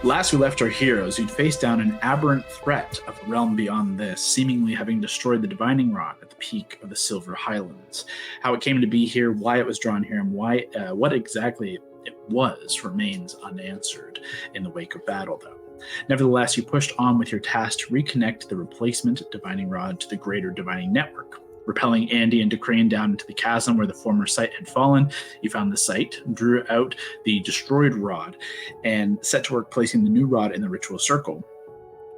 Last we left our heroes, you'd faced down an aberrant threat of a realm beyond this, seemingly having destroyed the divining rod at the peak of the Silver Highlands. How it came to be here, why it was drawn here, and what exactly it was remains unanswered in the wake of battle, though. Nevertheless, you pushed on with your task to reconnect the replacement divining rod to the greater divining network. Repelling Andy and Decrane down into the chasm where the former site had fallen, you found the site, drew out the destroyed rod, and set to work placing the new rod in the ritual circle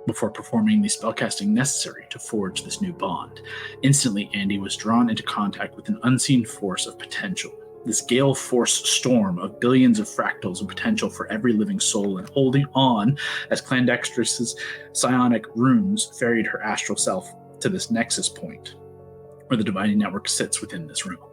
before performing the spellcasting necessary to forge this new bond. Instantly, Andy was drawn into contact with an unseen force of potential. This gale force storm of billions of fractals and potential for every living soul, and holding on as Clandextrus's psionic runes ferried her astral self to this nexus point, where the divining network sits within this realm.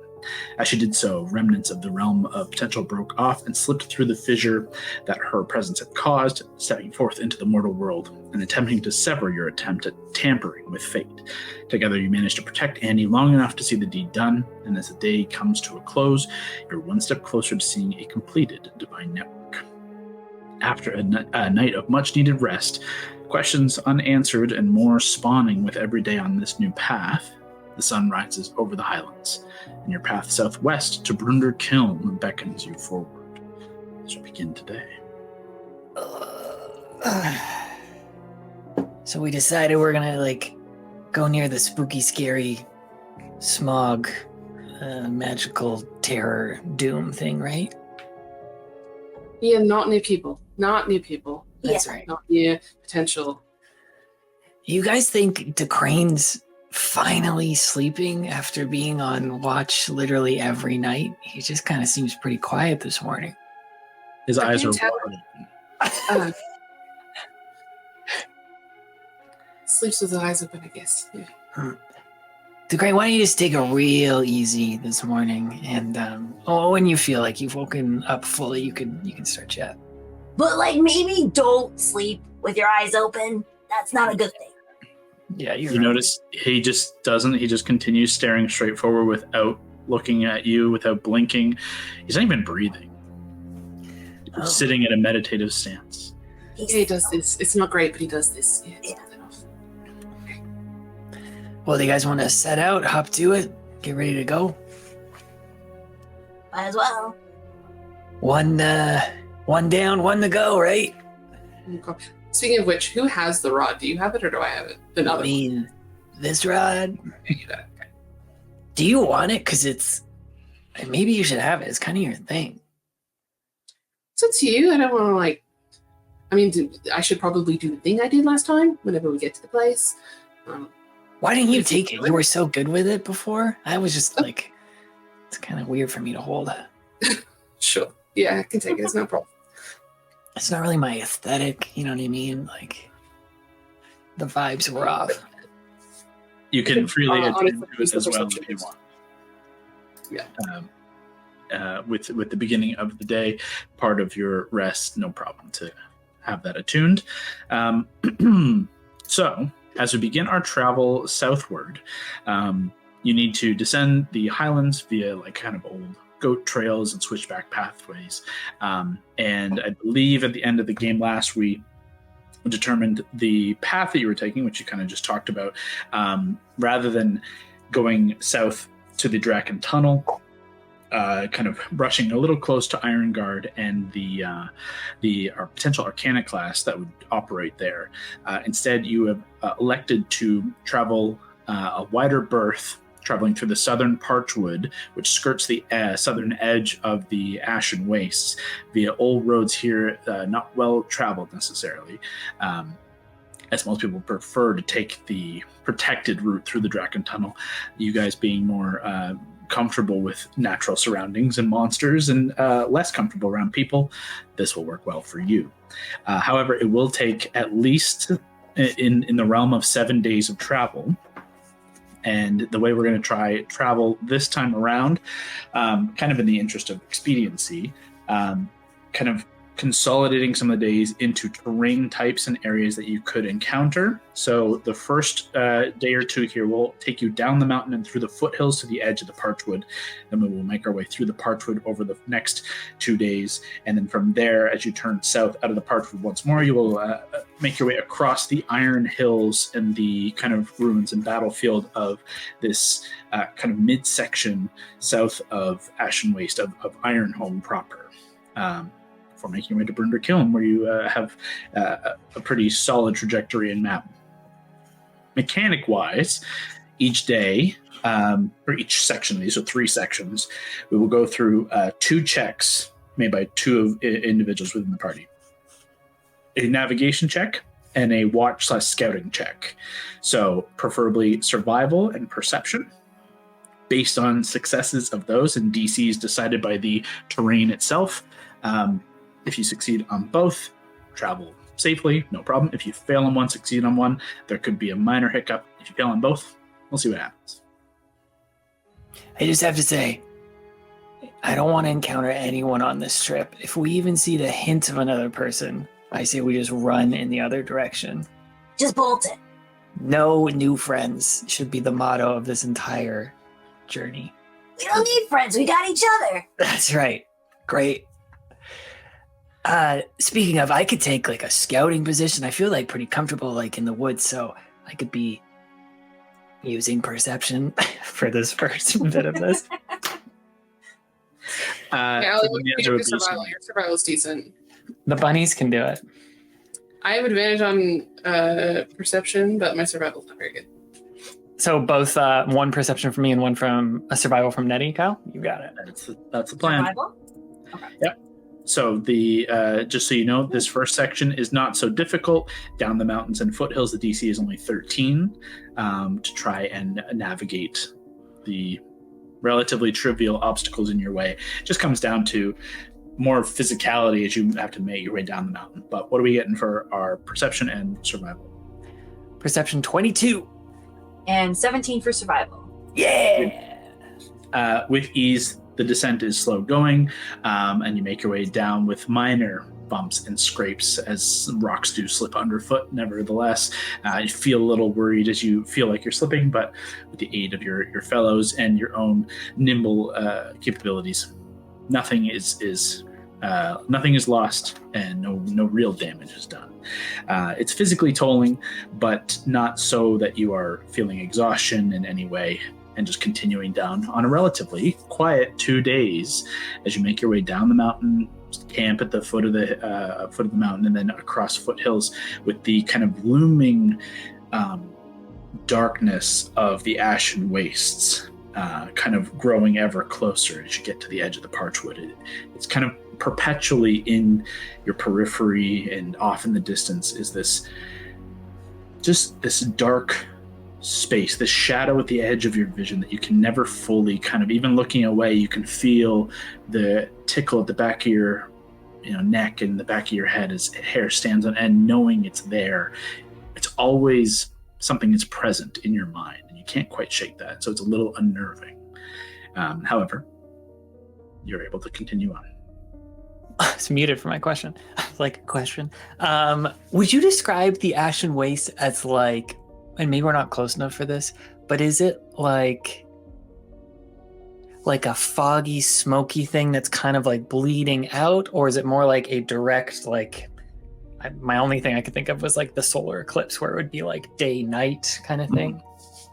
As she did so, remnants of the realm of potential broke off and slipped through the fissure that her presence had caused, stepping forth into the mortal world and attempting to sever your attempt at tampering with fate. Together, you managed to protect Andy long enough to see the deed done, and as the day comes to a close, you're one step closer to seeing a completed divine network. After a night of much-needed rest, questions unanswered and more spawning with every day on this new path, the sun rises over the highlands, and your path southwest to Brunder Kiln beckons you forward. As we begin today. So we decided we're gonna, go near the spooky, scary, smog, magical terror, doom thing, right? Yeah, not near people. Not near people. That's right. Not near potential. You guys think Decrane's finally sleeping after being on watch literally every night? He just kind of seems pretty quiet this morning. His eyes are wide. Sleeps with his eyes open, I guess. Yeah. Decrane, why don't you just take it real easy this morning, and when you feel like you've woken up fully, you can start chat. But maybe don't sleep with your eyes open. That's not a good thing. Yeah, you right. Notice he just doesn't. He just continues staring straight forward without looking at you, without blinking. He's not even breathing. He's sitting in a meditative stance. Yeah, he does this. It's not great, but he does this. Yeah. Well, do you guys want to set out, hop to it, get ready to go? Might as well. One down, one to go, right? Okay. Speaking of which, who has the rod? Do you have it or do I have it? Another one. This rod? Okay. Do you want it? Because maybe you should have it. It's kind of your thing. It's up to you. I don't want to I should probably do the thing I did last time whenever we get to the place. Why didn't you take it? You were so good with it before. I was just it's kind of weird for me to hold it. Sure. Yeah, I can take it. It's no problem. It's not really my aesthetic, you know what I mean? The vibes were off. You can freely attend to it as well if you want. Yeah. With the beginning of the day, part of your rest, no problem to have that attuned. So, as we begin our travel southward, you need to descend the highlands via kind of old goat trails and switchback pathways. And I believe at the end of the game last, we determined the path that you were taking, which you kind of just talked about, rather than going south to the Draken Tunnel, kind of brushing a little close to Ironguard and the potential Arcana class that would operate there. Instead, you have elected to travel a wider berth, traveling through the southern Parchwood, which skirts the southern edge of the Ashen Wastes, via old roads here, not well traveled necessarily, as most people prefer to take the protected route through the Draken Tunnel. You guys being more comfortable with natural surroundings and monsters and less comfortable around people, this will work well for you. However, it will take at least in the realm of 7 days of travel. And the way we're going to travel this time around, kind of in the interest of expediency, kind of consolidating some of the days into terrain types and areas that you could encounter. So the first day or two here will take you down the mountain and through the foothills to the edge of the Parchwood. Then we will make our way through the Parchwood over the next 2 days. And then from there, as you turn south out of the Parchwood once more, you will make your way across the Iron Hills and the kind of ruins and battlefield of this kind of midsection south of Ashen Waste, of Ironholm proper. Before making your way to Brunder Kiln, where you have a pretty solid trajectory and map. Mechanic-wise, each day, or each section, these are 3 sections, we will go through 2 checks made by 2 individuals within the party. A navigation check and a watch/scouting check. So preferably survival and perception. Based on successes of those and DCs decided by the terrain itself, if you succeed on both, travel safely, no problem. If you fail on one, succeed on one, there could be a minor hiccup. If you fail on both, we'll see what happens. I just have to say, I don't want to encounter anyone on this trip. If we even see the hint of another person, I say we just run in the other direction. Just bolt it. No new friends should be the motto of this entire journey. We don't need friends. We got each other. That's right. Great. Speaking of, I could take like a scouting position. I feel like pretty comfortable like in the woods, so I could be using perception for this first bit of this. Your survival's decent. The bunnies can do it. I have advantage on perception, but my survival's not very good. So both 1 perception from me and 1 from a survival from Nettie, Kyle? You got it. That's the plan. Survival? Okay. Yep. So the just so you know, this first section is not so difficult. Down the mountains and foothills, the DC is only 13 to try and navigate the relatively trivial obstacles in your way. It just comes down to more physicality as you have to make your way down the mountain. But what are we getting for our perception and survival? Perception 22. And 17 for survival. Yeah! With ease, the descent is slow going, and you make your way down with minor bumps and scrapes as rocks do slip underfoot. Nevertheless, you feel a little worried as you feel like you're slipping, but with the aid of your fellows and your own nimble capabilities, nothing is lost and no real damage is done. It's physically tolling, but not so that you are feeling exhaustion in any way, and just continuing down on a relatively quiet 2 days as you make your way down the mountain, camp at the foot of the mountain, and then across foothills with the kind of looming darkness of the Ashen Wastes kind of growing ever closer as you get to the edge of the Parchwood. It's kind of perpetually in your periphery, and off in the distance is this dark space, this shadow at the edge of your vision that you can never fully kind of, even looking away, you can feel the tickle at the back of your neck and the back of your head as hair stands on end, knowing it's there. It's always something that's present in your mind, and you can't quite shake that, so it's a little unnerving. However, you're able to continue on. It's muted for my question. Like a question. Would you describe the Ashen Waste as like, and maybe we're not close enough for this, but is it like a foggy, smoky thing that's kind of like bleeding out, or is it more like a direct, like, my only thing I could think of was like the solar eclipse, where it would be like day night kind of thing?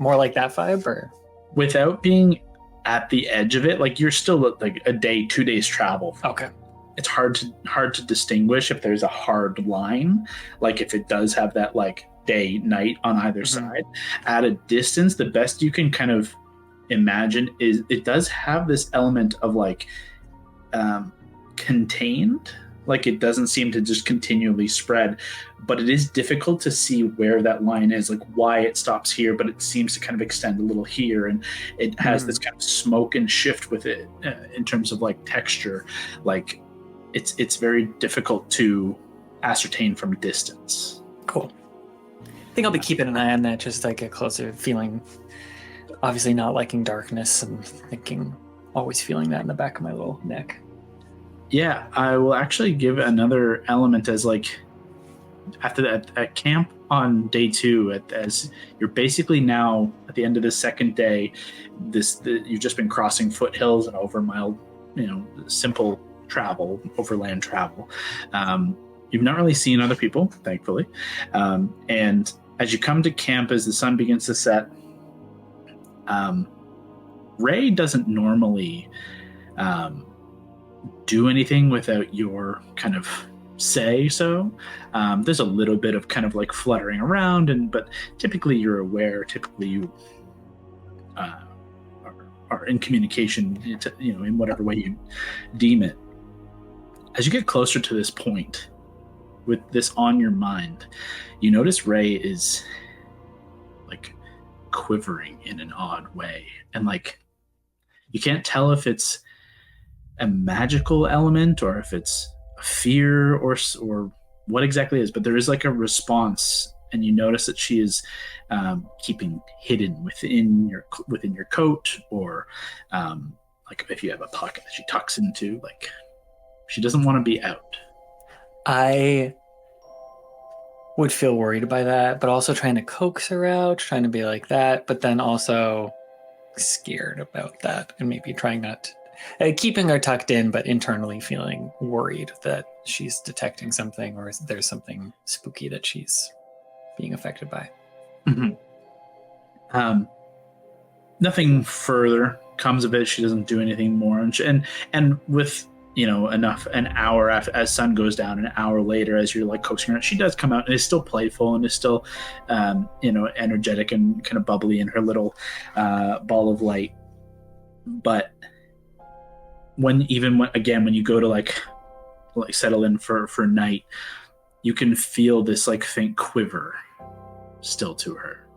More like that vibe? Or without being at the edge of it, like you're still like a day, 2 days travel. Okay. It's hard to distinguish if there's a hard line, like if it does have that like day night on either side. At a distance, the best you can kind of imagine is it does have this element of like contained, like it doesn't seem to just continually spread, but it is difficult to see where that line is, like why it stops here, but it seems to kind of extend a little here, and it has this kind of smoke and shift with it in terms of like texture. Like it's very difficult to ascertain from distance. Cool. I think I'll be keeping an eye on that, just like a closer feeling. Obviously not liking darkness and thinking, always feeling that in the back of my little neck. Yeah, I will actually give another element as like after that at camp on day 2, as you're basically now at the end of the second day. You've just been crossing foothills and over mild, simple travel, overland travel. You've not really seen other people, thankfully, and as you come to camp, as the sun begins to set, Ray doesn't normally do anything without your kind of say so. There's a little bit of kind of like fluttering around, but typically you're aware. Typically you are in communication, in whatever way you deem it. As you get closer to this point, with this on your mind, you notice Ray is like quivering in an odd way, and like you can't tell if it's a magical element or if it's a fear or what exactly it is, but there is like a response, and you notice that she is keeping hidden within your coat, or like if you have a pocket that she tucks into, like she doesn't want to be out. I would feel worried by that, but also trying to coax her out, trying to be like that, but then also scared about that, and maybe trying not to, keeping her tucked in, but internally feeling worried that she's detecting something, or there's something spooky that she's being affected by. Mm-hmm. Nothing further comes of it. She doesn't do anything more, and with enough, an hour after, as sun goes down, an hour later, as you're like coaxing her, she does come out and is still playful and is still energetic and kind of bubbly in her little ball of light. But when you go to like settle in for night, you can feel this like faint quiver still to her.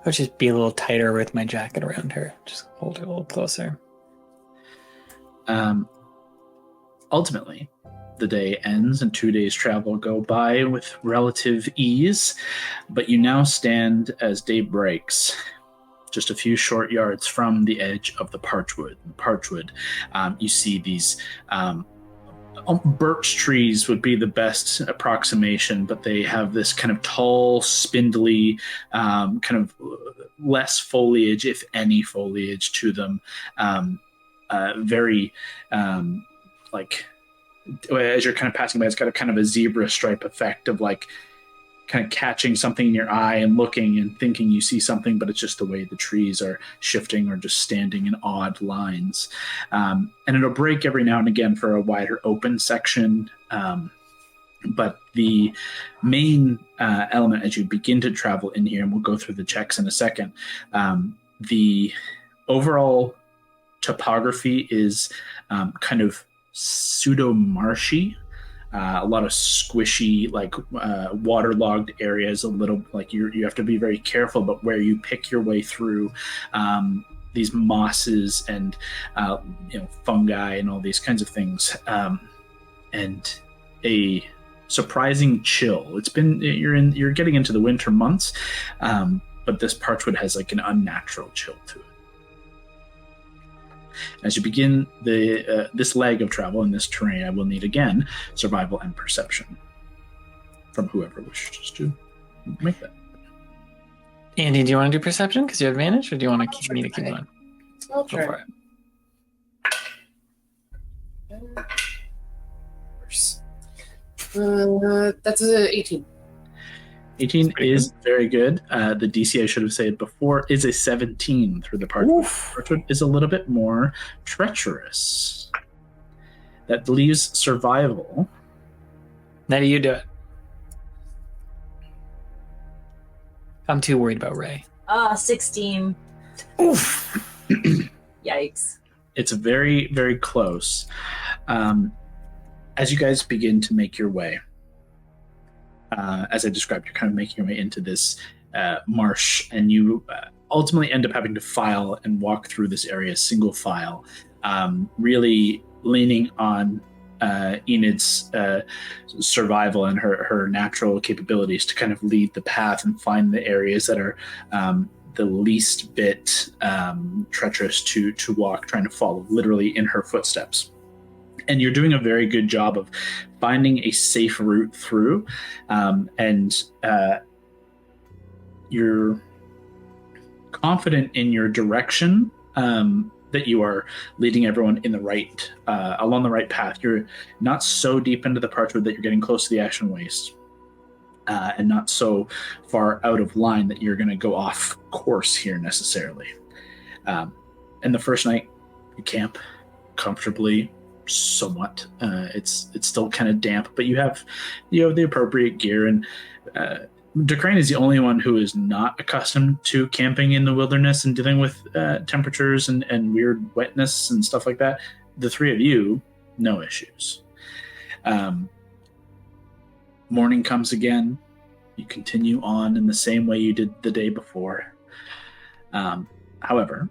I'll just be a little tighter with my jacket around her, just hold her a little closer. Ultimately, the day ends and 2 days travel go by with relative ease, but you now stand as day breaks just a few short yards from the edge of the Parchwood. You see these birch trees would be the best approximation, but they have this kind of tall, spindly, kind of less foliage, if any foliage, to them. Very like as you're kind of passing by, it's got a kind of a zebra stripe effect of like kind of catching something in your eye and looking and thinking you see something, but it's just the way the trees are shifting or just standing in odd lines. And it'll break every now and again for a wider open section. But the main element as you begin to travel in here, and we'll go through the checks in a second, the overall topography is kind of pseudo-marshy, a lot of squishy, like waterlogged areas, a little like you have to be very careful about where you pick your way through these mosses and fungi and all these kinds of things, and a surprising chill. You're getting into the winter months, but this Parchwood has like an unnatural chill to it. As you begin this leg of travel in this terrain, I will need again survival and perception from whoever wishes to make that. Andy, do you want to do perception because you have advantage, or do you want to keep going? I'll Go try. for it. That's a 18. 18 is very good. The DC, I should have said before, is a 17 through the Parchwood. Parchwood is a little bit more treacherous. That leaves survival. Now you do it. I'm too worried about Ray. 16. Oof. Yikes. It's very, very close. As you guys begin to make your way, as I described, you're kind of making your way into this marsh, and you ultimately end up having to file and walk through this area single file, really leaning on Enid's survival and her natural capabilities to kind of lead the path and find the areas that are the least bit treacherous to walk, trying to follow literally in her footsteps. And you're doing a very good job of finding a safe route through, and you're confident in your direction, that you are leading everyone in the right, along the right path. You're not so deep into the parchwood that you're getting close to the Ashen Wastes, and not so far out of line that you're going to go off course here necessarily. And the first night, you camp comfortably, somewhat. It's still kind of damp, but you have the appropriate gear, and DeCrane is the only one who is not accustomed to camping in the wilderness and dealing with temperatures and weird wetness and stuff like that. The three of you, no issues. Morning comes again. You continue on in the same way you did the day before. However,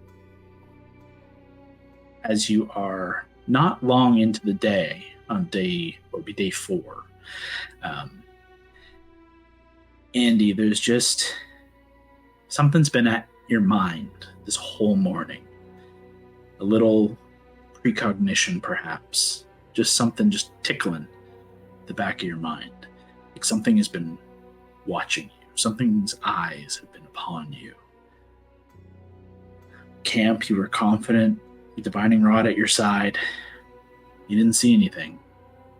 as you are not long into the day, on day 4, Andy, there's just something's been at your mind this whole morning. A little precognition, perhaps. Just something just tickling the back of your mind. Like something has been watching you. Something's eyes have been upon you. Camp, you were confident. Divining rod at your side. You didn't see anything.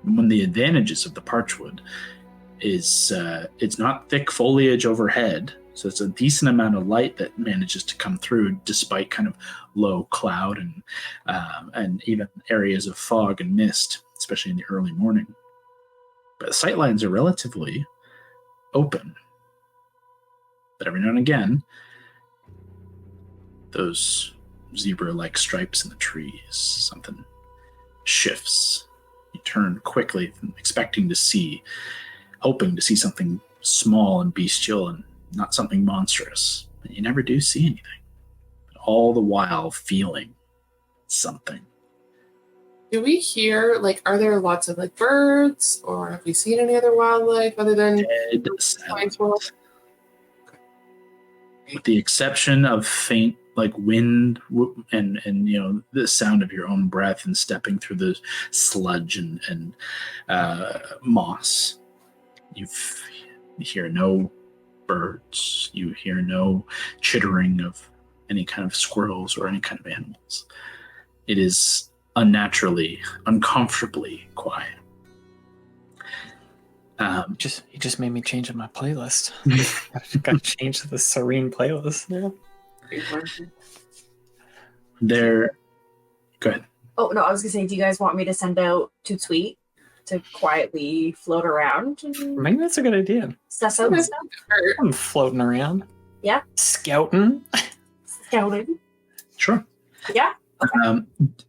And one of the advantages of the parchwood is it's not thick foliage overhead, so it's a decent amount of light that manages to come through despite kind of low cloud and even areas of fog and mist, especially in the early morning. But the sightlines are relatively open. But every now and again, those zebra-like stripes in the trees, something shifts. You turn quickly, expecting to see, hoping to see something small and bestial and not something monstrous. And you never do see anything. All the while feeling something. Do we hear, are there lots of, birds? Or have we seen any other wildlife other than... Dead silent. With the exception of faint, wind and the sound of your own breath and stepping through the sludge and moss. You hear no birds. You hear no chittering of any kind of squirrels or any kind of animals. It is unnaturally, uncomfortably quiet. You just made me change my playlist. Got to change to the serene playlist now. There. Go ahead. Oh, no, I was going to say, do you guys want me to send out to tweet to quietly float around? Maybe that's a good idea. Suss out stuff? I'm floating around. Yeah. Scouting. Sure. Yeah. Okay.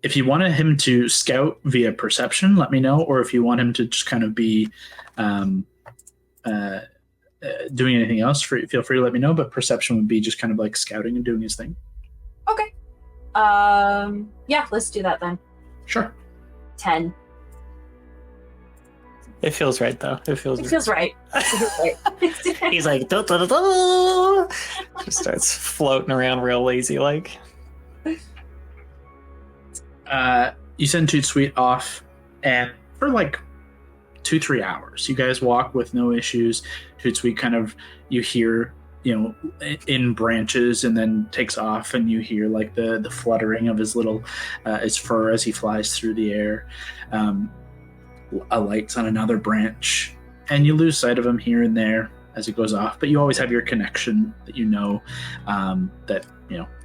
If you want him to scout via perception, let me know. Or if you want him to just kind of be doing anything else, feel free to let me know. But perception would be just kind of scouting and doing his thing. Okay. Yeah, let's do that then. Sure. 10. It feels right, though. It feels right. He's like, da, da, da, da. Just starts floating around real lazy like. You send Tootsuite off, and for 2-3 hours, you guys walk with no issues. Tootsuite kind of, you hear, in branches, and then takes off, and you hear the fluttering of his little his fur as he flies through the air. Alights on another branch, and you lose sight of him here and there as it goes off. But you always have your connection that that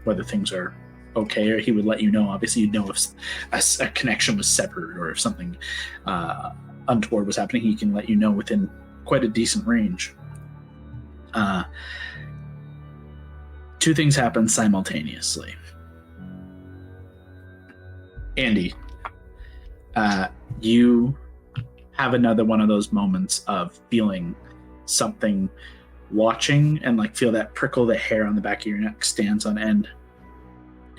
whether things are okay, or he would let you know. Obviously, you'd know if a connection was severed or if something untoward was happening. He can let you know within quite a decent range. Two things happen simultaneously. Andy, you have another one of those moments of feeling something watching, and feel that prickle, the hair on the back of your neck stands on end.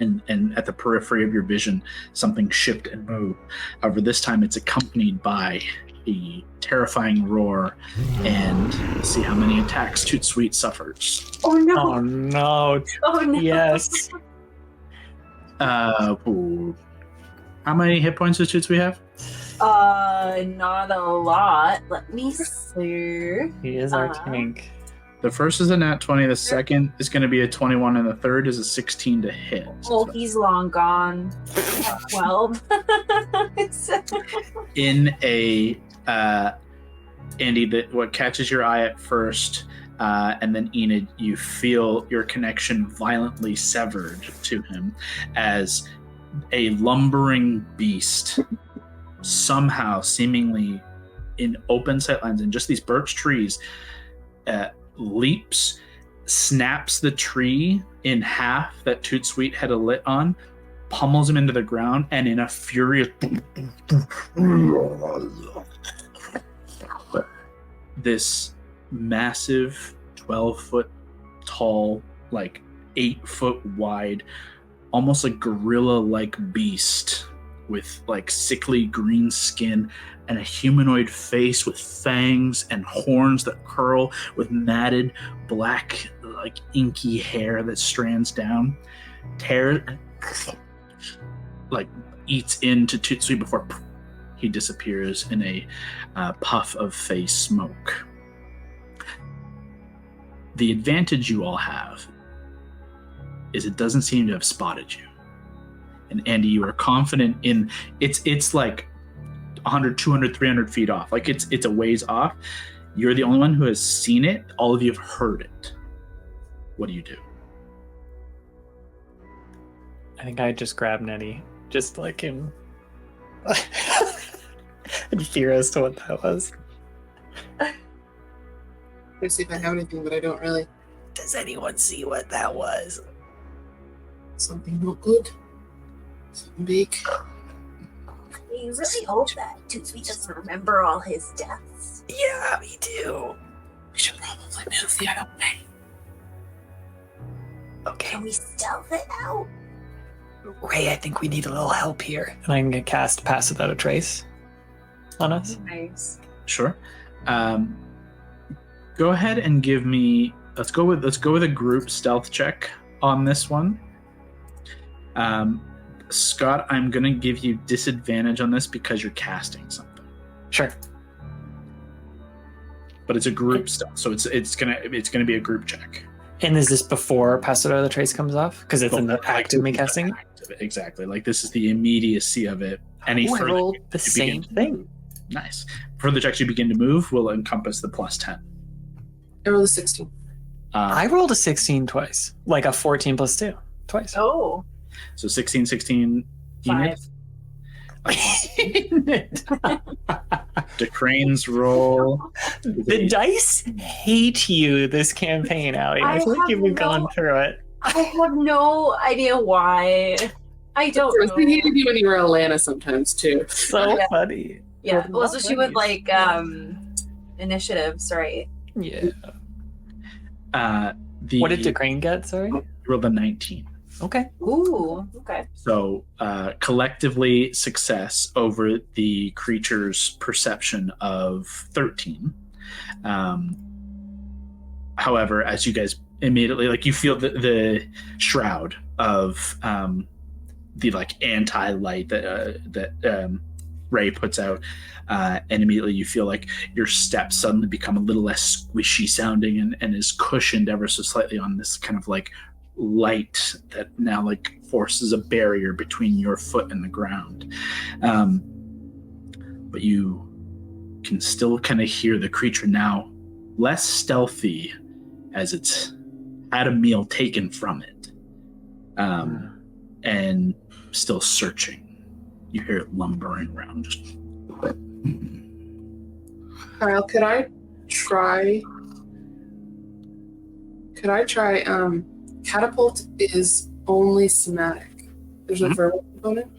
And at the periphery of your vision, something shift and move. However, this time it's accompanied by a terrifying roar, and see how many attacks Tootsuite suffers. Oh no! Oh no! Oh no! Yes. How many hit points does Tootsuite have? Not a lot. Let me see. He is our king. The first is a nat 20, the second is going to be a 21, and the third is a 16 to hit. Oh, he's long gone. 12. In a Andy, what catches your eye at first, and then Enid, you feel your connection violently severed to him as a lumbering beast, somehow seemingly in open sightlines and just these birch trees, leaps, snaps the tree in half that Toot Sweet had a lit on, pummels him into the ground, and in a furious this massive 12-foot tall, like 8-foot wide, almost like gorilla-like beast with like sickly green skin and a humanoid face with fangs and horns that curl with matted black, like inky hair that strands down, like eats into Toot Sweet before he disappears in a puff of face smoke. The advantage you all have is it doesn't seem to have spotted you. And Andy, you are confident in it's like 100, 200, 300 feet off. Like it's a ways off. You're the only one who has seen it. All of you have heard it. What do you do? I think I just grab Nettie, just like in in fear as to what that was. Let's see if I have anything, but I don't really. Does anyone see what that was? Something not good. Something big. We really hope that Toot Sweet doesn't remember all his deaths. Yeah, me too. We should probably move the other way. Okay. Can we stealth it out? Ray, I think we need a little help here. And I'm gonna cast Pass Without a Trace on us. Nice. Sure. Go ahead and give me. Let's go with a group stealth check on this one. Scott, I'm gonna give you disadvantage on this because you're casting something. Sure. But it's a group stealth, so it's gonna be a group check. And is this before Pass Without a Trace comes off? Because it's in the act of me casting it? Exactly. Like this is the immediacy of it. Any I further rolled the same thing. Nice. Further checks you begin to move will encompass the plus 10. I rolled a 16. I rolled a 16 twice. Like a 14 plus 2. Twice. Oh. So 16, 16. 5. DeCrane's roll. The dice hate you this campaign, Allie. I feel like you've gone through it. I have no idea why. I don't know. They hated you when you were Alana sometimes too. So funny. Yeah. Well, especially with like initiatives, right? Yeah. What did DeCrane get? Sorry. You rolled a 19. Okay. Ooh. Okay. So collectively success over the creature's perception of 13. However, as you guys immediately, like you feel the shroud of the like anti-light that Ray puts out, and immediately you feel like your steps suddenly become a little less squishy sounding and is cushioned ever so slightly on this kind of like light that now like forces a barrier between your foot and the ground. But you can still kind of hear the creature now less stealthy as it's had a meal taken from it, and still searching. You hear it lumbering around. Just Kyle, could I try catapult is only somatic. There's no verbal component.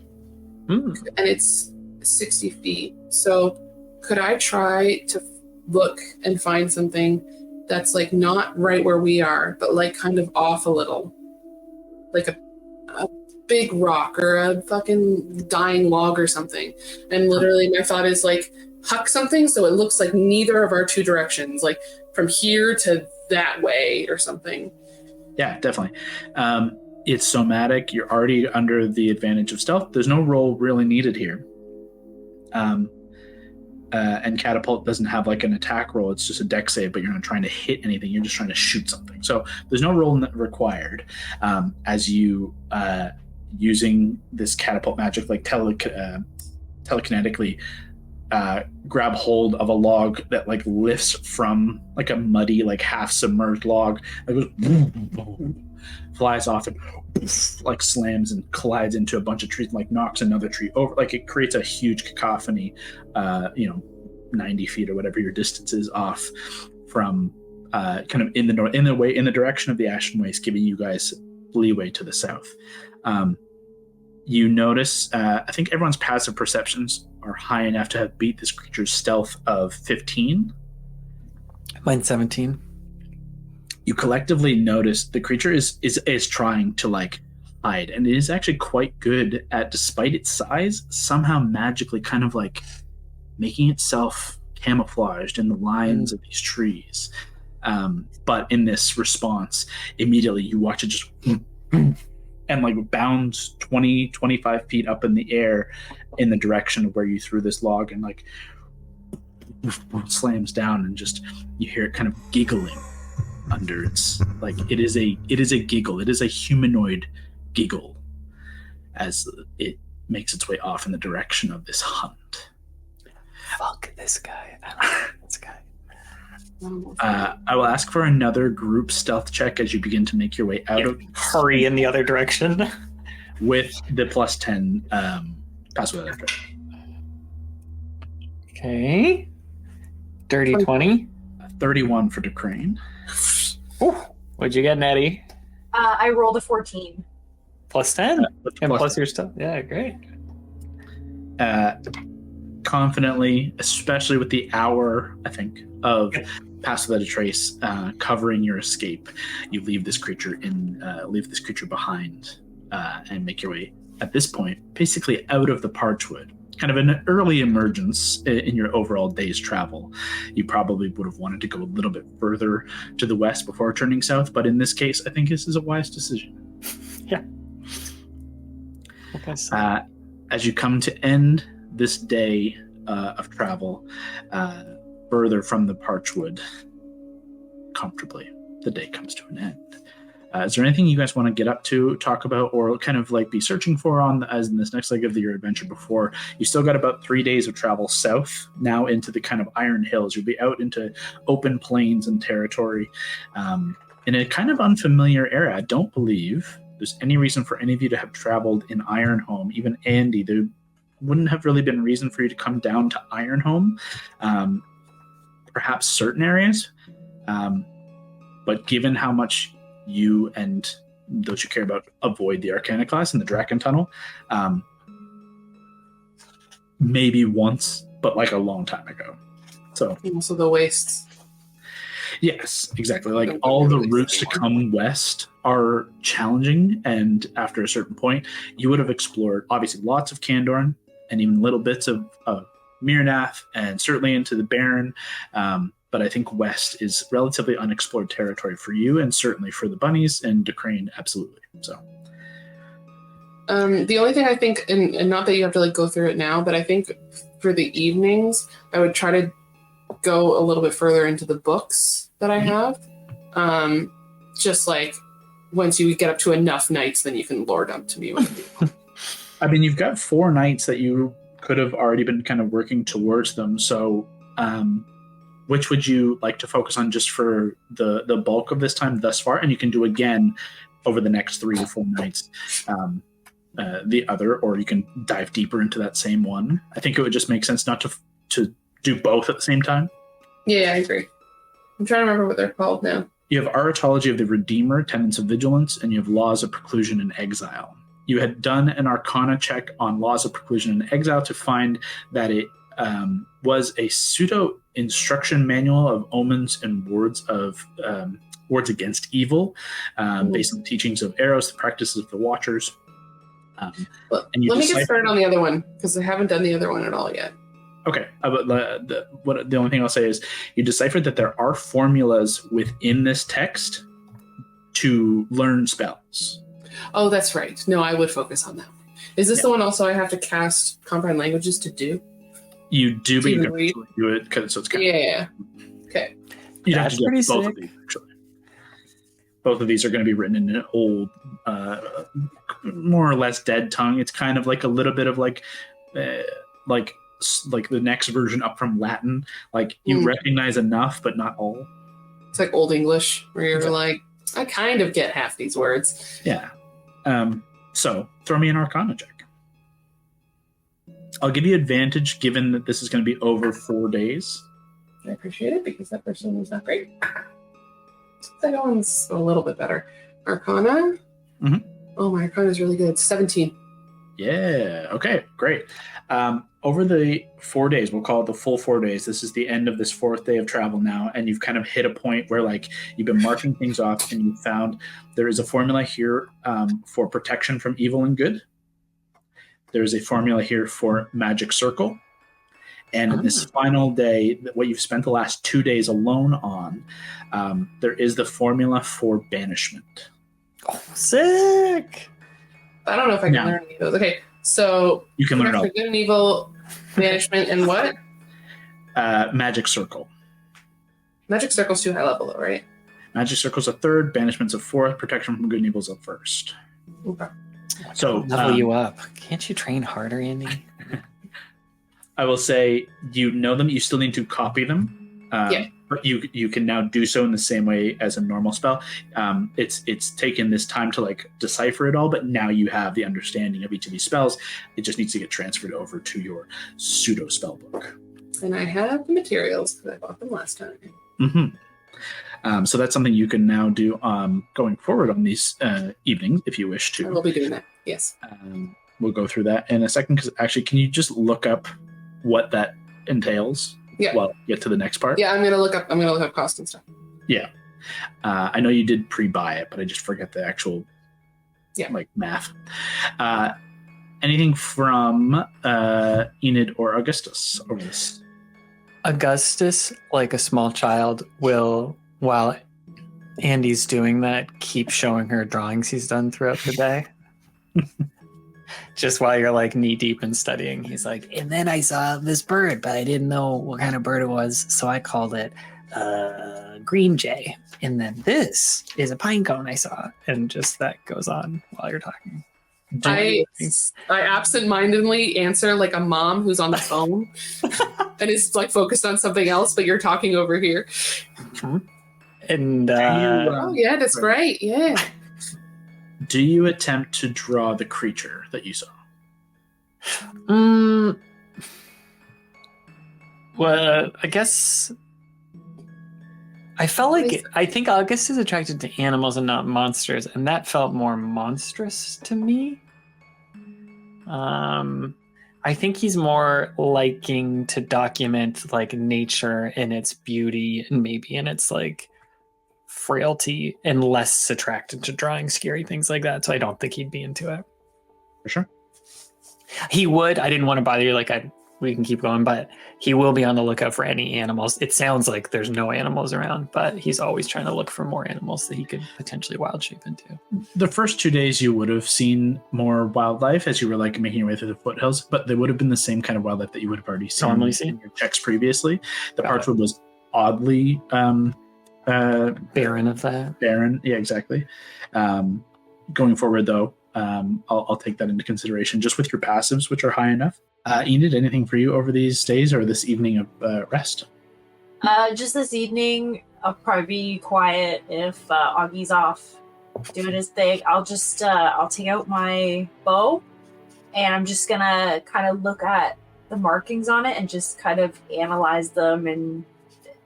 And it's 60 feet. So could I try to look and find something that's like not right where we are, but like kind of off a little? Like a big rock or a fucking dying log or something. And literally my thought is like huck something so it looks like neither of our two directions, like from here to that way or something. Yeah, definitely. It's somatic. You're already under the advantage of stealth. There's no roll really needed here. And catapult doesn't have like an attack roll. It's just a dex save, but you're not trying to hit anything. You're just trying to shoot something. So there's no roll required as you using this catapult magic, like telekinetically grab hold of a log that like lifts from like a muddy, like half submerged log that goes flies off and like slams and collides into a bunch of trees and like knocks another tree over. Like it creates a huge cacophony, 90 feet or whatever your distance is off from kind of in the direction of the Ashen Wastes, giving you guys leeway to the south. You notice, I think everyone's passive perceptions are high enough to have beat this creature's stealth of 15. Mine's 17. You collectively notice the creature is trying to like hide, and it is actually quite good at, despite its size, somehow magically kind of like making itself camouflaged in the lines of these trees. But in this response, immediately you watch it just and like bounds 20-25 feet up in the air in the direction of where you threw this log, and like slams down, and just you hear it kind of giggling under its, like it is a giggle. It is a humanoid giggle as it makes its way off in the direction of this hunt. Fuck this guy. I like this guy. I will ask for another group stealth check as you begin to make your way out of. Hurry in the other direction. With the plus 10 pass without effort. Okay. Dirty 20. 31 for DeCrane. What'd you get, Natty? I rolled a 14. Plus 10? And plus 10. your stuff. Yeah, great. Confidently, especially with the hour, I think, of pass without a trace covering your escape, you leave this creature behind and make your way at this point basically out of the Parchwood. Kind of an early emergence in your overall day's travel. You probably would have wanted to go a little bit further to the west before turning south, but in this case, I think this is a wise decision. Yeah. Okay, so. As you come to end this day of travel further from the Parchwood comfortably, the day comes to an end. Is there anything you guys want to get up to, talk about, or kind of like be searching for as in this next leg of your adventure before? You still got about 3 days of travel south now into the kind of Iron Hills. You'll be out into open plains and territory in a kind of unfamiliar area. I don't believe there's any reason for any of you to have traveled in Ironholm. Even Andy, there wouldn't have really been a reason for you to come down to Ironholm. Perhaps certain areas, but given how much you and those you care about avoid the Arcana class and the Draken Tunnel, maybe once, but like a long time ago. So also the wastes. Yes, exactly. Like all the routes to come west are challenging, and after a certain point, you would have explored obviously lots of Candorne and even little bits of Mirnath and certainly into the Baern. But I think west is relatively unexplored territory for you, and certainly for the bunnies and DeCrane, absolutely. So, the only thing I think, and not that you have to like go through it now, but I think for the evenings, I would try to go a little bit further into the books that I have. Just like once you get up to enough nights, then you can lord up to me. I mean, you've got 4 nights that you could have already been kind of working towards them. So, which would you like to focus on just for the bulk of this time thus far? And you can do again over the next 3 to 4 nights the other, or you can dive deeper into that same one. I think it would just make sense not to do both at the same time. Yeah, I agree. I'm trying to remember what they're called now. You have Aritology of the Redeemer, Tenets of Vigilance, and you have Laws of Preclusion and Exile. You had done an Arcana check on Laws of Preclusion and Exile to find that it was a pseudo-instruction manual of omens and words against evil, based on the teachings of Eros, the practices of the Watchers. Let me get started on the other one, because I haven't done the other one at all yet. Okay, but the only thing I'll say is you deciphered that there are formulas within this text to learn spells. Oh, that's right. No, I would focus on that one. Is this the one also I have to cast Comprehend Languages to do? You do, but you can read? actually do it because it's kind Yeah. Okay. You'd have That's to do pretty both sick. of these, actually. Both of these are going to be written in an old, more or less dead tongue. It's kind of like a little bit of like the next version up from Latin. Like you recognize enough, but not all. It's like Old English, where you're like, I kind of get half these words. Yeah. So throw me an Arcana check. I'll give you advantage given that this is going to be over 4 days. I appreciate it because that person was not great. That one's a little bit better. Arcana? Mm-hmm. Oh, my Arcana is really good. 17. Yeah. Okay, great. Over the 4 days, we'll call it the full 4 days. This is the end of this 4th day of travel now, and you've kind of hit a point where like you've been marking things off, and you found there is a formula here for protection from evil and good. There's a formula here for magic circle. And this final day, what you've spent the last 2 days alone on, there is the formula for banishment. Oh, sick! I don't know if I can learn any of those. Okay, so you can learn all. Good and evil, banishment, and what? Magic circle. Magic circle's too high level, though, right? Magic circle's a 3rd, banishment's a 4th, protection from good and evil's a 1st. Okay. So level you up. Can't you train harder, Andy? I will say you know them. You still need to copy them, but you can now do so in the same way as a normal spell. It's taken this time to like decipher it all, but now you have the understanding of each of these spells. It just needs to get transferred over to your pseudo spell book. And I have the materials because I bought them last time. Mm-hmm. So that's something you can now do going forward on these evenings if you wish to. I will be doing that. Yes. We'll go through that in a second. Because actually, can you just look up what that entails? Yeah. While we get to the next part. Yeah, I'm gonna look up cost and stuff. Yeah. I know you did pre-buy it, but I just forget the actual math. Anything from Enid or Augustus over this? Augustus, like a small child, will, while Andy's doing that, keep showing her drawings he's done throughout the day. Just while you're like knee deep in studying, he's like, and then I saw this bird, but I didn't know what kind of bird it was, so I called it green jay. And then this is a pine cone I saw, and just that goes on while you're talking. I absentmindedly answer like a mom who's on the phone and is like focused on something else, but you're talking over here. And oh yeah, that's great. Yeah. Do you attempt to draw the creature that you saw? Well, I guess I felt like I think August is attracted to animals and not monsters, and that felt more monstrous to me. I think he's more liking to document like nature in its beauty and maybe in its like frailty, and less attracted to drawing scary things like that. So I don't think he'd be into it. For sure. He would. I didn't want to bother you. We can keep going, but he will be on the lookout for any animals. It sounds like there's no animals around, but he's always trying to look for more animals that he could potentially wild shape into. The first 2 days you would have seen more wildlife as you were like making your way through the foothills, but they would have been the same kind of wildlife that you would have already seen in your checks previously. The Parchwood was oddly barren of that. Barren, yeah, exactly. Going forward though, I'll take that into consideration just with your passives, which are high enough. Enid, anything for you over these days or this evening of rest? Just this evening, I'll probably be quiet if Augie's off doing his thing. I'll just I'll take out my bow, and I'm just gonna kind of look at the markings on it and just kind of analyze them and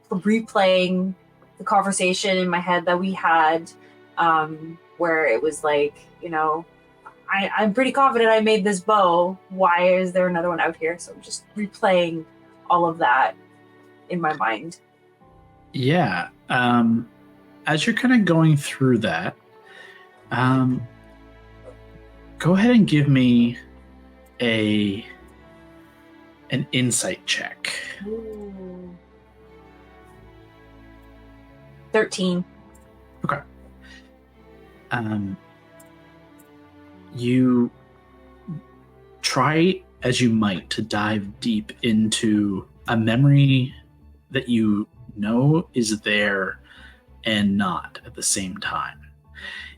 replaying the conversation in my head that we had, where it was like, you know, I'm pretty confident I made this bow. Why is there another one out here? So I'm just replaying all of that in my mind. Yeah. As you're kind of going through that, go ahead and give me an insight check. Ooh. 13. Okay. You try as you might to dive deep into a memory that you know is there and not at the same time.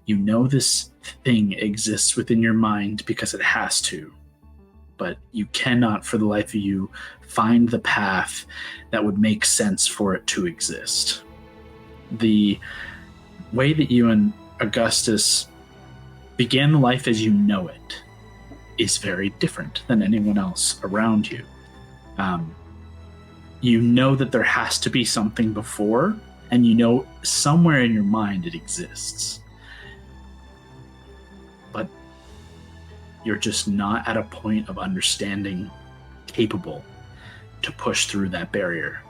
You know this thing exists within your mind because it has to, but you cannot for the life of you find the path that would make sense for it to exist. The way that you and Augustus began life as you know it is very different than anyone else around you. You know that there has to be something before, and you know somewhere in your mind it exists. But you're just not at a point of understanding capable to push through that barrier.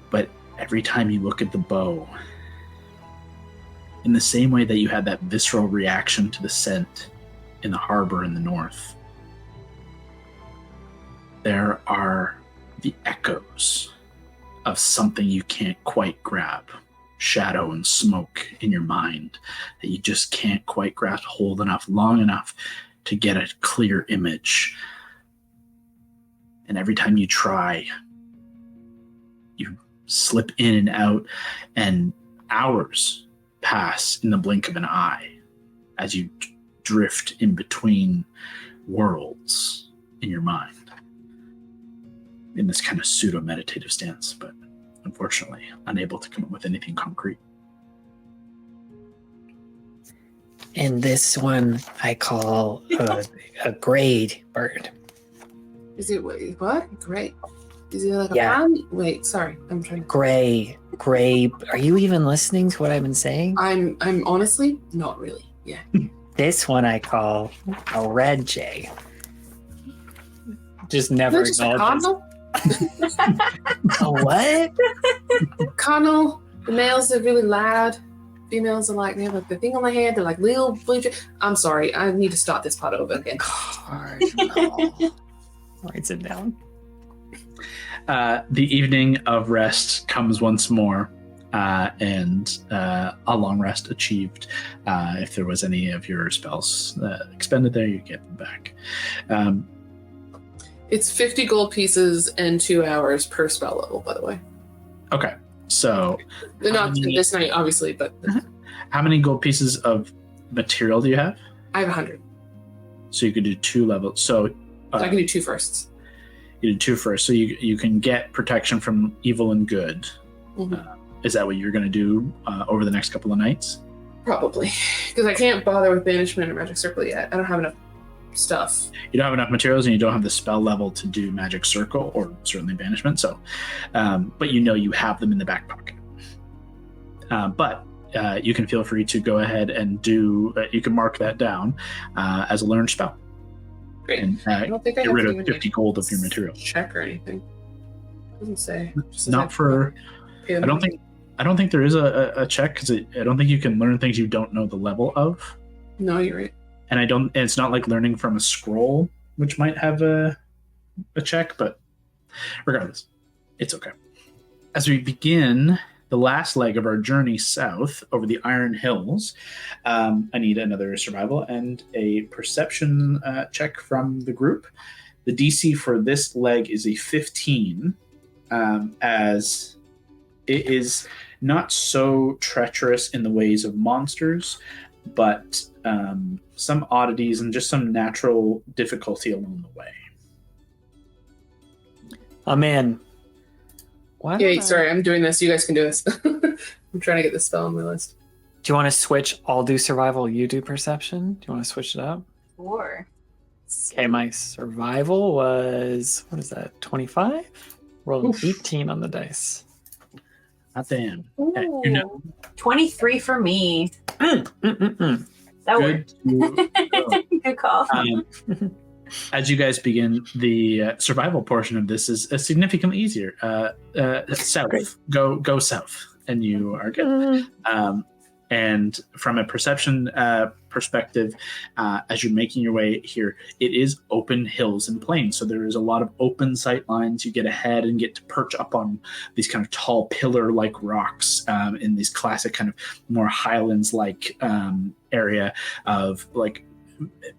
But every time you look at the bow, in the same way that you had that visceral reaction to the scent in the harbor in the north, there are the echoes of something you can't quite grab, shadow and smoke in your mind that you just can't quite grasp hold enough, long enough to get a clear image. And every time you try, you slip in and out, and hours pass in the blink of an eye as you drift in between worlds in your mind in this kind of pseudo-meditative stance, but unfortunately unable to come up with anything concrete. And this one I call a grade bird. Is it what? Great. Is it like a Yeah. pan? Wait, sorry. I'm trying to... Gray. Are you even listening to what I've been saying? I'm honestly not really. Yeah. This one I call a red jay. Just never Is it just a acknowledges. cardinal? A what? Cardinal. The males are really loud. Females are like, they have like the thing on their head. They're like little blue. I'm sorry. I need to start this part over again. Cardinal. Writes it down. The evening of rest comes once more, and a long rest achieved. If there was any of your spells expended there, you get them back. It's 50 gold pieces and 2 hours per spell level, by the way. Okay, so They're not this night, obviously, but how many gold pieces of material do you have? I have 100. So you could do 2 levels. So I can do 2 firsts. you did 2 first. So you can get protection from evil and good. Mhm. Is that what you're going to do over the next couple of nights? Probably. Because I can't bother with banishment or magic circle yet. I don't have enough stuff. You don't have enough materials, and you don't have the spell level to do magic circle or certainly banishment. So, but you know you have them in the back pocket. But you can feel free to go ahead and do. You can mark that down as a learned spell. Great. And I don't think I get have rid to of even 50 gold of your material. check or anything. Doesn't say. Just says Not for. pay them I don't money. think there is a check because I don't think you can learn things you don't know the level of. No, you're right. And it's not like learning from a scroll, which might have a check, but regardless, it's okay. As we begin the last leg of our journey south over the Iron Hills, I need another survival and a perception check from the group. The DC for this leg is a 15, as it is not so treacherous in the ways of monsters, but some oddities and just some natural difficulty along the way. I'm in. Why Yeah, don't sorry, I'm doing this. You guys can do this. I'm trying to get this spell on my list. Do you want to switch? I'll do survival, you do perception? Do you want to switch it up? Sure. Okay, my survival was, what is that, 25? Rolled Oof. 18 on the dice. Not damn. Ooh, You know, 23 for me. That good worked. to go. Good call. As you guys begin, the survival portion of this is significantly easier. South, Great. go south, and you are good. And from a perception perspective, as you're making your way here, it is open hills and plains. So there is a lot of open sight lines. You get ahead and get to perch up on these kind of tall pillar-like rocks in these classic kind of more highlands-like area of like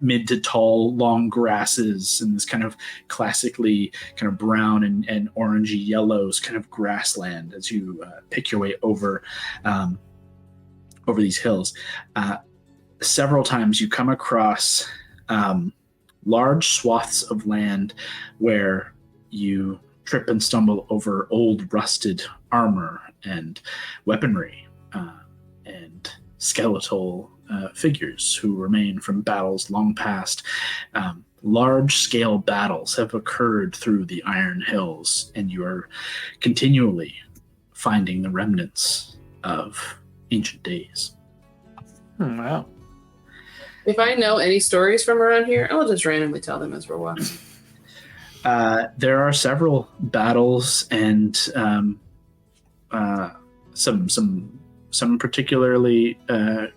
mid to tall, long grasses and this kind of classically kind of brown and orangey yellows kind of grassland as you pick your way over these hills. Several times you come across large swaths of land where you trip and stumble over old rusted armor and weaponry and skeletal figures who remain from battles long past. Large-scale battles have occurred through the Iron Hills, and you are continually finding the remnants of ancient days. Wow. If I know any stories from around here, I'll just randomly tell them as we're walking. There are several battles and some particularly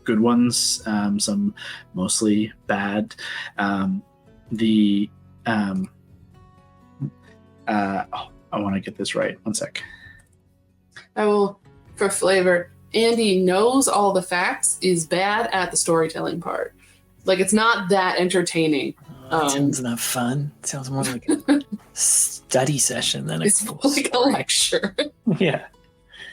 good ones, some mostly bad. I want to get this right. One sec. I will, for flavor, Andy knows all the facts, is bad at the storytelling part. Like, it's not that entertaining. It sounds not fun. It sounds more like a study session than it's more like a lecture. Yeah.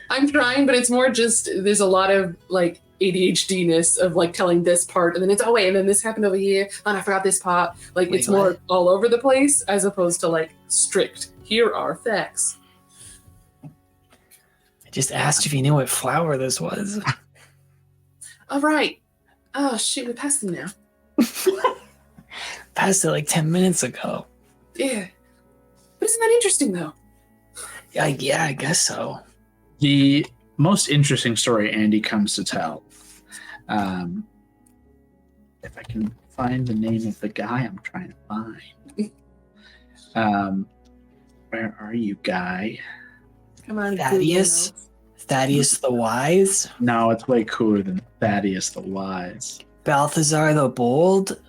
I'm trying, but it's more just, there's a lot of like ADHD-ness of like telling this part, and then it's, oh wait, and then this happened over here, and I forgot this part. Like, it's more all over the place as opposed to like strict, here are facts. I just asked if you knew what flower this was. All right. Oh shit, we passed them now. Passed it like 10 minutes ago. Yeah. But isn't that interesting though? Yeah, I guess so. The most interesting story Andy comes to tell, if I can find the name of the guy I'm trying to find. Where are you, guy? Come on, Thaddeus? Thaddeus the Wise? No, it's way cooler than Thaddeus the Wise. Balthazar the Bold?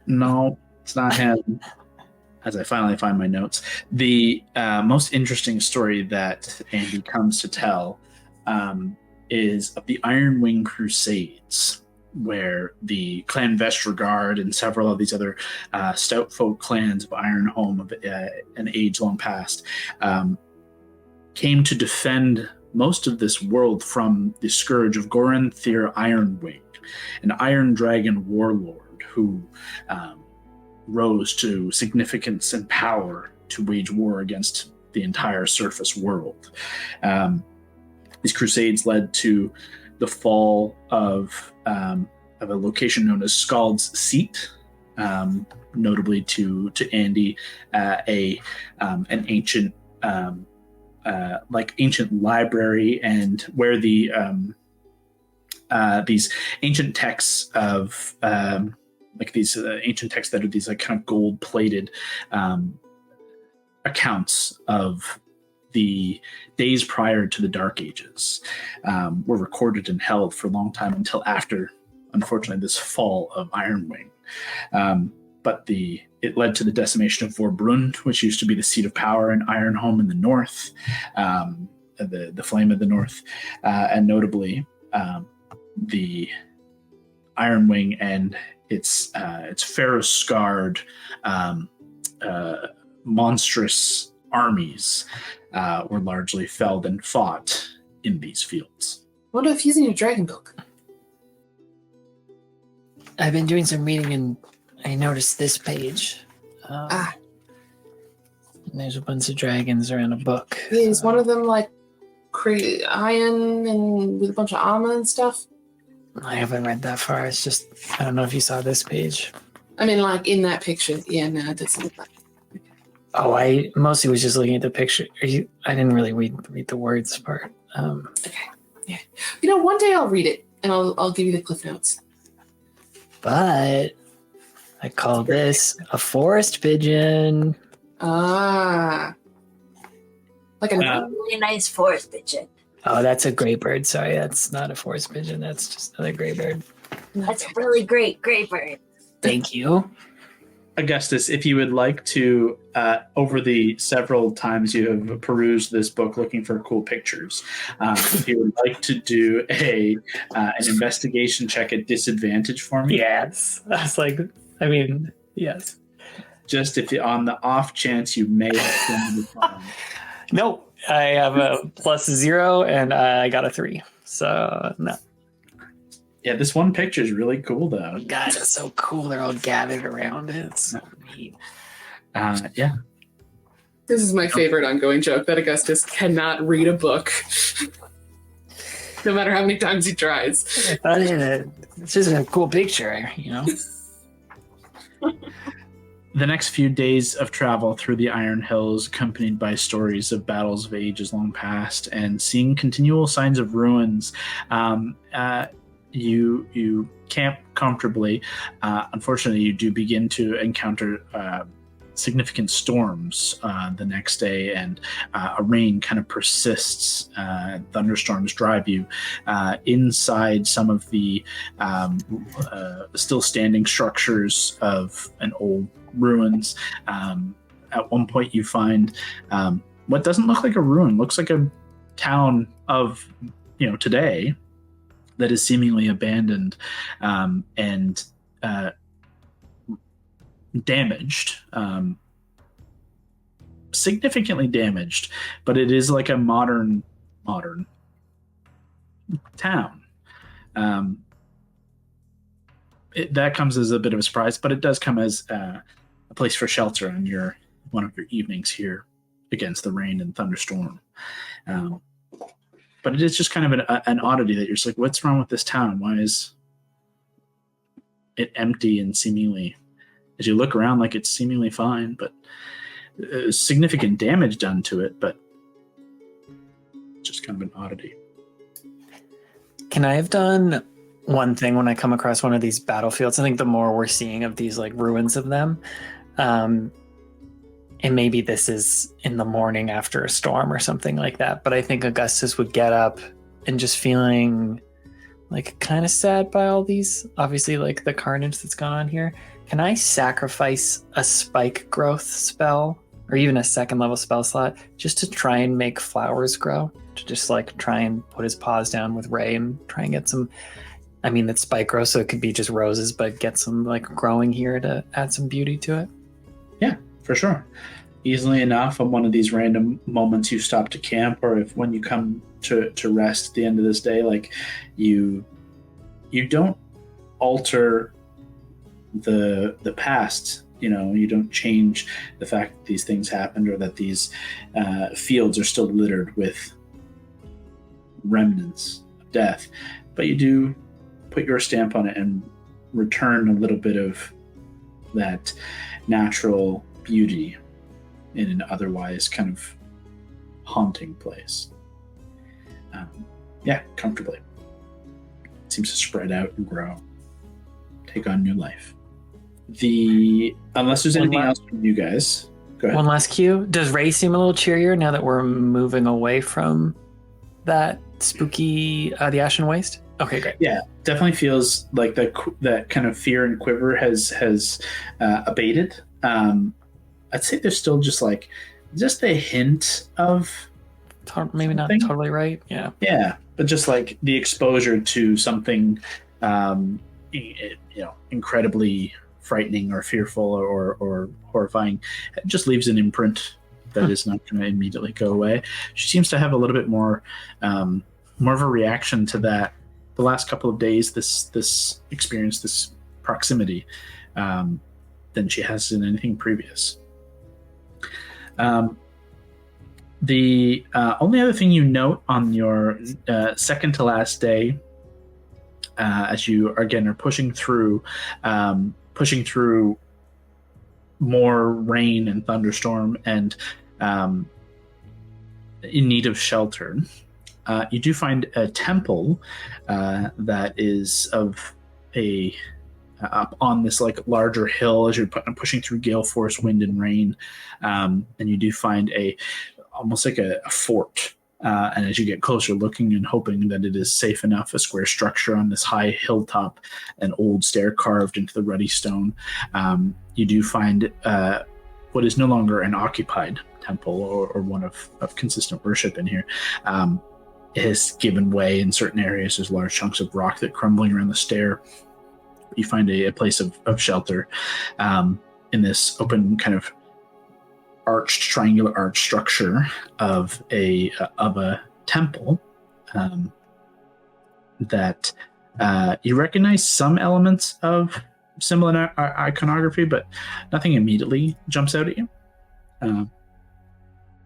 No, it's not him. As I finally find my notes, the most interesting story that Andy comes to tell is of the Iron Wing Crusades, where the Clan Vestragard and several of these other stout folk clans of Ironholm of an age long past came to defend most of this world from the scourge of Goran Thir Ironwing, an Iron Dragon warlord who rose to significance and power to wage war against the entire surface world. These crusades led to the fall of a location known as Skald's Seat, notably to Andy, an ancient ancient library, and where the these ancient texts of these ancient texts that are these like kind of gold-plated accounts of the days prior to the Dark Ages were recorded and held for a long time until after, unfortunately, this fall of Ironwing. But it led to the decimation of Vorbrund, which used to be the seat of power in Ironholm in the north, the Flame of the North, and notably the Ironwing and its Pharaoh-scarred monstrous armies were largely felled and fought in these fields. What if using a dragon book? I've been doing some reading and I noticed this page. And there's a bunch of dragons around a book. Is one of them like iron and with a bunch of armor and stuff? I haven't read that far. It's just, I don't know if you saw this page. I mean, like in that picture. Yeah, no, it doesn't look like it. Oh, I mostly was just looking at the picture. I didn't really read the words part. Okay, yeah. One day I'll read it and I'll give you the cliff notes. But I call this a forest pigeon. Ah. Like a really nice forest pigeon. Oh, that's a gray bird. Sorry, that's not a forest pigeon. That's just another gray bird. That's a really great bird. Thank you. Augustus, if you would like to, over the several times you have perused this book looking for cool pictures, if you would like to do an investigation check at disadvantage for me. Yes. I was like, I mean, yes. Just if you, on the off chance you may have been to the farm. Nope. I have a +0 and I got a 3. So, no. Yeah, this one picture is really cool, though. God, it's so cool. They're all gathered around it. It's so neat. Yeah. This is my favorite ongoing joke, that Augustus cannot read a book. No matter how many times he tries. It's just a cool picture, you know? The next few days of travel through the Iron Hills, accompanied by stories of battles of ages long past and seeing continual signs of ruins, you camp comfortably. Unfortunately, you do begin to encounter significant storms the next day, and a rain kind of persists. Thunderstorms drive you inside some of the still standing structures of an old ruins. At one point you find what doesn't look like a ruin, looks like a town of today that is seemingly abandoned and damaged, significantly damaged, but it is like a modern town. That comes as a bit of a surprise, but it does come as a place for shelter on one of your evenings here against the rain and thunderstorm. But it is just kind of an oddity that you're just like, what's wrong with this town? Why is it empty and seemingly, as you look around, like it's seemingly fine, but significant damage done to it, but just kind of an oddity. Can I have done one thing when I come across one of these battlefields? I think the more we're seeing of these like ruins of them, and maybe this is in the morning after a storm or something like that, but I think Augustus would get up and just feeling like kind of sad by all these, obviously like the carnage that's gone on here. Can I sacrifice a spike growth spell or even a second level spell slot just to try and make flowers grow? To just like try and put his paws down with Ray and try and get some, I mean, that's spike growth, so it could be just roses, but get some like growing here to add some beauty to it. Yeah, for sure. Easily enough, on one of these random moments you stop to camp, or if when you come to rest at the end of this day, like you don't alter the past. You don't change the fact that these things happened or that these fields are still littered with remnants of death, but you do put your stamp on it and return a little bit of that natural beauty in an otherwise kind of haunting place. Comfortably. It seems to spread out and grow, take on new life. Unless there's anything else from you guys, go ahead. One last cue. Does Ray seem a little cheerier now that we're moving away from that spooky, the Ashen Waste? Okay, great. Yeah, definitely feels like that kind of fear and quiver has abated. I'd say there's still just a hint of maybe something. Not totally right. Yeah. Yeah, but just like the exposure to something, incredibly frightening or fearful or horrifying, it just leaves an imprint that is not going to immediately go away. She seems to have a little bit more of a reaction to that the last couple of days, this experience, this proximity, than she has in anything previous. The only other thing you note on your second to last day, as you again are pushing through more rain and thunderstorm and in need of shelter, you do find a temple that is of up on this like larger hill as you're pushing through gale force, wind and rain, and you do find almost like a fort. And as you get closer, looking and hoping that it is safe enough, a square structure on this high hilltop, an old stair carved into the ruddy stone, you do find what is no longer an occupied temple or one of consistent worship in here. It has given way in certain areas. There's large chunks of rock that crumbling around the stair. You find a place of shelter in this open kind of triangular arch structure of a temple that you recognize some elements of similar iconography, but nothing immediately jumps out at you.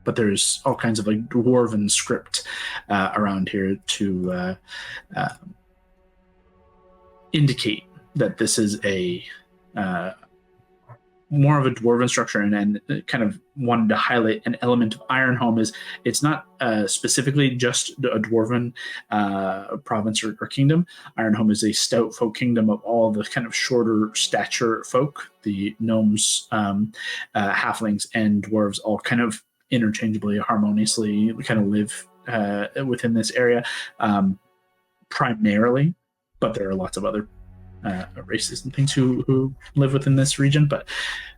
But there's all kinds of like dwarven script around here to indicate that this is a more of a dwarven structure, and kind of wanted to highlight an element of Ironholm is it's not specifically just a dwarven province or kingdom. Ironholm is a stout folk kingdom of all the kind of shorter stature folk, the gnomes, halflings, and dwarves all kind of interchangeably, harmoniously kind of live within this area primarily, but there are lots of other races and things who live within this region, but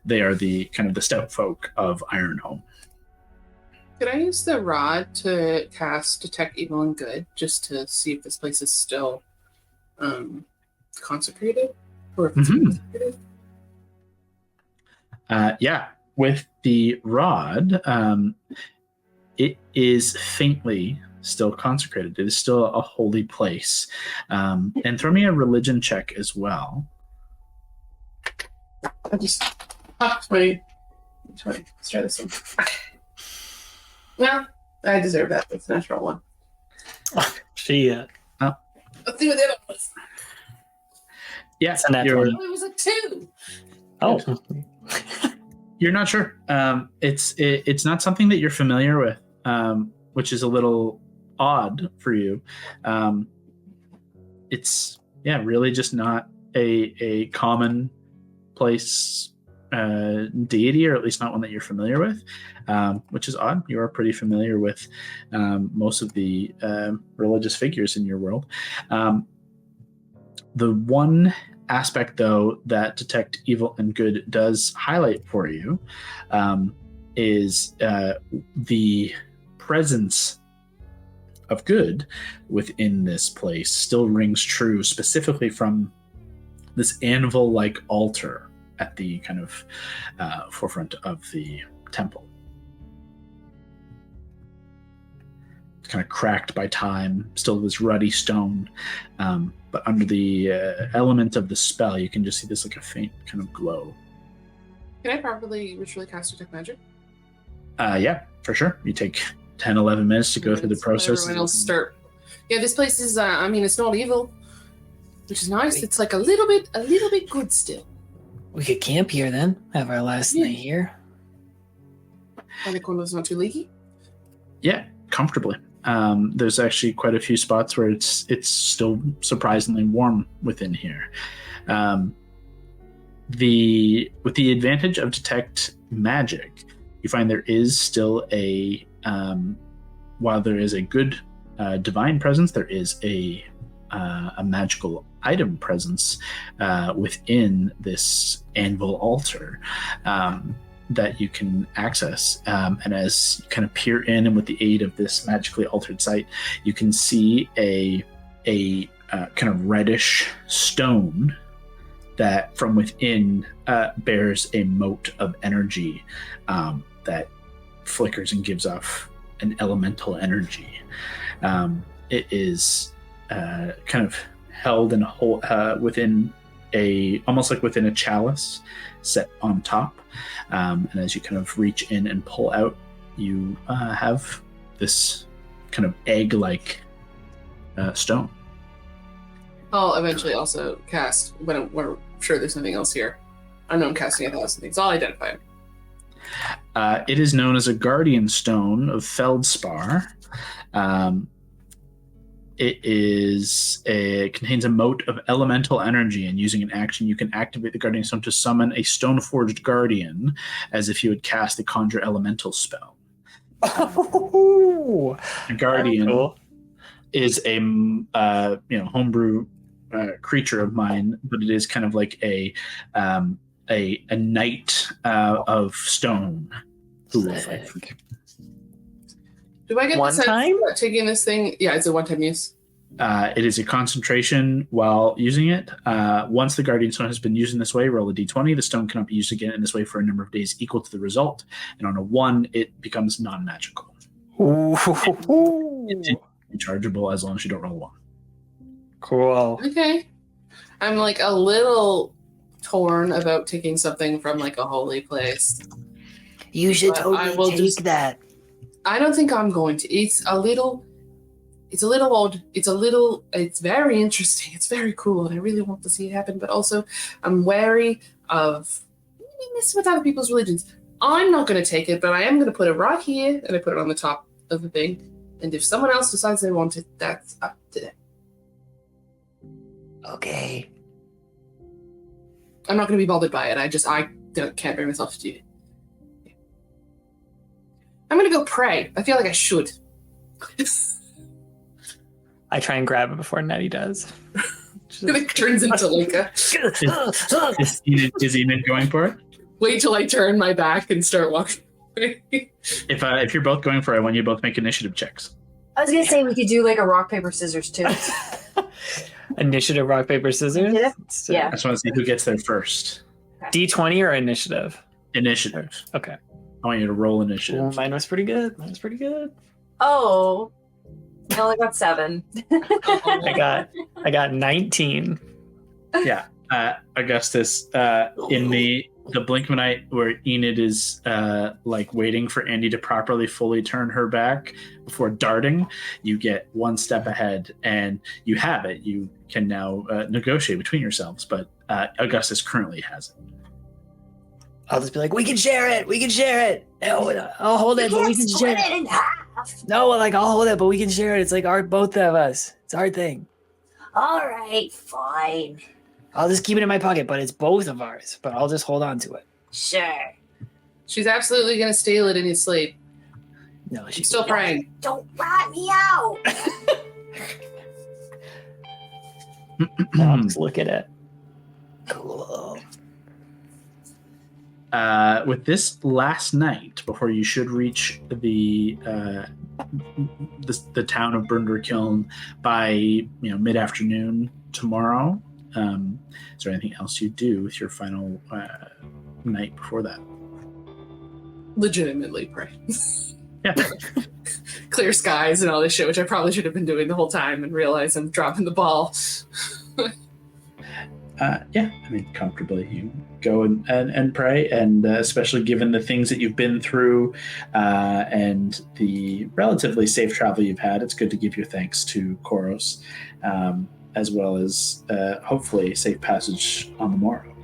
they are the kind of the stout folk of Ironholm. Could I use the rod to cast Detect Evil and Good just to see if this place is still consecrated? Or if it's consecrated? Yeah, with the rod, it is faintly still consecrated. It is still a holy place. And throw me a religion check as well. I just popped my 20. Let's try this one. Well, I deserve that. That's a natural one. Let's see what the other one was. Yeah, it's a natural one. It was a 2. Oh. You're not sure. It's not something that you're familiar with, which is a little odd for you. It's really just not a common place deity, or at least not one that you're familiar with, which is odd. You are pretty familiar with most of the religious figures in your world. The one aspect, though, that Detect Evil and Good does highlight for you is the presence of good within this place still rings true, specifically from this anvil-like altar at the kind of forefront of the temple. It's kind of cracked by time, still this ruddy stone, but under the element of the spell, you can just see this like a faint kind of glow. Can I properly ritually cast Detect Magic? Yeah, for sure. You take 10, 11 minutes to go through the process. Everyone else start. Yeah, this place is, it's not evil, which is nice. It's like a little bit good still. We could camp here then, have our last night here. And the corner's not too leaky? Yeah, comfortably. There's actually quite a few spots where it's still surprisingly warm within here. With the advantage of Detect Magic, you find there is still while there is a good divine presence, there is a magical item presence within this anvil altar that you can access. And as you kind of peer in, and with the aid of this magically altered site, you can see a kind of reddish stone that from within bears a mote of energy that flickers and gives off an elemental energy. It is kind of held in within almost like within a chalice set on top. And as you kind of reach in and pull out, you have this kind of egg-like stone. I'll eventually also cast, when we're sure there's nothing else here. I know I'm casting 1,000 things. I'll identify it. It is known as a guardian stone of Feldspar. It contains a mote of elemental energy, and using an action, you can activate the guardian stone to summon a stone-forged guardian, as if you would cast a conjure elemental spell. Oh, a guardian is a homebrew creature of mine, but it is kind of like a knight of stone who will fight for you. Do I get one the sense time? that taking this thing? Yeah, it's a one-time use. It is a concentration while using it. Once the Guardian Stone has been used in this way, roll a d20. The stone cannot be used again in this way for a number of days equal to the result. And on a 1, it becomes non-magical. It's rechargeable as long as you don't roll a 1. Cool. Okay. I'm like a little torn about taking something from like a holy place. You should But totally take that. I don't think I'm going to. It's a little odd. It's very interesting. It's very cool. And I really want to see it happen. But also, I'm wary of messing with other people's religions. I'm not going to take it, but I am going to put it right here. And I put it on the top of the thing. And if someone else decides they want it, that's up to them. Okay. I'm not going to be bothered by it. I can't bring myself to do it. Yeah. I'm going to go pray. I feel like I should. I try and grab it before Nettie does. It turns into like a... Is Enid going for it? Wait till I turn my back and start walking away. If you're both going for it, I want you to both make initiative checks. I was gonna say we could do like a rock paper scissors too. Initiative, rock, paper, scissors? Yeah. So, Yeah. I just want to see who gets there first. D20 or initiative? Initiative. Okay. I want you to roll initiative. Well, mine was pretty good. Oh, I only got 7. I got 19. Yeah. Augustus, in the blink of an eye where Enid is like waiting for Andy to properly fully turn her back before darting, you get one step ahead and you have it. You can now negotiate between yourselves, but Augustus currently has it. I'll just be like, we can share it. No, I'll hold it, but we can share it. in half. No, like I'll hold it, but we can share it. It's like both of us. It's our thing. All right, fine. I'll just keep it in my pocket, but it's both of ours. But I'll just hold on to it. Sure. She's absolutely going to steal it in his sleep. No, She's still praying. Don't rat me out. I'll just look at it. Cool. With this last night, before you should reach the town of Brunderkiln by mid-afternoon tomorrow, is there anything else you do with your final night before that? Legitimately pray. Yeah. Clear skies and all this shit, which I probably should have been doing the whole time and realize I'm dropping the ball. Yeah, I mean, comfortably you go and pray, and especially given the things that you've been through and the relatively safe travel you've had, it's good to give your thanks to Koros, as well as hopefully safe passage on the morrow.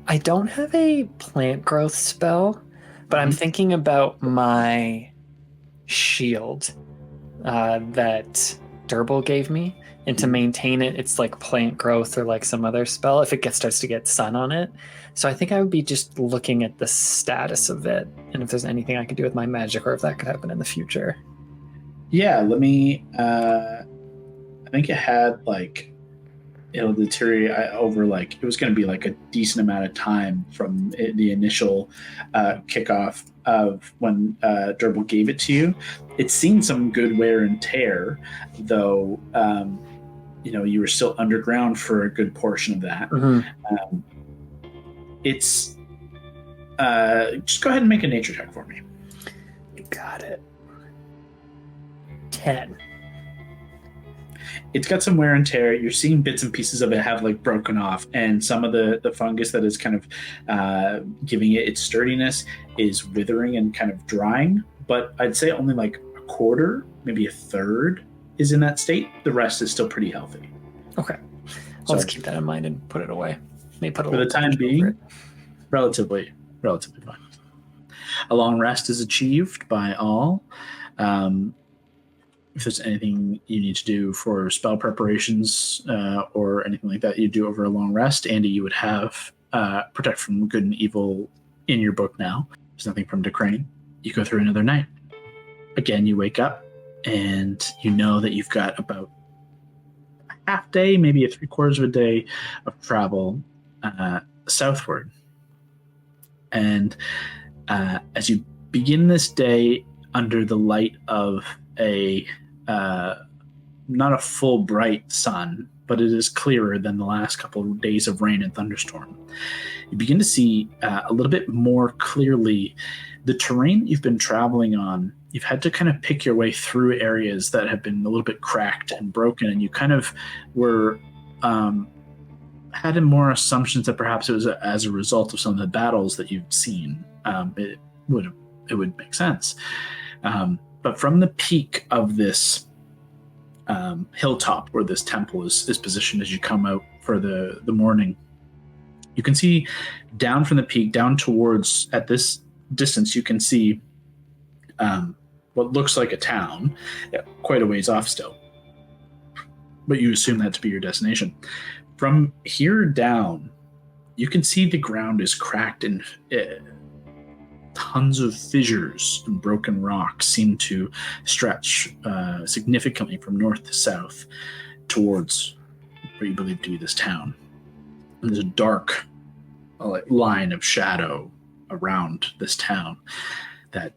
I don't have a plant growth spell, but I'm thinking about my shield that Durble gave me. And to maintain it, it's like plant growth or like some other spell if it starts to get sun on it. So I think I would be just looking at the status of it and if there's anything I could do with my magic or if that could happen in the future. Yeah, let me... I think it had it'll deteriorate over it was going to be a decent amount of time from the initial kickoff of when Durble gave it to you. It's seen some good wear and tear, though. You were still underground for a good portion of that. Mm-hmm. It's just go ahead and make a nature check for me. You got it. 10. It's got some wear and tear. You're seeing bits and pieces of it have broken off, and some of the fungus that is kind of giving it its sturdiness is withering and kind of drying. But I'd say only a quarter, maybe a third is in that state. The rest is still pretty healthy. Okay. I'll just keep that in mind and put it away. Maybe put for the time being, relatively fine. A long rest is achieved by all. If there's anything you need to do for spell preparations or anything like that you do over a long rest, Andy, you would have Protect from Good and Evil in your book now. There's nothing from Decrane. You go through another night. Again, you wake up and you know that you've got about a half day, maybe a 3/4 of a day of travel southward. And as you begin this day under the light of a not a full bright sun, but it is clearer than the last couple of days of rain and thunderstorm. You begin to see a little bit more clearly the terrain you've been traveling on. You've had to kind of pick your way through areas that have been a little bit cracked and broken, and you kind of were had more assumptions that perhaps it was as a result of some of the battles that you've seen. It would make sense. But from the peak of this hilltop where this temple is positioned as you come out for the morning, you can see down from the peak, down towards, at this distance, you can see what looks like a town, quite a ways off still. But you assume that to be your destination. From here down, you can see the ground is cracked and tons of fissures and broken rocks seem to stretch significantly from north to south towards what you believe to be this town. And there's a dark line of shadow around this town that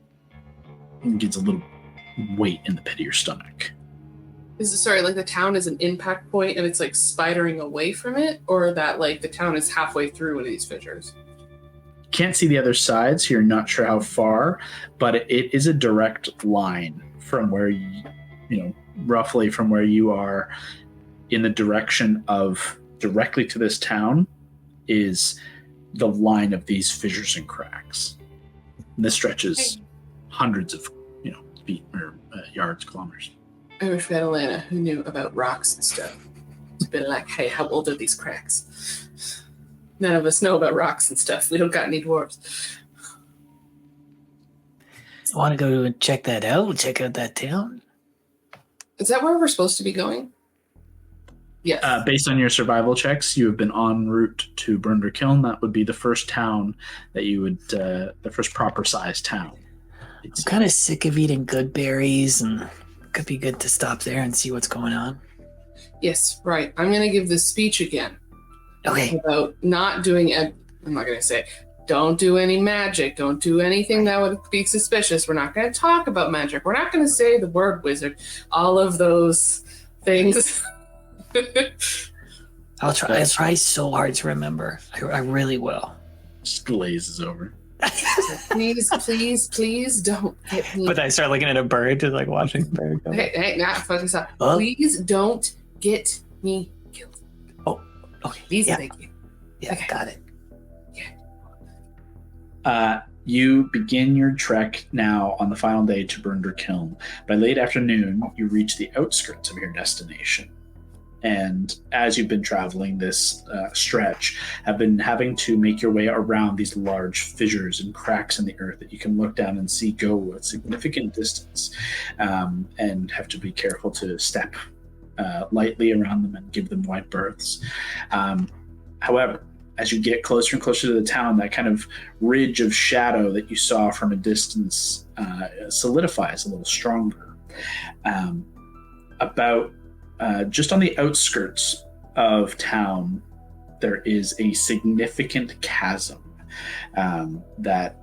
gives a little weight in the pit of your stomach. The town is an impact point and it's like spidering away from it, or that like the town is halfway through one of these fissures? Can't see the other sides, so you're not sure how far, but it is a direct line from where roughly from where you are in the direction of directly to this town is the line of these fissures and cracks. And this stretches hundreds of feet or yards, kilometers. I wish we had Alana who knew about rocks and stuff. It's been like, hey, how old are these cracks? None of us know about rocks and stuff. We don't got any dwarves. I want to go and check that out. Check out that town. Is that where we're supposed to be going? Yes. Based on your survival checks, you have been en route to Brunderkiln. That would be the first town that you would, the first proper sized town. I'm kind of sick of eating good berries, and it could be good to stop there and see what's going on. Yes, right. I'm going to give this speech again. Okay. About not doing, I'm not going to say, don't do any magic. Don't do anything that would be suspicious. We're not going to talk about magic. We're not going to say the word wizard. All of those things. I'll try so hard to remember. I really will. Just glazes over. Please don't get me. But I start looking at a bird, just like watching the bird go. Hey, not focus on. Please don't get me killed. Oh, okay. Please, thank you. Yeah, okay. Got it. Yeah. You begin your trek now on the final day to Brunderkiln. By late afternoon, you reach the outskirts of your destination. And as you've been traveling this stretch, have been having to make your way around these large fissures and cracks in the earth that you can look down and see go a significant distance, and have to be careful to step lightly around them and give them wide berths. However, as you get closer and closer to the town, that kind of ridge of shadow that you saw from a distance solidifies a little stronger. Just on the outskirts of town, there is a significant chasm that,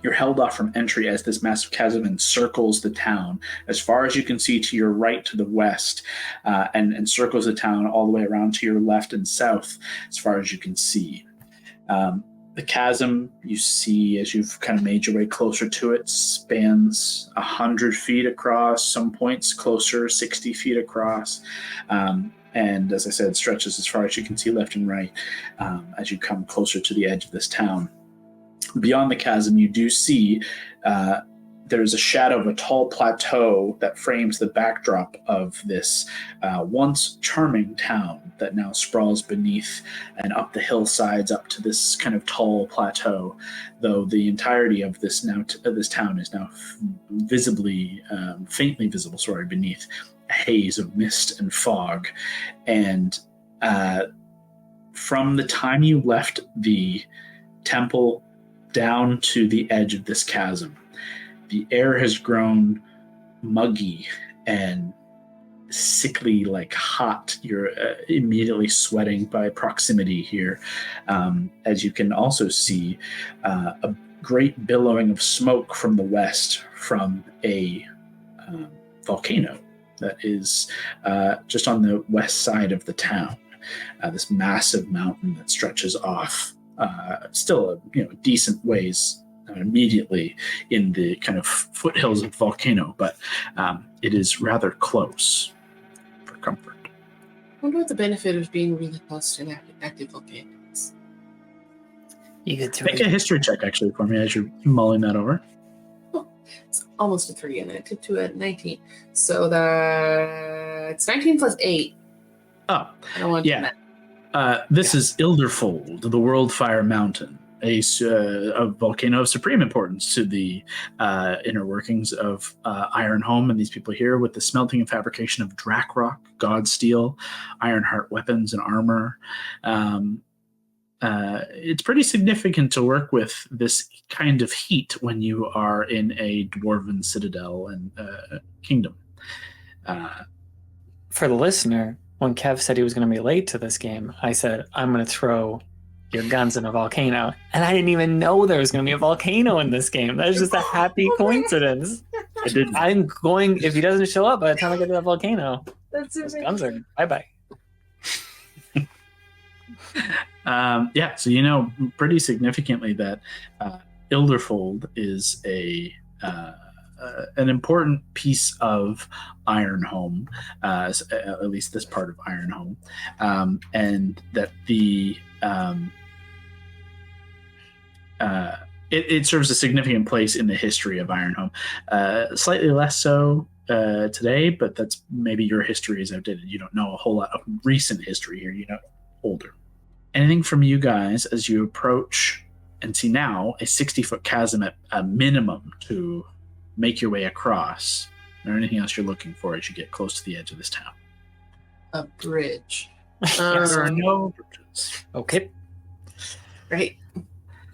you're held off from entry as this massive chasm encircles the town as far as you can see to your right, to the west, and encircles the town all the way around to your left and south as far as you can see. The chasm, you see, as you've kind of made your way closer to it, spans 100 feet across, some points closer, 60 feet across. And as I said, stretches as far as you can see left and right as you come closer to the edge of this town. Beyond the chasm, you do see there's a shadow of a tall plateau that frames the backdrop of this once charming town that now sprawls beneath and up the hillsides up to this kind of tall plateau, though the entirety of this town is now faintly visible beneath a haze of mist and fog. And from the time you left the temple down to the edge of this chasm, the air has grown muggy and sickly, like hot. You're immediately sweating by proximity here. As you can also see, great billowing of smoke from the west from a volcano that is just on the west side of the town. This massive mountain that stretches off still a decent ways immediately in the kind of foothills of the volcano, but it is rather close for comfort. I wonder what the benefit of being really close to an active volcano is. You get to make a history check actually for me as you're mulling that over. Oh, it's almost a 3 and I took 2 at 19. So that's 19 plus 8. Oh, I don't want yeah. This is Ilderfold, the Worldfire Mountain, a volcano of supreme importance to the inner workings of Ironholm and these people here, with the smelting and fabrication of Drakrock, Godsteel, Ironheart weapons and armor. It's pretty significant to work with this kind of heat when you are in a dwarven citadel and kingdom. For the listener, when Kev said he was going to be late to this game, I said, I'm going to throw your guns in a volcano. And I didn't even know there was going to be a volcano in this game. That was just a happy coincidence. I'm going, if he doesn't show up by the time I get to that volcano, those guns are bye-bye. So pretty significantly that Ilderfold is an important piece of Ironholm, at least this part of Ironholm, and that it serves a significant place in the history of Ironholm. Slightly less so today, but that's maybe your history is outdated. You don't know a whole lot of recent history here. You know, older. Anything from you guys as you approach and see now a 60-foot chasm at a minimum to make your way across, or anything else you're looking for as you get close to the edge of this town? A bridge. There are no bridges. Okay. Right.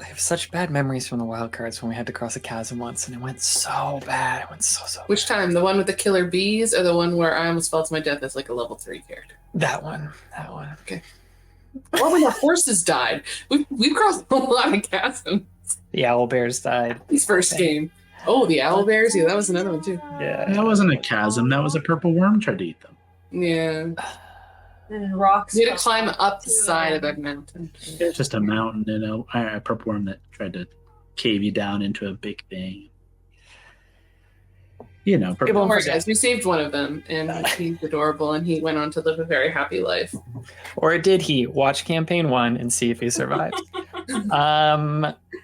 I have such bad memories from the wild cards when we had to cross a chasm once, and it went so bad. It went so bad. Which time? The one with the killer bees, or the one where I almost fell to my death as like a level 3 character? That one. Okay. Or when the horses died. We've crossed a lot of chasms. The owl bears died. His first game. Oh, the owl bears? Yeah, that was another one too. Yeah. That wasn't a chasm. That was a purple worm tried to eat them. Yeah. And rocks. You had to climb up the side of that mountain. It's just a mountain and a purple worm that tried to cave you down into a big thing. Purple Don't worry, guys. We saved one of them, and he's adorable, and he went on to live a very happy life. Or did he? Watch campaign 1 and see if he survived.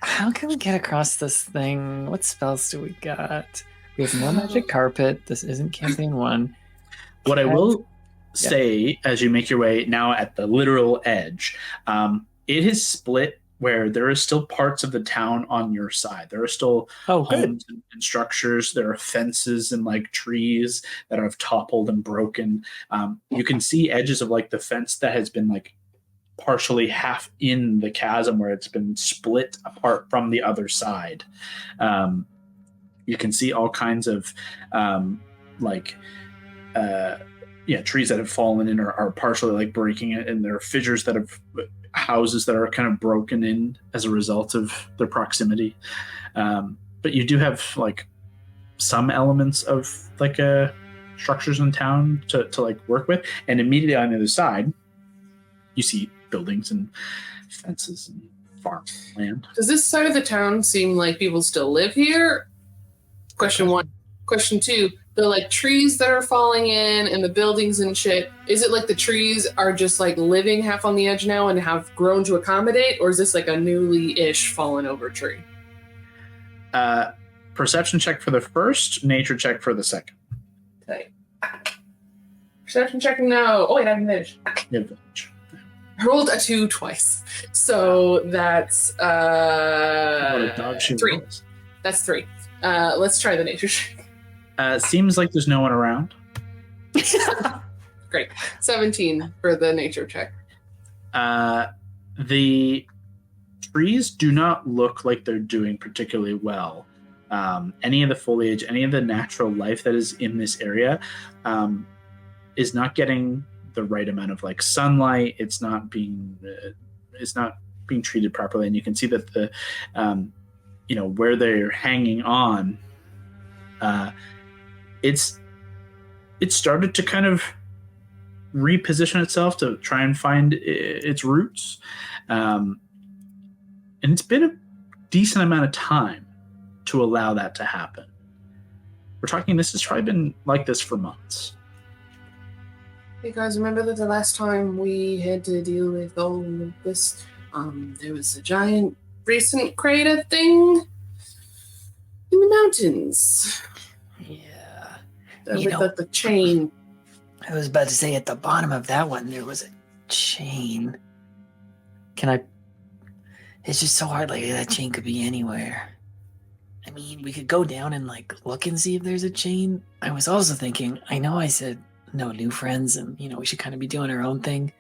How can we get across this thing? What spells do we got? We have no magic carpet. This isn't campaign 1. What I will say as you make your way now at the literal edge, it is split where there is still parts of the town on your side. There are still homes and structures. There are fences and trees that have toppled and broken. You can see edges of the fence that has been partially half in the chasm where it's been split apart from the other side. You can see all kinds of trees that have fallen in or are partially breaking it, and there are fissures that have houses that are kind of broken in as a result of their proximity. But you do have some elements of structures in town to work with, and immediately on the other side you see buildings and fences and farmland. Does this side of the town seem like people still live here? Question 1. Question 2, the trees that are falling in and the buildings and shit, is it the trees are just living half on the edge now and have grown to accommodate, or is this a newly-ish fallen over tree? Perception check for the first, nature check for the second. Okay. Perception check, no. Oh wait, I have advantage. Advantage. I rolled a 2 twice. So that's What a dog shit 3. rolls. That's 3. Let's try the nature check. Seems like there's no one around. Great. 17 for the nature check. The trees do not look like they're doing particularly well. Any of the foliage, any of the natural life that is in this area is not getting the right amount of sunlight. It's not being treated properly, and you can see that the where they're hanging on, it started to kind of reposition itself to try and find its roots. And it's been a decent amount of time to allow that to happen. We're talking, this has probably been like this for months. Hey guys, remember that the last time we had to deal with all of this, there was a giant recent crater thing in the mountains. Yeah. With the chain. I was about to say at the bottom of that one, there was a chain. It's just so hard, like that chain could be anywhere. I mean, we could go down and look and see if there's a chain. I was also thinking, I know I said no new friends and, we should kind of be doing our own thing.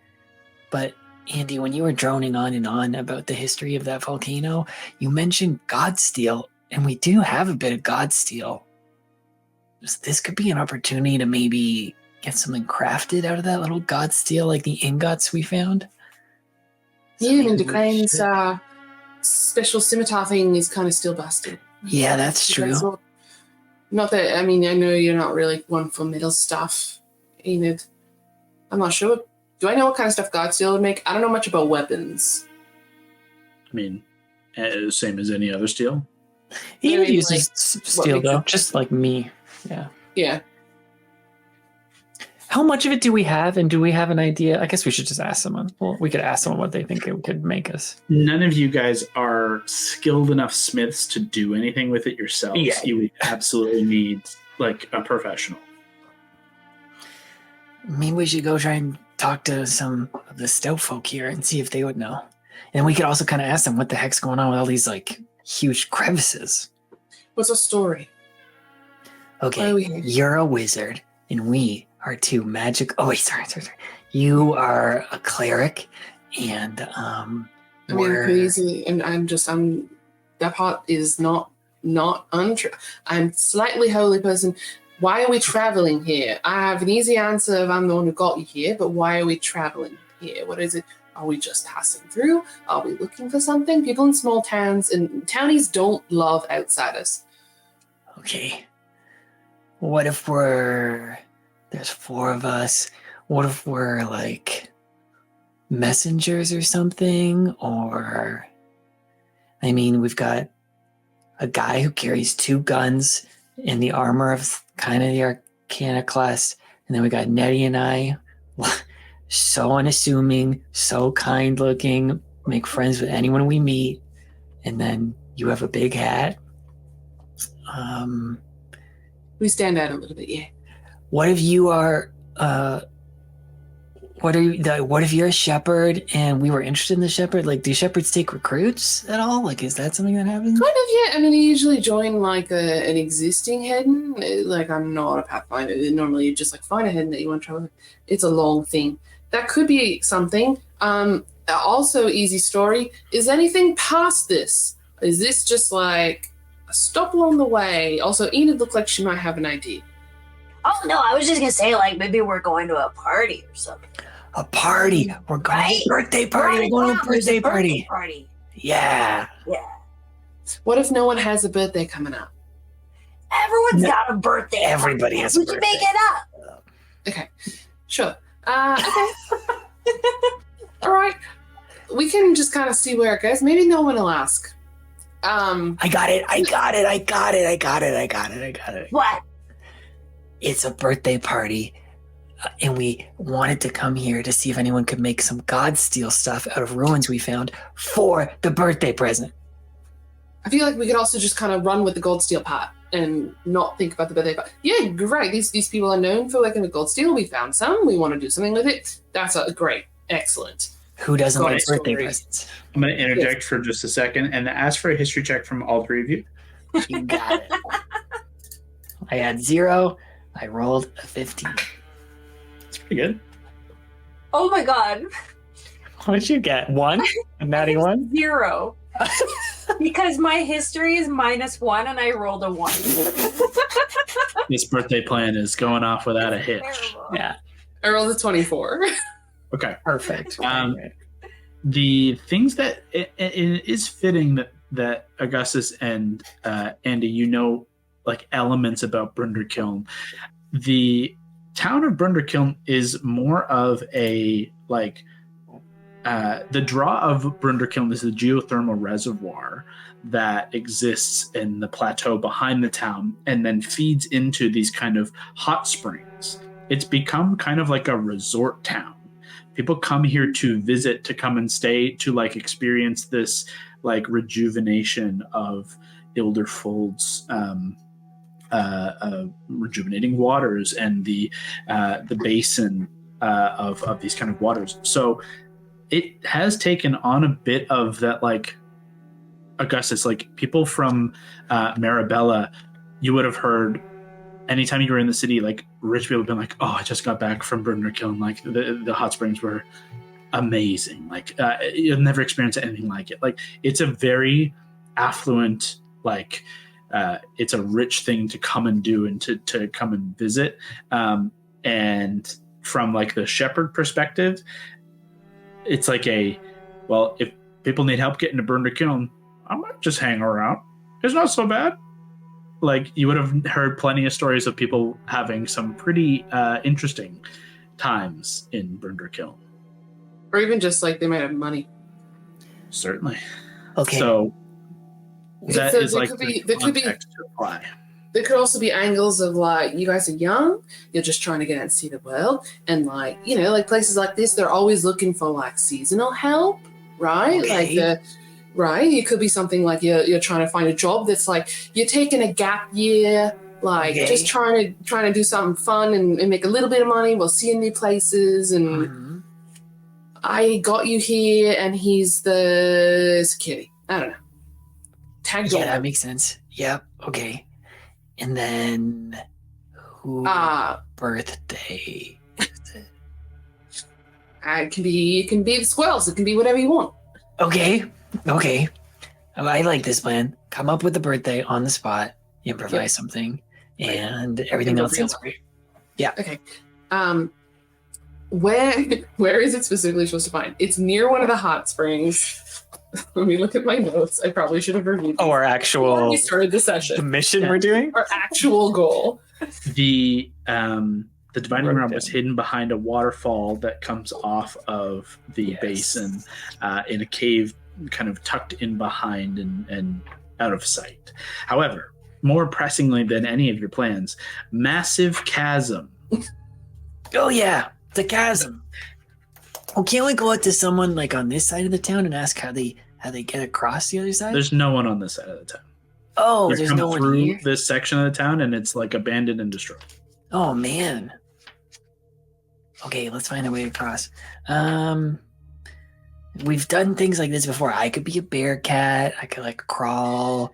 But Andy, when you were droning on and on about the history of that volcano, you mentioned Godsteel, and we do have a bit of Godsteel. This could be an opportunity to maybe get something crafted out of that little Godsteel, like the ingots we found. Yeah, and Decrane's special scimitar thing is kind of still busted. Yeah, that's true. Not that, I know you're not really one for metal stuff, Enid. I'm not sure. Do I know what kind of stuff Godsteel would make? I don't know much about weapons. Same as any other steel. He uses steel, though, just like me. Yeah. Yeah. How much of it do we have, and do we have an idea? I guess we should just ask someone. Well, we could ask someone what they think it could make us. None of you guys are skilled enough smiths to do anything with it yourselves. Yeah. You would absolutely need, a professional. Maybe we should go try and talk to some of the stout folk here and see if they would know. And we could also kind of ask them what the heck's going on with all these, huge crevices. What's the story? Okay, you're a wizard, and we are two magic. Oh wait, sorry. You are a cleric, and pretty easily, and that part is not untrue. I'm slightly holy person. Why are we traveling here? I have an easy answer if I'm the one who got you here, but why are we traveling here? What is it? Are we just passing through? Are we looking for something? People in small towns and townies don't love outsiders. Okay. What if there's 4 of us? What if we're messengers or something? Or, we've got a guy who carries 2 guns in the armor of kind of the Arcana class. And then we got Nettie and I, so unassuming, so kind looking, make friends with anyone we meet. And then you have a big hat. We stand out a little bit, yeah. What if you are, what if you're a shepherd and we were interested in the shepherd? Do shepherds take recruits at all? Is that something that happens? Kind of, yeah. They usually join an existing heading. I'm not a pathfinder. Normally you just find a heading that you want to try with. It's a long thing. That could be something. Also, easy story. Is anything past this? Is this just a stop along the way? Also, Enid looked like she might have an idea. Oh, no, I was just going to say, maybe we're going to a party or something. A party? We're going to a birthday party. We're going to a birthday party. Yeah. Yeah. What if no one has a birthday coming up? Everyone's got a birthday. Everybody has a birthday. We can make it up. Okay. Sure. Okay. All right. We can just kind of see where it goes. Maybe no one will ask. I got it. What? It's a birthday party, and we wanted to come here to see if anyone could make some Godsteel stuff out of ruins we found for the birthday present. I feel like we could also just kind of run with the Godsteel part and not think about the birthday part. Yeah, great. These people are known for working with Godsteel. We found some. We want to do something with it. That's great. Excellent. Who doesn't like birthday presents? I'm going to interject for just a second and ask for a history check from all 3 of you. You got it. I had 0. I rolled a 15. That's pretty good. Oh my god. What did you get? 1? A natty 1? 0. Because my history is -1 and I rolled a 1. This birthday plan is going off without a hitch. Terrible. Yeah. I rolled a 24. Okay. Perfect. The things that it is fitting that that Augustus and Andy, you know, like elements about Brunderkiln. The town of Brunderkiln is more of a like the draw of Brunderkiln is the geothermal reservoir that exists in the plateau behind the town and then feeds into these kind of hot springs. It's become kind of like a resort town. People come here to visit, to come and stay, to like experience this like rejuvenation of Ilderfold's rejuvenating waters and the basin of these kind of waters. So it has taken on a bit of that, like Augustus, like people from Marabella, you would have heard anytime you were in the city, like rich people have been like, oh, I just got back from Brunderkiln. Like the hot springs were amazing. Like you've never experienced anything like it. Like it's a very affluent, like it's a rich thing to come and do and to come and visit. And from like the shepherd perspective, it's like well, if people need help getting to Brunderkiln, I might just hang around. It's not so bad. Like you would have heard plenty of stories of people having some pretty interesting times in Brunderkiln. Or even just like they might have money. Certainly. Okay. So that is like there could also be angles of like, you guys are young, you're just trying to get out and see the world, and like, you know, like places like this, they're always looking for like seasonal help, right? Okay. Right? It could be something like you're trying to find a job that's like you're taking a gap year, like just trying to do something fun and make a little bit of money while seeing new places. And I got you here, and he's the security. I don't know. Tagged Yeah, that makes sense. Yep. Okay. And then who birthday is it? It can be the squirrels. It can be whatever you want. Okay. I like this plan. Come up with the birthday on the spot, improvise something, and everything else sounds great. Yeah. Okay. Where is it specifically supposed to find? It's near one of the hot springs. Let me look at my notes. I probably should have reviewed. Oh, our actual. We started the session. The mission we're doing. Our actual goal. The divining rod was hidden behind a waterfall that comes off of the basin in a cave, kind of tucked in behind and out of sight. However, more pressingly than any of your plans, massive chasm. Oh yeah, the chasm. Oh, can't we go out to someone like on this side of the town and ask how they get across the other side? There's no one on this side of the town. Oh, there's no one here? This section of the town, and it's like abandoned and destroyed. Oh man. Okay, let's find a way across. We've done things like this before. I could be a bear cat. I could like crawl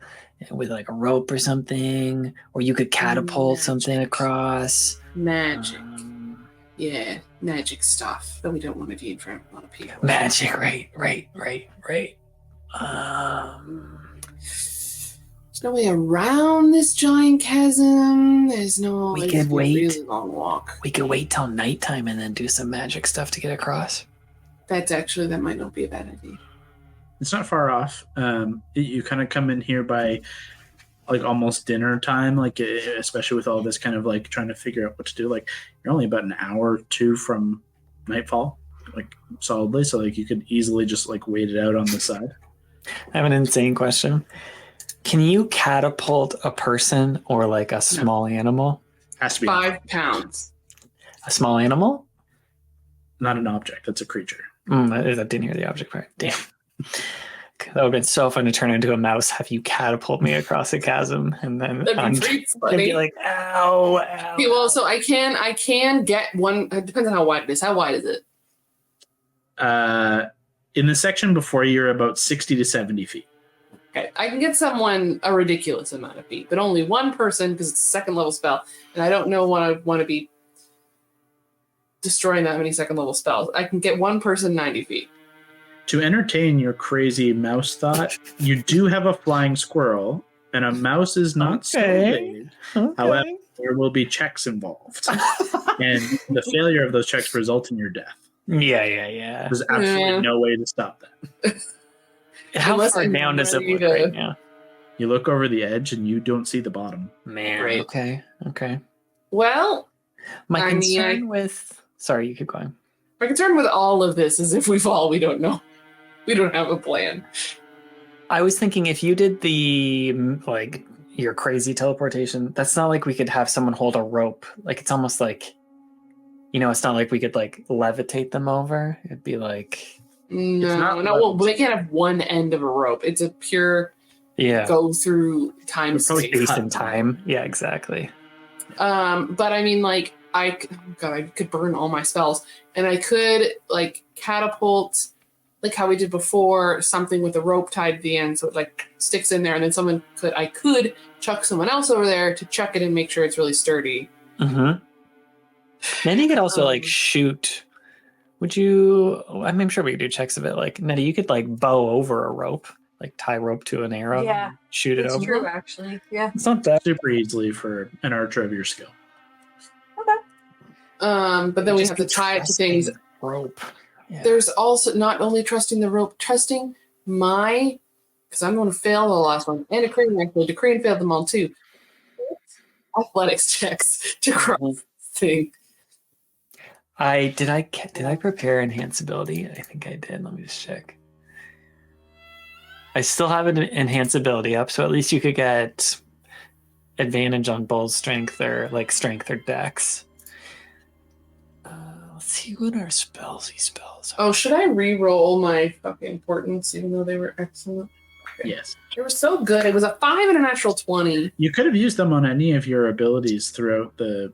with like a rope or something, or you could catapult something across. Magic. Yeah, magic stuff that we don't want to do in front of a lot of people. Magic, right. There's no way around this giant chasm. There's no. We could wait. A really long walk. We could wait till nighttime and then do some magic stuff to get across. That might not be a bad idea. It's not far off. You kind of come in here by like almost dinner time, like especially with all this kind of like trying to figure out what to do. Like you're only about an hour or two from nightfall, like solidly. So like you could easily just like wait it out on the side. I have an insane question. Can you catapult a person or like a small animal? Has to be 5 pounds. A small animal? Not an object. That's a creature. I didn't hear the object part. Damn. That would have been so fun to turn into a mouse, have you catapult me across a chasm, and then That'd be and be like, ow. Okay, well, so I can get one. It depends on how wide it is. How wide is it? In the section before you're about 60 to 70 feet. Okay, I can get someone a ridiculous amount of feet, but only one person because it's a second level spell, and I don't know what I want to be destroying that many second level spells. I can get one person 90 feet. To entertain your crazy mouse thought, you do have a flying squirrel, and a mouse is not so big. Okay. However, there will be checks involved, and the failure of those checks result in your death. Yeah. There's absolutely no way to stop that. How Unless far I'm down does it ready look to- right now? You look over the edge and you don't see the bottom. Man. Right. Okay. Well, My I mean, concern with... Sorry, you keep going. my concern with all of this is if we fall, we don't know. We don't have a plan. I was thinking if you did the, like, your crazy teleportation, that's not like we could have someone hold a rope. Like, it's almost like, you know, it's not like we could, like, levitate them over. It'd be like... No, well, they can't have one end of a rope. It's a pure go through time We're probably space. Space and time. Yeah, exactly. But I mean, like, I could burn all my spells, and I could like catapult, like how we did before, something with a rope tied to the end, so it like sticks in there, and then I could chuck someone else over there to check it and make sure it's really sturdy. Mm-hmm. Then you could also like shoot. Would you? I'm sure we could do checks of it. Like Nettie, you could like bow over a rope, like tie rope to an arrow, Yeah, and shoot it it's over. true, actually. Yeah. It's not that. Super easily for an archer of your skill. But then we have to tie it to things. Rope. Yeah. There's also not only trusting the rope, trusting because I'm going to fail the last one, and Decree actually. Decree failed them all too. Athletics checks to cross the thing. Did I prepare enhance ability? I think I did. Let me just check. I still have an enhance ability up, so at least you could get advantage on bull strength or dex. Let's see what our spellsy spells are. Oh, should I re-roll my fucking importance, even though they were excellent? Okay. Yes. They were so good. It was a 5 and a natural 20. You could have used them on any of your abilities throughout the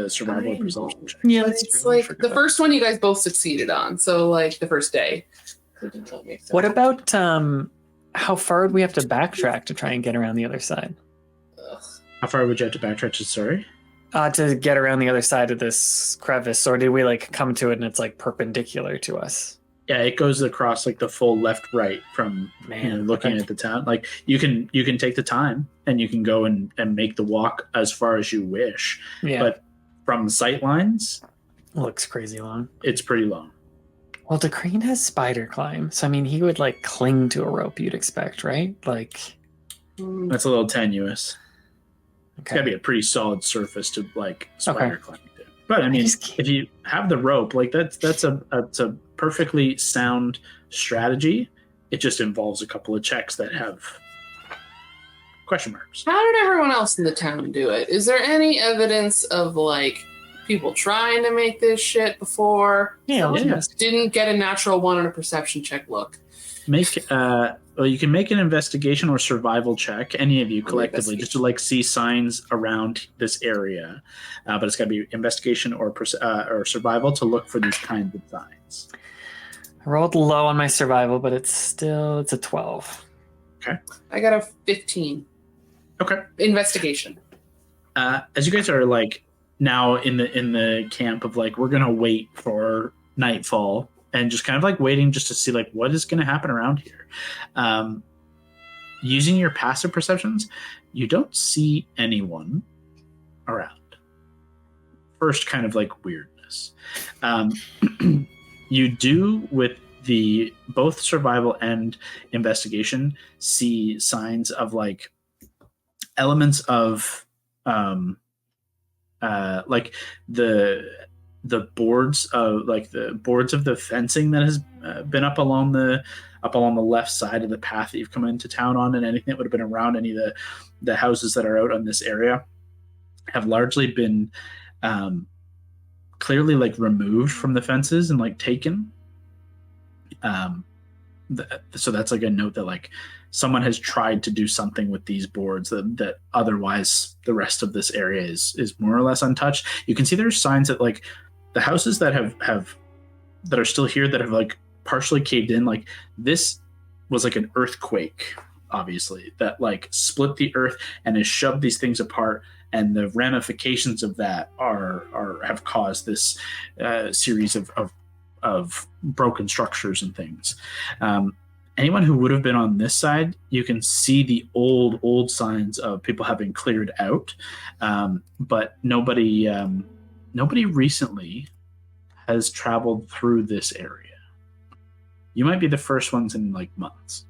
survival perception check. Yeah, But that's it's true. I like forgot. the first one you guys both succeeded on, so like the first day. So it didn't really make sense. What about how far would we have to backtrack to try and get around the other side? Ugh. How far would you have to backtrack to? Sorry. To get around the other side of this crevice, or did we like come to it and it's like perpendicular to us? Yeah, it goes across like the full left-right from looking okay. at the town. Like you can take the time and you can go and make the walk as far as you wish. Yeah, But from sight lines, looks crazy long. it's pretty long. Well, Decree has spider climb, so I mean he would like cling to a rope. You'd expect, right? Like, That's a little tenuous. It's okay. gotta be a pretty solid surface to like spider climb to. But I mean, just can't- if you have the rope, like that's a perfectly sound strategy. It just involves a couple of checks that have question marks. How did everyone else in the town do it? Is there any evidence of like people trying to make this shit before? Yeah, Yeah. Didn't get a natural 1 on a perception check. Look. You can make an investigation or survival check, any of you collectively, just to like see signs around this area. But it's got to be investigation or survival to look for these kinds of signs. I rolled low on my survival, but it's a 12. I got a 15. Okay. Investigation. As you guys are like now in the camp of like we're gonna wait for nightfall and just kind of like waiting just to see like what is going to happen around here. Using your passive perceptions, you don't see anyone around. First kind of like weirdness. You do with the both survival and investigation see signs of like elements of like the boards of the fencing that has been up along the left side of the path that you've come into town on, and anything that would have been around any of the houses that are out on this area have largely been clearly like removed from the fences and like taken. So that's like a note that like someone has tried to do something with these boards that otherwise the rest of this area is more or less untouched. You can see there's signs that like the houses that have that are still here that have like partially caved in, like this was like an earthquake, obviously, that like split the earth and has shoved these things apart, and the ramifications of that have caused this series of broken structures and things. Anyone who would have been on this side, you can see the old signs of people having cleared out, but nobody recently has traveled through this area. You might be the first ones in like months.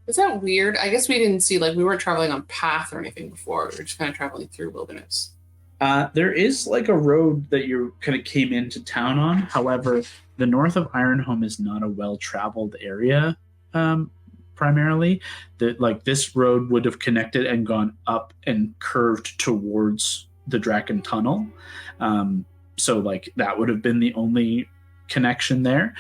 Is that weird? I guess we didn't see, like, we weren't traveling on path or anything before. We were just kind of traveling through wilderness. There is like a road that you kind of came into town on. However, the north of Ironholm is not a well-traveled area. Primarily, this road would have connected and gone up and curved towards the Draken Tunnel. So like that would have been the only connection there.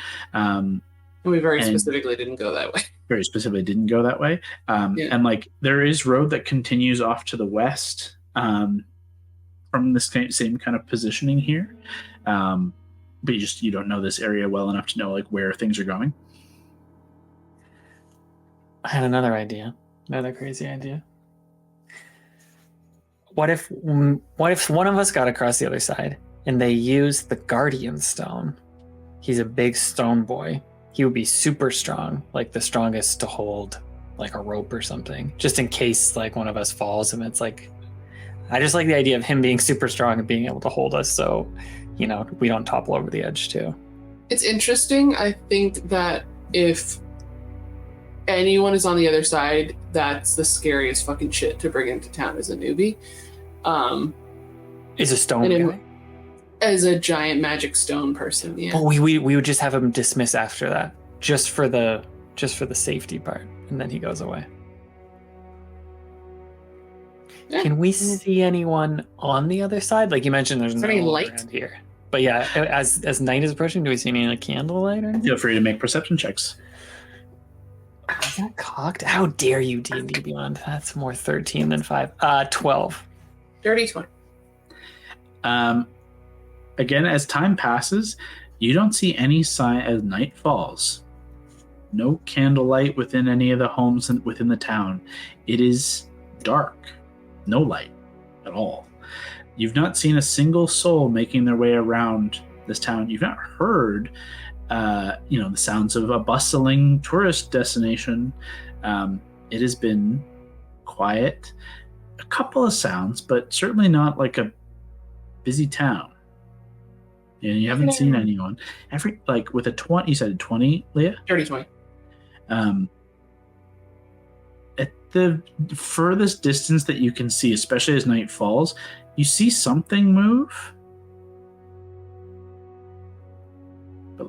We very specifically didn't go that way. Very specifically didn't go that way. And like there is road that continues off to the west from this same kind of positioning here. But you don't know this area well enough to know like where things are going. I had another idea, another crazy idea. What if one of us got across the other side and they used the Guardian Stone? He's a big stone boy. He would be super strong, like the strongest to hold like a rope or something, just in case like one of us falls. And it's like, I just like the idea of him being super strong and being able to hold us so, we don't topple over the edge too. It's interesting. I think that if anyone is on the other side, that's the scariest fucking shit to bring into town as a newbie. Is a stone guy? As a giant magic stone person, yeah. Well, we would just have him dismiss after that, just for the safety part, and then he goes away. Yeah. Can we see anyone on the other side? Like you mentioned, there's no light around here. But yeah, as night is approaching, do we see any like candlelight or anything? Feel free to make perception checks. Is that cocked? How dare you, D&D Beyond? That's more 13 than 5. 12. Dirty 20. Again, as time passes, you don't see any sign as night falls. No candlelight within any of the homes within the town. It is dark. No light at all. You've not seen a single soul making their way around this town. You've not heard the sounds of a bustling tourist destination. It has been quiet. A couple of sounds, but certainly not like a busy town. You haven't seen anyone. With a 20, you said 20, Leah? Dirty 20. At the furthest distance that you can see, especially as night falls, you see something move. But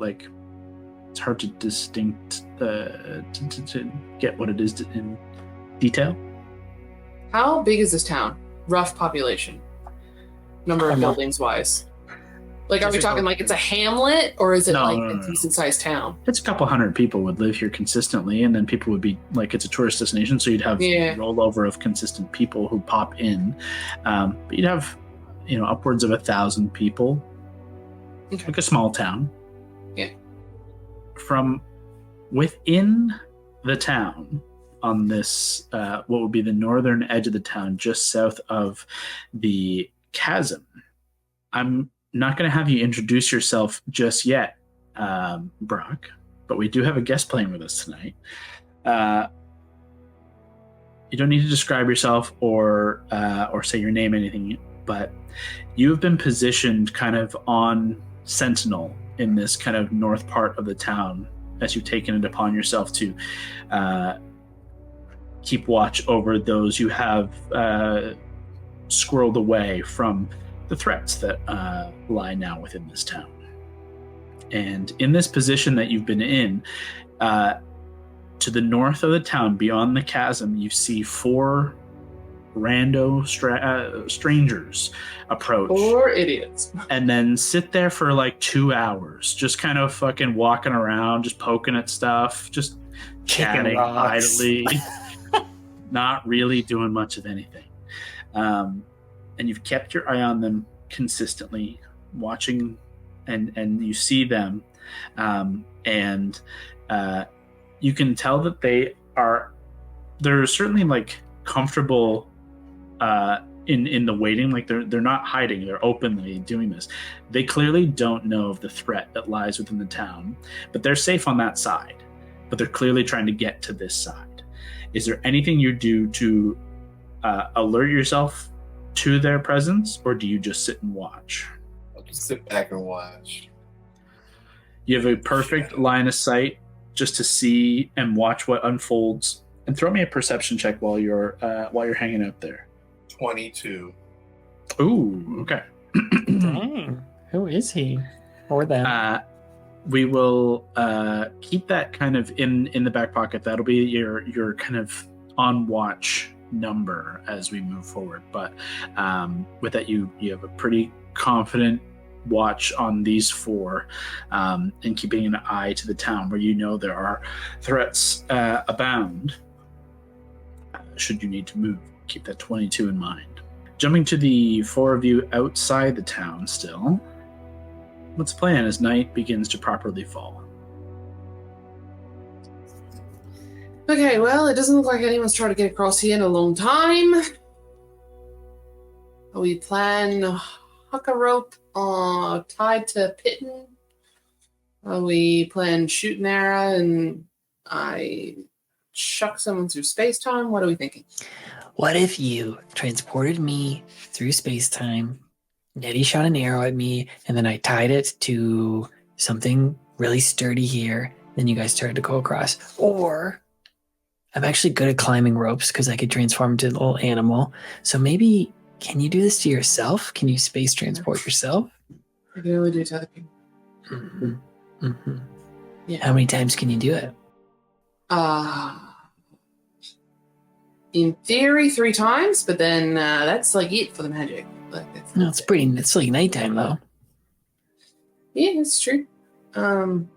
it's hard to to get what it is in detail. How big is this town? Rough population, number of buildings wise. Are we talking like it's a hamlet, or is it a decent sized town? It's a couple hundred people would live here consistently, and then people would be it's a tourist destination, so you'd have rollover of consistent people who pop in. But you'd have upwards of 1,000 people. Okay. Like a small town. Yeah. From within the town, on this what would be the northern edge of the town, just south of the chasm. I'm not going to have you introduce yourself just yet, Brock, but we do have a guest playing with us tonight. You don't need to describe yourself or say your name, anything, but you have been positioned kind of on sentinel in this kind of north part of the town, as you've taken it upon yourself to keep watch over those you have squirreled away from the threats that lie now within this town. And in this position that you've been in, to the north of the town, beyond the chasm, you see 4 rando strangers approach. 4 idiots. And then sit there for 2 hours, just kind of fucking walking around, just poking at stuff, just chatting idly, not really doing much of anything. And you've kept your eye on them consistently, watching, and you see them, and you can tell that they're certainly comfortable in the waiting. They're not hiding, they're openly doing this. They clearly don't know of the threat that lies within the town, but they're safe on that side, but they're clearly trying to get to this side. Is there anything you do to alert yourself to their presence, or do you just sit and watch? I'll just sit back and watch. You have a perfect line of sight just to see and watch what unfolds. And throw me a perception check while you're hanging out there. 22. Ooh, okay. Dang. Who is he? Or them? We will keep that kind of in the back pocket. That'll be your kind of on watch number as we move forward. But with that, you have a pretty confident watch on these four, and keeping an eye to the town where you know there are threats abound. Should you need to move, keep that 22 in mind. Jumping to the four of you outside the town still. What's the plan as night begins to properly fall? Okay, well, it doesn't look like anyone's tried to get across here in a long time. We plan hook a rope tied to Pitten. We plan shoot an arrow and I chuck someone through space-time. What are we thinking? What if you transported me through space-time, Nettie shot an arrow at me, and then I tied it to something really sturdy here, then you guys started to go across? Or I'm actually good at climbing ropes because I could transform into a little animal. So maybe, can you do this to yourself? Can you space transport yourself? I can only do it to other people. Mm-hmm. Mm-hmm. Yeah. How many times can you do it? In theory, 3 times, but then that's like it for the magic. Like, No, it's like nighttime though. Yeah, that's true. It's kind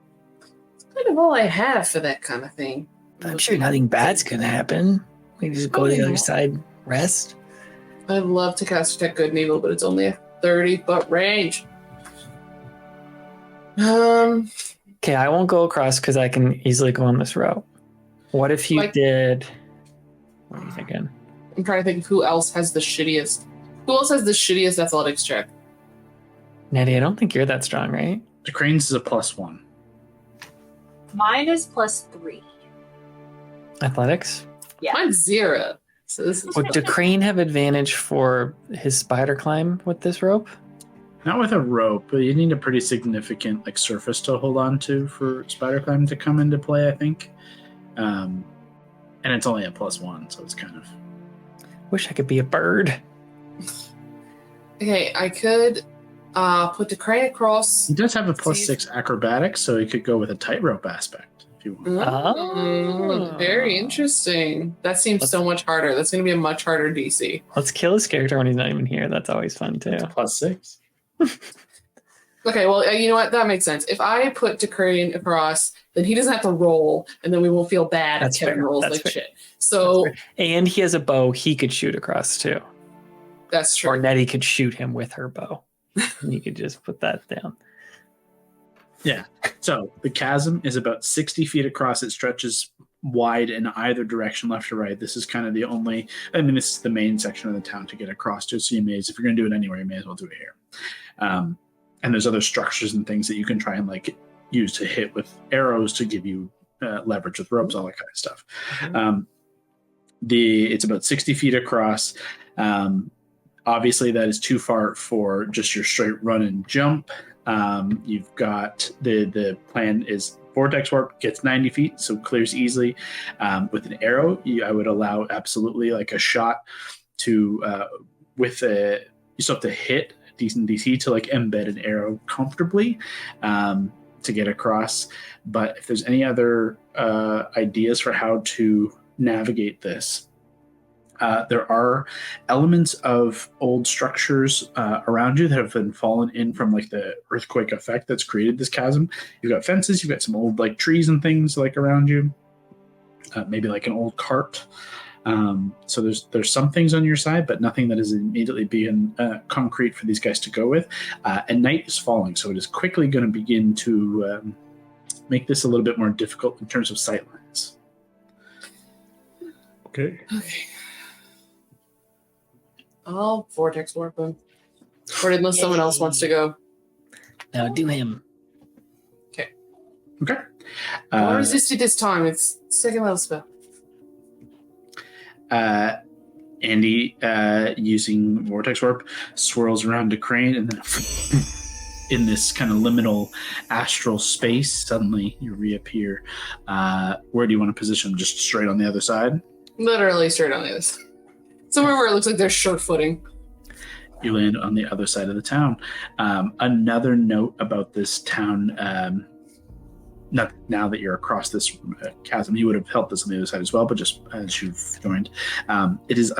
of all I have for that kind of thing. I'm sure nothing bad's gonna happen. We just go to the other side, rest. I'd love to cast Detect Good and Evil, but it's only a 30-foot range. Okay, I won't go across because I can easily go on this route. What if you did? What are you thinking? I'm trying to think of who else has the shittiest. Who else has the shittiest athletics check? Nettie, I don't think you're that strong, right? The cranes is a +1. Mine is +3. Athletics? Yeah. Mine's 0. So this is. Would Crane have advantage for his spider climb with this rope? Not with a rope, but you need a pretty significant surface to hold on to for spider climb to come into play, I think. And it's only a +1, so it's kind of. Wish I could be a bird. Okay, I could put the crane across. He does have a +6 acrobatics, so he could go with a tightrope aspect if you want. Oh. Very interesting. That seems so much harder. That's going to be a much harder DC. Let's kill his character when he's not even here. That's always fun too. It's a +6. Okay, well, you know what? That makes sense. If I put Decrane across, then he doesn't have to roll, and then we won't feel bad if Kevin rolls like shit. So, and he has a bow he could shoot across too. That's true. Or Nettie could shoot him with her bow. And you could just put that down. Yeah. So the chasm is about 60 feet across. It stretches wide in either direction, left or right. This is kind of the only, this is the main section of the town to get across to. So if you're going to do it anywhere, you may as well do it here. And there's other structures and things that you can try and use to hit with arrows to give you leverage with ropes, all that kind of stuff. Mm-hmm. It's about 60 feet across. Obviously, that is too far for just your straight run and jump. You've got the plan is vortex warp gets 90 feet, so clears easily. With an arrow, I would allow absolutely a shot to you still have to hit decent DC to embed an arrow comfortably to get across. But if there's any other ideas for how to navigate this, there are elements of old structures around you that have been fallen in from the earthquake effect that's created this chasm. You've got fences, you've got some old trees and things around you, maybe an old cart. So there's some things on your side, but nothing that is immediately being concrete for these guys to go with. And night is falling, so it is quickly going to begin to make this a little bit more difficult in terms of sight lines. Okay. I'll vortex warp him. Or unless someone else wants to go. No, do him. Okay. I'll resist it this time. It's second level spell. Andy, using vortex warp, swirls around to Crane, and then in this kind of liminal astral space. Suddenly you reappear. Where do you want to position? Just straight on the other side? Literally straight on the other side. Somewhere where it looks like there's sure footing. You land on the other side of the town. Another note about this town, now that you're across this chasm, you would have helped us on the other side as well, but just as you've joined, it is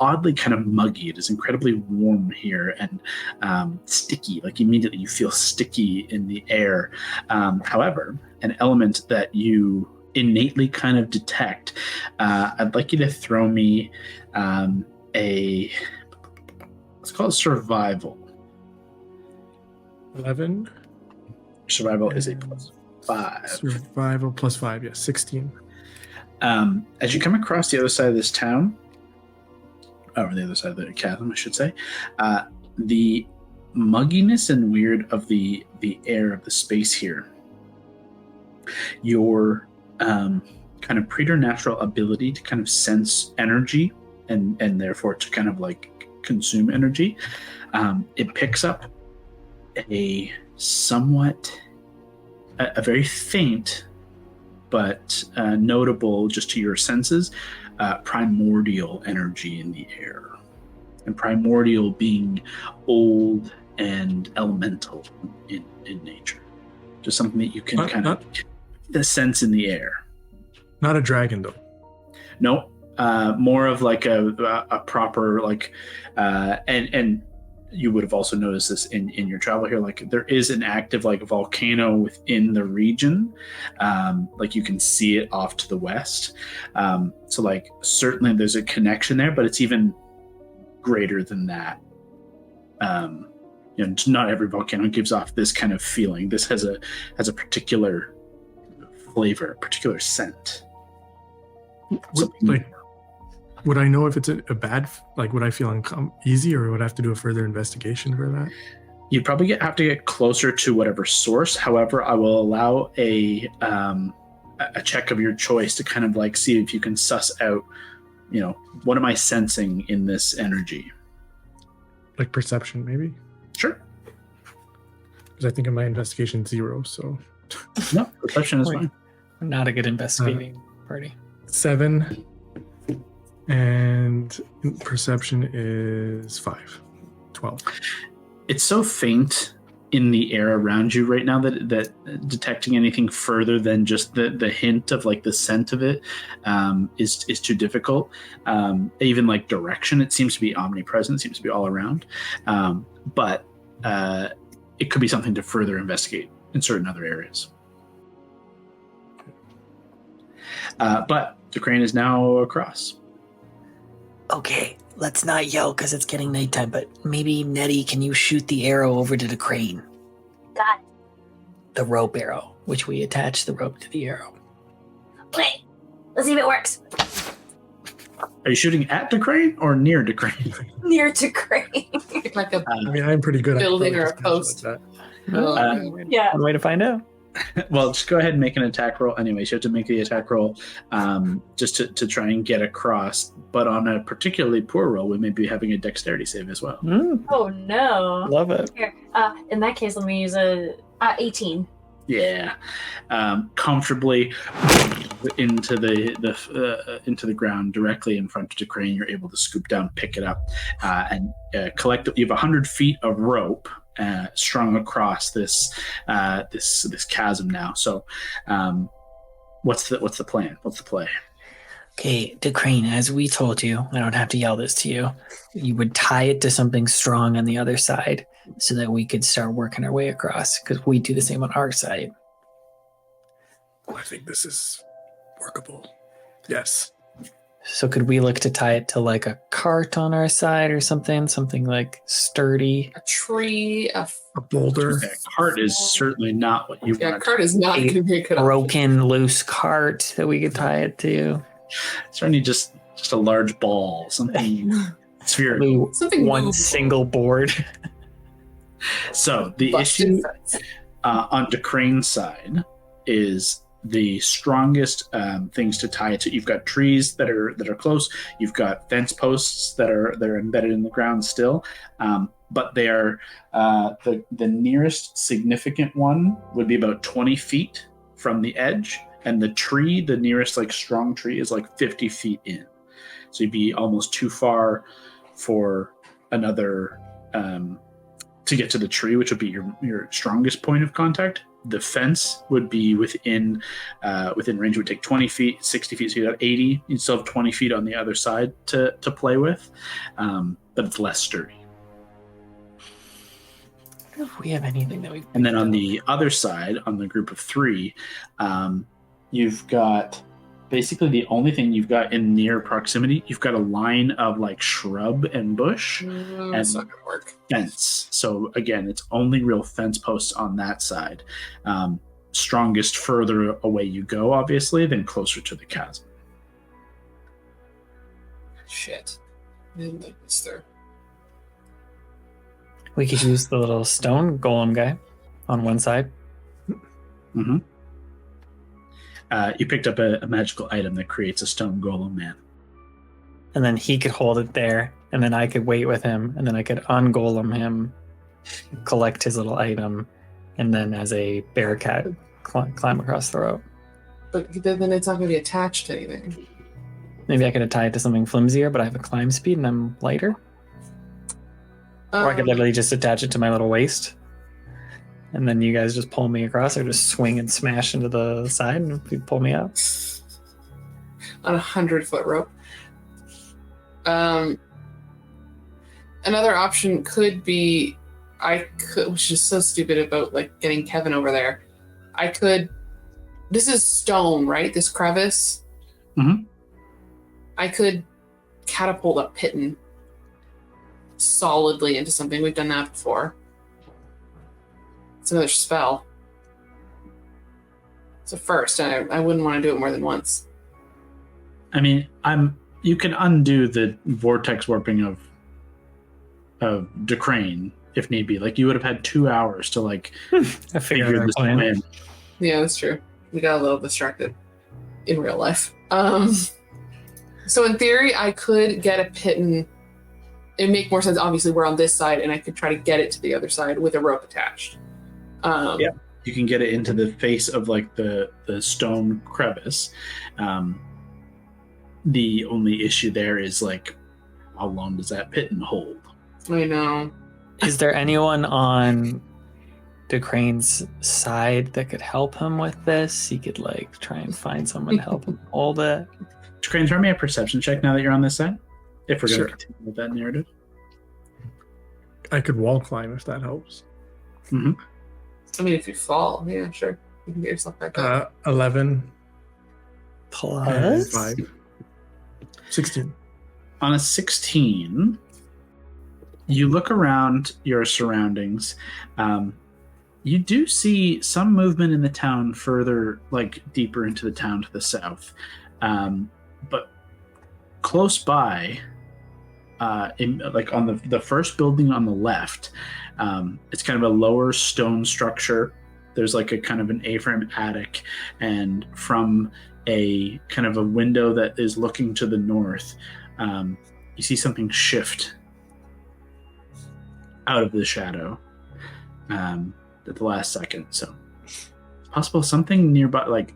oddly kind of muggy. It is incredibly warm here and sticky. Like immediately you feel sticky in the air. However, an element that you innately kind of detect, I'd like you to throw me let's call it survival. 11. Survival is a +5. Survival +5, yes, 16. As you come across the other side of this town, or the other side of the chasm, I should say, the mugginess and weird of the air of the space here, your kind of preternatural ability to kind of sense energy and therefore to kind of like consume energy, it picks up a very faint but notable just to your senses primordial energy in the air, and primordial being old and elemental in nature, just something that you can kind of sense in the air. Not a dragon though. No. More of like a proper like, and you would have also noticed this in your travel here. Like there is an active like volcano within the region, like you can see it off to the west. So like certainly there's a connection there, but it's even greater than that. Not every volcano gives off this kind of feeling. This has a particular flavor, particular scent. Would I know if it's a bad, like would I feel easy, or would I have to do a further investigation for that? You'd probably have to get closer to whatever source. However, I will allow a check of your choice to kind of like see if you can suss out, what am I sensing in this energy? Like perception, maybe? Sure. Because I think in my investigation 0, so. No, perception is fine. We're not a good investigating party. 7. And perception is 5. 12. It's so faint in the air around you right now that detecting anything further than just the hint of like the scent of it is too difficult. Even like direction, it seems to be omnipresent, seems to be all around. But it could be something to further investigate in certain other areas. But the crane is now across. Okay, let's not yell because it's getting nighttime, but maybe, Nettie, can you shoot the arrow over to the crane? Got it. The rope arrow, which we attach the rope to the arrow. Okay, let's see if it works. Are you shooting at the crane or near the crane? Near to crane. Like a I'm pretty good building at or a post. like that. Yeah. One way to find out. Well, just go ahead and make an attack roll. Anyways, you have to make the attack roll just to try and get across. But on a particularly poor roll, we may be having a dexterity save as well. Oh no. Love it. Here, in that case, let me use a 18. Yeah, comfortably into the ground directly in front of the crane. You're able to scoop down, pick it up, and collect. You have 100 feet of rope strung across this chasm now. So, what's the plan? What's the play? Okay, the crane, as we told you, I don't have to yell this to you. You would tie it to something strong on the other side so that we could start working our way across, because we do the same on our side. I think this is workable. Yes. So could we look to tie it to like a cart on our side or something like sturdy? A tree, a boulder. A cart is certainly not what you want. Yeah, cart is not going to be a good option. Broken, loose cart that we could tie it to. Certainly just a large ball, something spherical. Something one movable. single board. So the Busted issue fence. on the crane side is the strongest things to tie it to. You've got trees that are close. You've got fence posts that are embedded in the ground still, but they are the nearest significant one would be about 20 feet from the edge, and the nearest like strong tree is like 50 feet in. So you'd be almost too far for another to get to the tree, which would be your strongest point of contact. The fence would be within range. It would take 20 feet, 60 feet, so you'd have 80. You'd still have 20 feet on the other side to play with, but it's less sturdy. I don't know if we have anything that we. And then on the other side, on the group of 3, you've got basically the only thing you've got in near proximity. You've got a line of like shrub and bush and That's not gonna work. fence. So again, it's only real fence posts on that side. Strongest further away you go, obviously, than closer to the chasm. Shit. I didn't think this through. We could use the little stone golem guy on one side. Mm-hmm. You picked up a magical item that creates a stone golem man. And then he could hold it there, and then I could wait with him, and then I could ungolem him, collect his little item, and then as a bear cat climb across the rope. But then it's not going to be attached to anything. Maybe I could tie it to something flimsier, but I have a climb speed and I'm lighter. Or I could literally just attach it to my little waist. And then you guys just pull me across, or just swing and smash into the side and you pull me up. On a 100-foot rope. Another option could be, which is so stupid about like getting Kevin over there. This is stone, right? This crevice. Mm-hmm. I could catapult a Pitten solidly into something. We've done that before. It's another spell. It's a first, and I wouldn't want to do it more than once. I mean, you can undo the vortex warping of Decrane if need be. Like, you would have had 2 hours to like figure this plan. Yeah, that's true. We got a little distracted in real life. So in theory, I could get a Pitten. It'd make more sense. Obviously, we're on this side, and I could try to get it to the other side with a rope attached. Yeah, you can get it into the face of like the stone crevice. The only issue there is like, how long does that Pitten hold? I know. Is there anyone on Decrane's side that could help him with this? He could like try and find someone to help him hold it. Decrane, throw me a perception check now that you're on this side. If we're going to continue with that narrative. I could wall climb if that helps. Mm-hmm. I mean, if you fall, yeah, sure. You can get yourself back up. 11 plus 5. 16. On a 16, you look around your surroundings. You do see some movement in the town further, like deeper into the town to the south. But close by, like on the first building on the left, it's kind of a lower stone structure. There's like a kind of an A-frame attic, and from a kind of a window that is looking to the north, you see something shift out of the shadow at the last second. So it's possible something nearby. Like,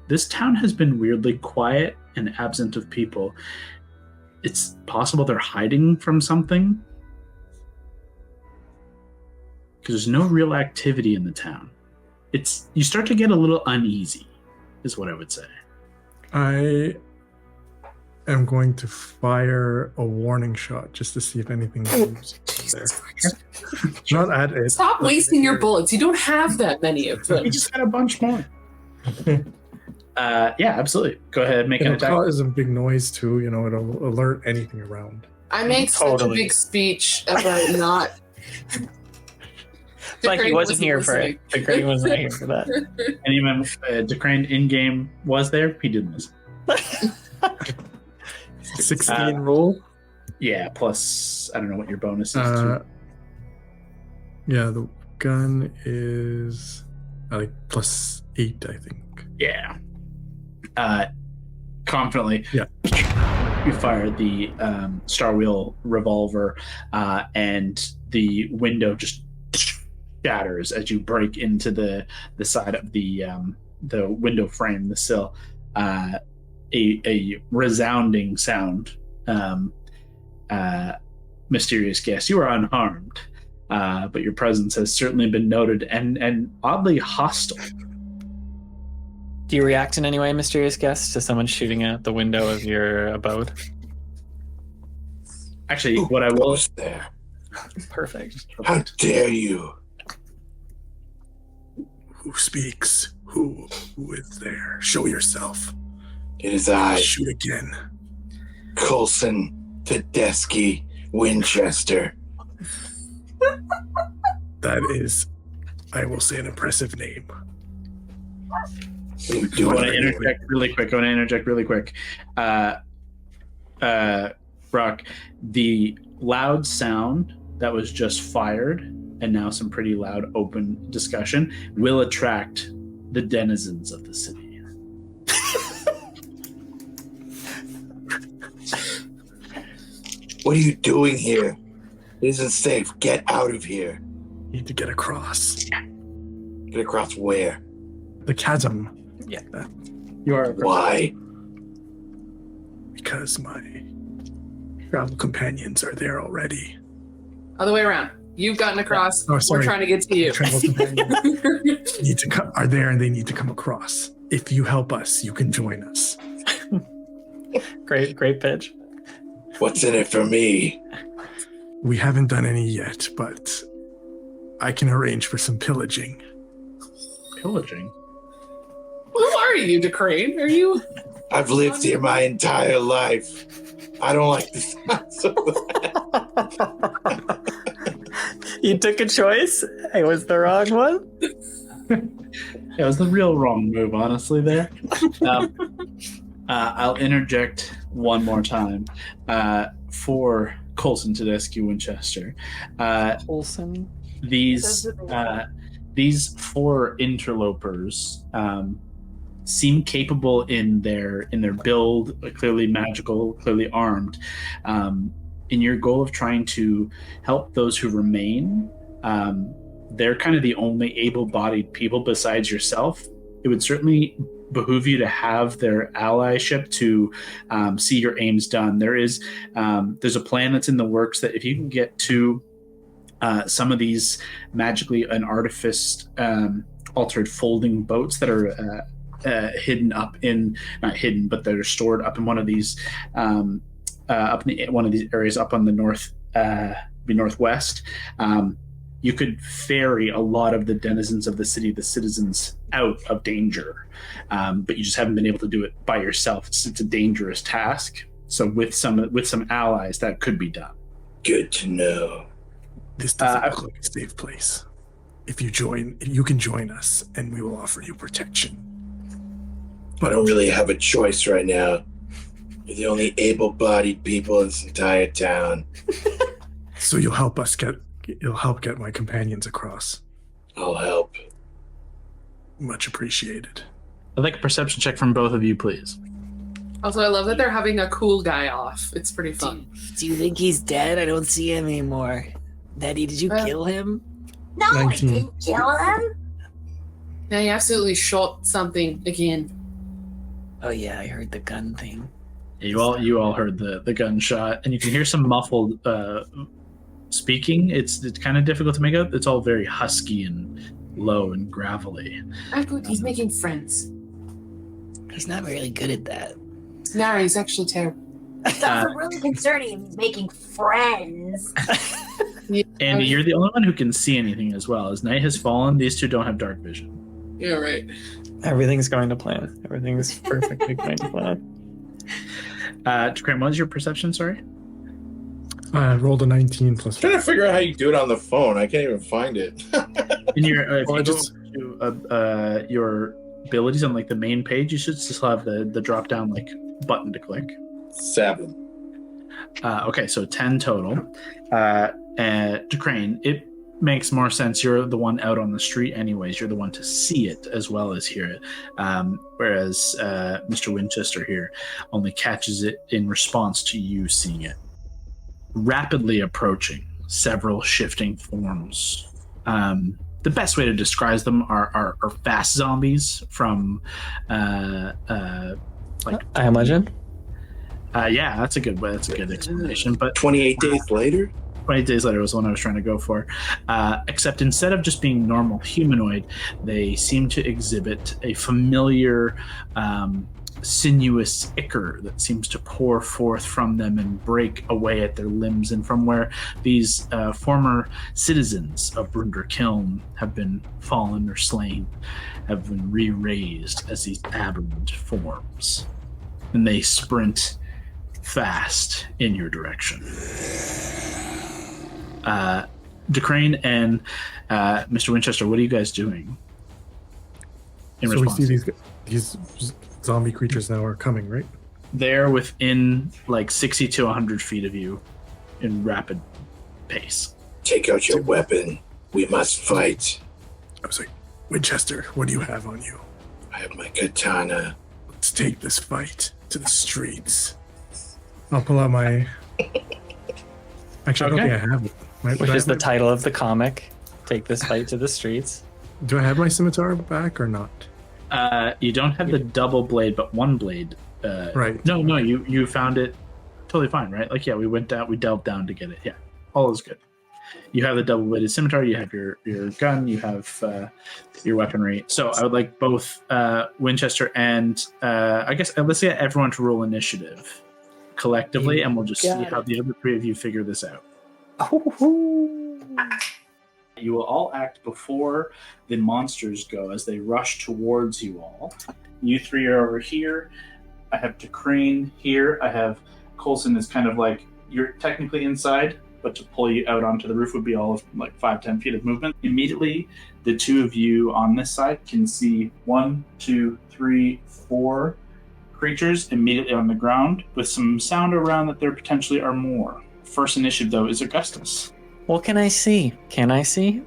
this town has been weirdly quiet and absent of people. It's possible they're hiding from something, because there's no real activity in the town. You start to get a little uneasy, is what I would say. I am going to fire a warning shot just to see if anything moves there. Not at it. Stop wasting your bullets. You don't have that many of them. We just got a bunch more. Yeah, absolutely. Go ahead, make an attack. It'll cause a big noise too. It'll alert anything around. I make such a big speech about not. Like he wasn't here for it. Decrane wasn't here for that. And even Decrane in-game was there. He didn't listen. 16 roll? Yeah, plus, I don't know what your bonus is. Yeah, the gun is like plus 8, I think. Yeah. Confidently. Yeah. You fire the Star Wheel revolver, and the window just shatters as you break into the side of the window frame, the sill. A resounding sound. Mysterious guest, you are unharmed, but your presence has certainly been noted and oddly hostile. Do you react in any way, mysterious guest, to someone shooting out the window of your abode? Actually, what I will... there? Perfect. How dare you? Who speaks? Who is there? Show yourself. It is I, Shoot again. Coulson Tedeschi Winchester. That is, I will say, an impressive name. I want to interject really quick. Brock, the loud sound that was just fired, and now some pretty loud open discussion, will attract the denizens of the city. What are you doing here? It isn't safe. Get out of here. Need to get across. Get across where? The chasm. Yeah. You are Why? Because my travel companions are there already. Other way around. You've gotten across. Oh, sorry. We're trying to get to you. Travel companions need to are there, and they need to come across. If you help us, you can join us. Great pitch. What's in it for me? We haven't done any yet, but I can arrange for some pillaging. Pillaging? Who are you, DeCrane? Are you? I've lived here my entire life. I don't like the sounds of that. You took a choice. It was the wrong one. It was the real wrong move, honestly, there. I'll interject one more time for Coulson Tedeschi Winchester. Coulson. These 4 interlopers seem capable in their build, clearly magical, clearly armed. In your goal of trying to help those who remain, they're kind of the only able-bodied people besides yourself. It would certainly behoove you to have their allyship to see your aims done. There's a plan that's in the works that if you can get to some of these magically and artifice altered folding boats that are hidden up in, not hidden, but that are stored up in one of these up in one of these areas up on the northwest. You could ferry a lot of the denizens of the city, the citizens, out of danger, but you just haven't been able to do it by yourself. It's a dangerous task. So with some allies, that could be done. Good to know. This doesn't look like a safe place. If you can join us, and we will offer you protection. I don't really have a choice right now. You're the only able-bodied people in this entire town. So you'll help get my companions across. I'll help. Much appreciated. I'd like a perception check from both of you, please. Also, I love that they're having a cool guy off. It's pretty fun. Do you think he's dead? I don't see him anymore. Daddy, did you kill him? No, 19. I didn't kill him. Yeah, he absolutely shot something again. Oh yeah, I heard the gun thing. You all heard the gunshot, and you can hear some muffled speaking. It's kind of difficult to make out. It's all very husky and low and gravelly. Good. He's making friends. He's not really good at that. No, he's actually terrible. That's really concerning. Making friends. And you're the only one who can see anything as well. As night has fallen, these two don't have dark vision. Yeah, right. Everything's going to plan. Everything's perfectly going to plan. Graham, what was your perception? Sorry. I rolled a 19 plus. I'm trying to figure out how you do it on the phone. I can't even find it. In your if you just do your abilities on like the main page, you should still have the drop down like button to click. 7. Okay, so 10 total. DeCrane, makes more sense. You're the one out on the street anyways. You're the one to see it as well as hear it. Whereas Mr. Winchester here only catches it in response to you seeing it. Rapidly approaching, several shifting forms. The best way to describe them are fast zombies from I imagine. Yeah, that's a good way. That's a good explanation. But 28 days later? 28 days later was the one I was trying to go for. Except instead of just being normal humanoid, they seem to exhibit a familiar sinuous ichor that seems to pour forth from them and break away at their limbs, and from where these former citizens of Brunder Kiln have been fallen or slain, have been re-raised as these aberrant forms. And they sprint fast in your direction. DeCrane and Mr. Winchester, what are you guys doing? So response? We see these zombie creatures now are coming, right? They're within like 60 to 100 feet of you in rapid pace. Take out your weapon. We must fight. I was like, Winchester, what do you have on you? I have my katana. Let's take this fight to the streets. I'll pull out my... Actually, I don't think I have it. Which is the title of the comic. Take this fight to the streets. Do I have my scimitar back or not? You don't have the double blade, but one blade. Right. No, you found it totally fine, right? Like, yeah, we went down, we delved down to get it. Yeah, all is good. You have the double bladed scimitar, you have your gun, you have your weaponry. So I would like both Winchester and I guess let's get everyone to roll initiative collectively, and we'll just see how the other three of you figure this out. You will all act before the monsters go as they rush towards you all. You three are over here. I have DeCrane here. I have Coulson is kind of like, you're technically inside, but to pull you out onto the roof would be all of like 5-10 feet of movement. Immediately, the two of you on this side can see 1, 2, 3, 4 creatures immediately on the ground with some sound around that there potentially are more. First initiative, though, is Augustus. What can I see? Can I see?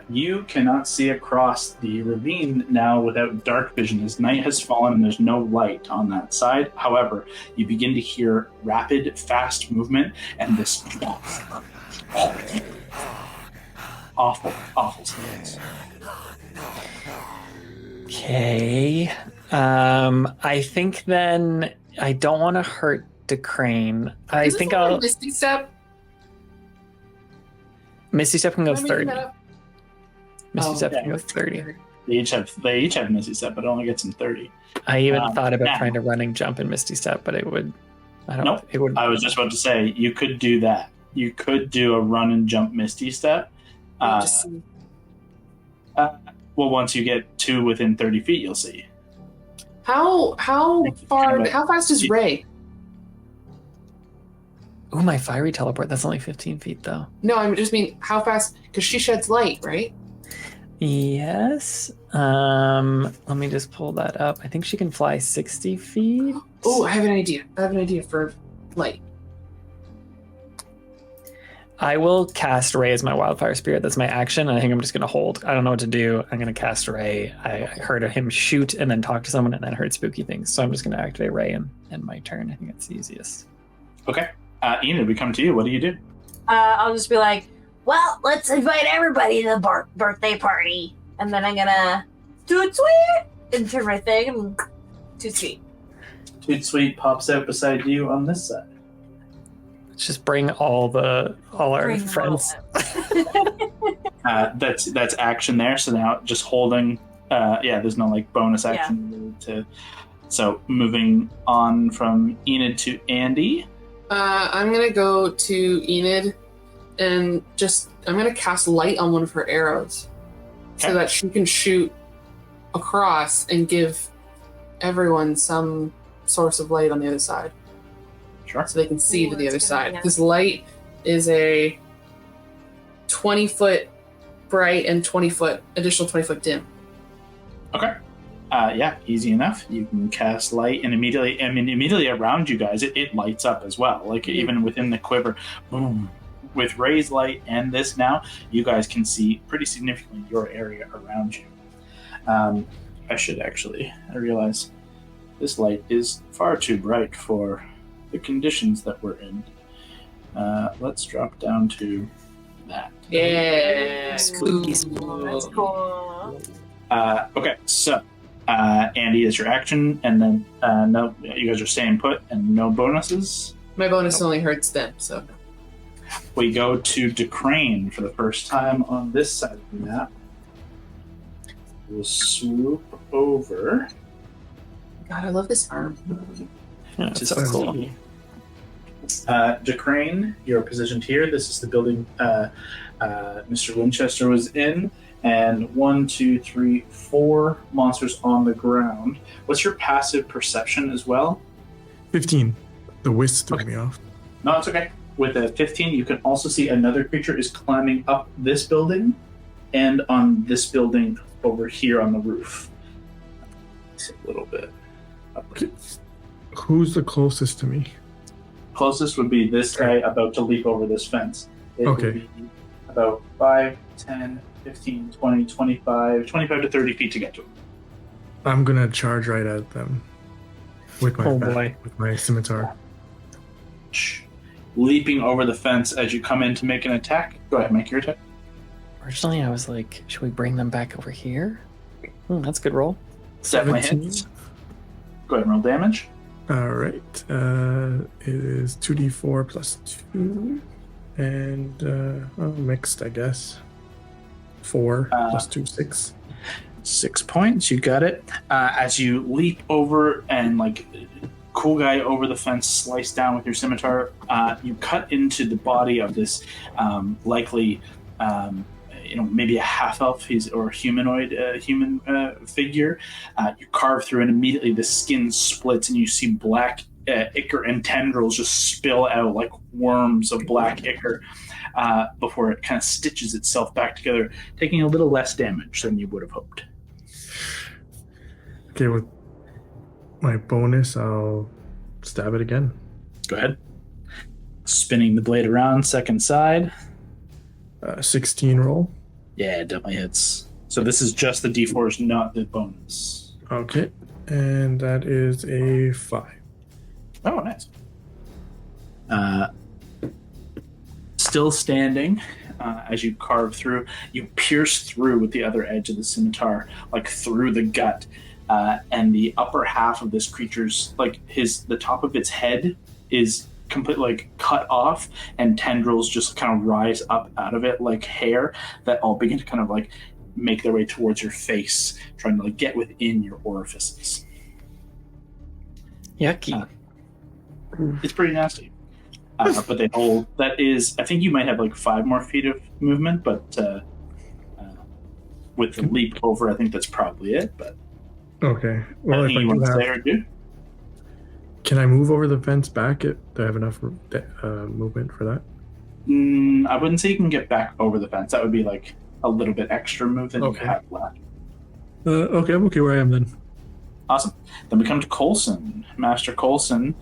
You cannot see across the ravine now without dark vision, as night has fallen and there's no light on that side. However, you begin to hear rapid, fast movement and this awful sounds. Okay. I think then I don't want to hurt DeCrane. I think I'll Misty Step. Misty Step can go 30. Misty Step can go 30. They each have Misty Step, but it only gets them 30. I even thought about trying to running jump in Misty Step, but it would. It would. I was just about to say you could do that. You could do a run and jump Misty Step. Well, once you get 2 within 30 feet, you'll see. How fast is Ray? Oh, my fiery teleport. That's only 15 feet, though. No, I just mean how fast, because she sheds light, right? Yes. Let me just pull that up. I think she can fly 60 feet. Oh, I have an idea for light. I will cast Ray as my wildfire spirit. That's my action. And I think I'm just going to hold. I don't know what to do. I'm going to cast Ray. I heard him shoot and then talk to someone and then heard spooky things. So I'm just going to activate Ray in my turn. I think it's the easiest. Okay. Enid, we come to you. What do you do? I'll just be like, well, let's invite everybody to the birthday party. And then I'm going to Toot Sweet and turn my thing and Toot Sweet. Toot Sweet pops out beside you on this side. Let's just bring all our friends. That's action there. So now just holding. There's no like bonus action to. So moving on from Enid to Andy. I'm gonna go to Enid, and I'm gonna cast light on one of her arrows, so that she can shoot across and give everyone some source of light on the other side. Sure. So they can see to the other side. Because light is a 20-foot bright and additional 20-foot dim. Okay. Easy enough. You can cast light, and immediately around you guys, it lights up as well. Like even within the quiver, boom, with raised light and this now, you guys can see pretty significantly your area around you. I realize this light is far too bright for the conditions that we're in. Let's drop down to that. Yeah. Spooky. That's cool. Okay, so Andy is your action, and then no, you guys are staying put and no bonuses. My bonus only hurts them, so. We go to Decrane for the first time on this side of the map. We'll swoop over. God, I love this arm. Yeah, to it's so cool. see. Decrane, you're positioned here. This is the building Mr. Winchester was in. And 1, 2, 3, 4 monsters on the ground. What's your passive perception as well? 15. The wisp threw me off. No, it's okay. With a 15, you can also see another creature is climbing up this building and on this building over here on the roof. It's a little bit upward. Who's the closest to me? Closest would be this guy about to leap over this fence. It Okay. would be about 5, 10, 15, 20, 25 to 30 feet to get to him. I'm gonna charge right at them with my boy. with my scimitar. Leaping over the fence as you come in to make an attack. Go ahead, make your attack. Originally, I was like, should we bring them back over here? That's a good roll. Definitely 17. hits. Go ahead and roll damage. All right. It is 2d4 plus 2, and mixed, I guess. 4 plus 2, 6. 6 points. You got it. As you leap over and like cool guy over the fence, slice down with your scimitar, you cut into the body of this likely maybe a half-elf or humanoid human figure. You carve through and immediately the skin splits and you see black ichor and tendrils just spill out like worms of black ichor before it kind of stitches itself back together, taking a little less damage than you would have hoped. Okay, with my bonus, I'll stab it again. Go ahead. Spinning the blade around, second side. 16 roll. Yeah, it definitely hits. So this is just the D4s, not the bonus. Okay, and that is a 5. Oh, nice. Still standing, as you carve through, you pierce through with the other edge of the scimitar, like through the gut, and the upper half of this creature's, the top of its head is completely cut off, and tendrils just kind of rise up out of it like hair that all begin to kind of make their way towards your face, trying to get within your orifices. Yucky. It's pretty nasty. But they hold. That is, I think you might have 5 more feet of movement, but with the leap over, I think that's probably it. But okay. Well, if you I want to do say or do? Can I move over the fence back? Do I have enough movement for that? I wouldn't say you can get back over the fence. That would be a little bit extra move than you have left. Okay, I'm okay where I am then. Awesome. Then we come to Coulson, Master Coulson.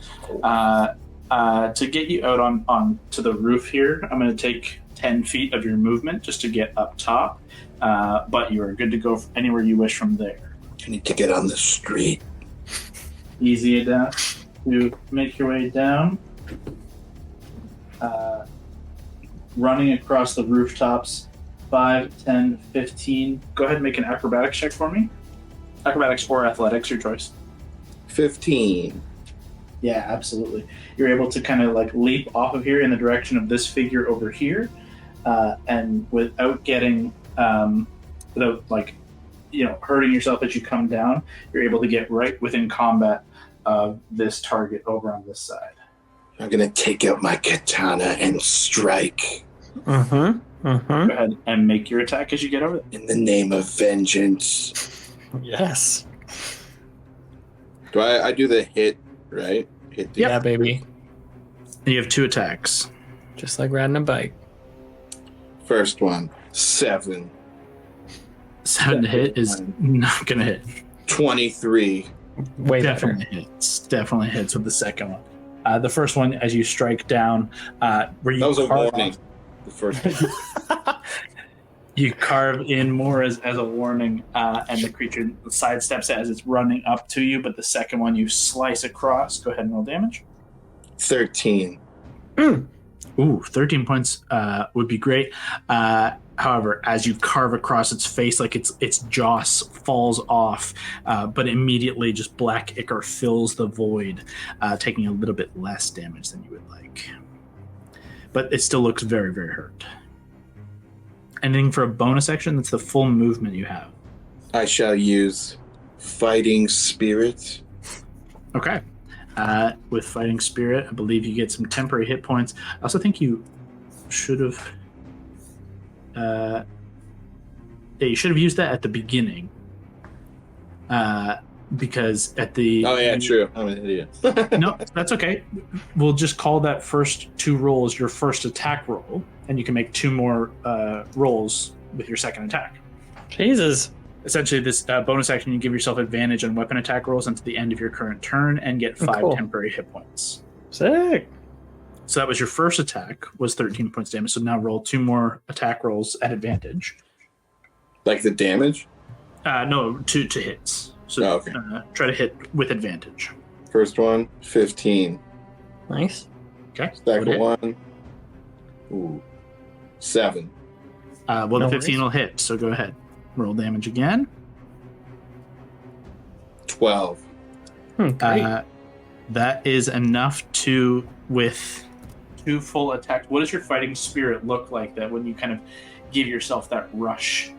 To get you out on to the roof here, I'm going to take 10 feet of your movement just to get up top. But you are good to go anywhere you wish from there. You need to get on the street. Easy enough to make your way down. Running across the rooftops, 5, 10, 15. Go ahead and make an acrobatics check for me. Acrobatics or athletics, your choice. 15. Yeah, absolutely. You're able to kind of leap off of here in the direction of this figure over here, and without getting, without hurting yourself as you come down, you're able to get right within combat of this target over on this side. I'm gonna take out my katana and strike. Go ahead and make your attack as you get over there. In the name of vengeance. Yes. Do I do the hit, right? Hit the Yeah, baby. And you have 2 attacks. Just like riding a bike. first one. 7. 7 to hit is not gonna hit. 23. Way better. Definitely hits with the second one. The first one, as you strike down, where you That was a carve warning. off, The first. You carve in more as a warning, and the creature sidesteps as it's running up to you, but the second one you slice across. Go ahead and roll damage. 13. Ooh, 13 points would be great. However, as you carve across its face, like its jaw falls off, but immediately just black ichor fills the void, taking a little bit less damage than you would like. But it still looks very, very hurt. Anything for a bonus action? That's the full movement you have. I shall use Fighting Spirit. Okay. With Fighting Spirit, I believe you get some temporary hit points. I also think you should have... you should have used that at the beginning. Because at the... Oh, yeah, true. I'm an idiot. No, that's okay. We'll just call that first 2 rolls your first attack roll, and you can make 2 more rolls with your second attack. Jesus. Essentially, this bonus action, you give yourself advantage on weapon attack rolls until the end of your current turn and get 5 temporary hit points. Sick. So that was your first attack, was 13 points damage. So now roll 2 more attack rolls at advantage. Like the damage? No, 2 hits. So okay. Try to hit with advantage. First one, 15. Nice. Okay. Second one, 7. The 15 will hit, so go ahead. Roll damage again. 12. That is enough to, with 2 full attacks. What does your fighting spirit look like that when you kind of give yourself that rush?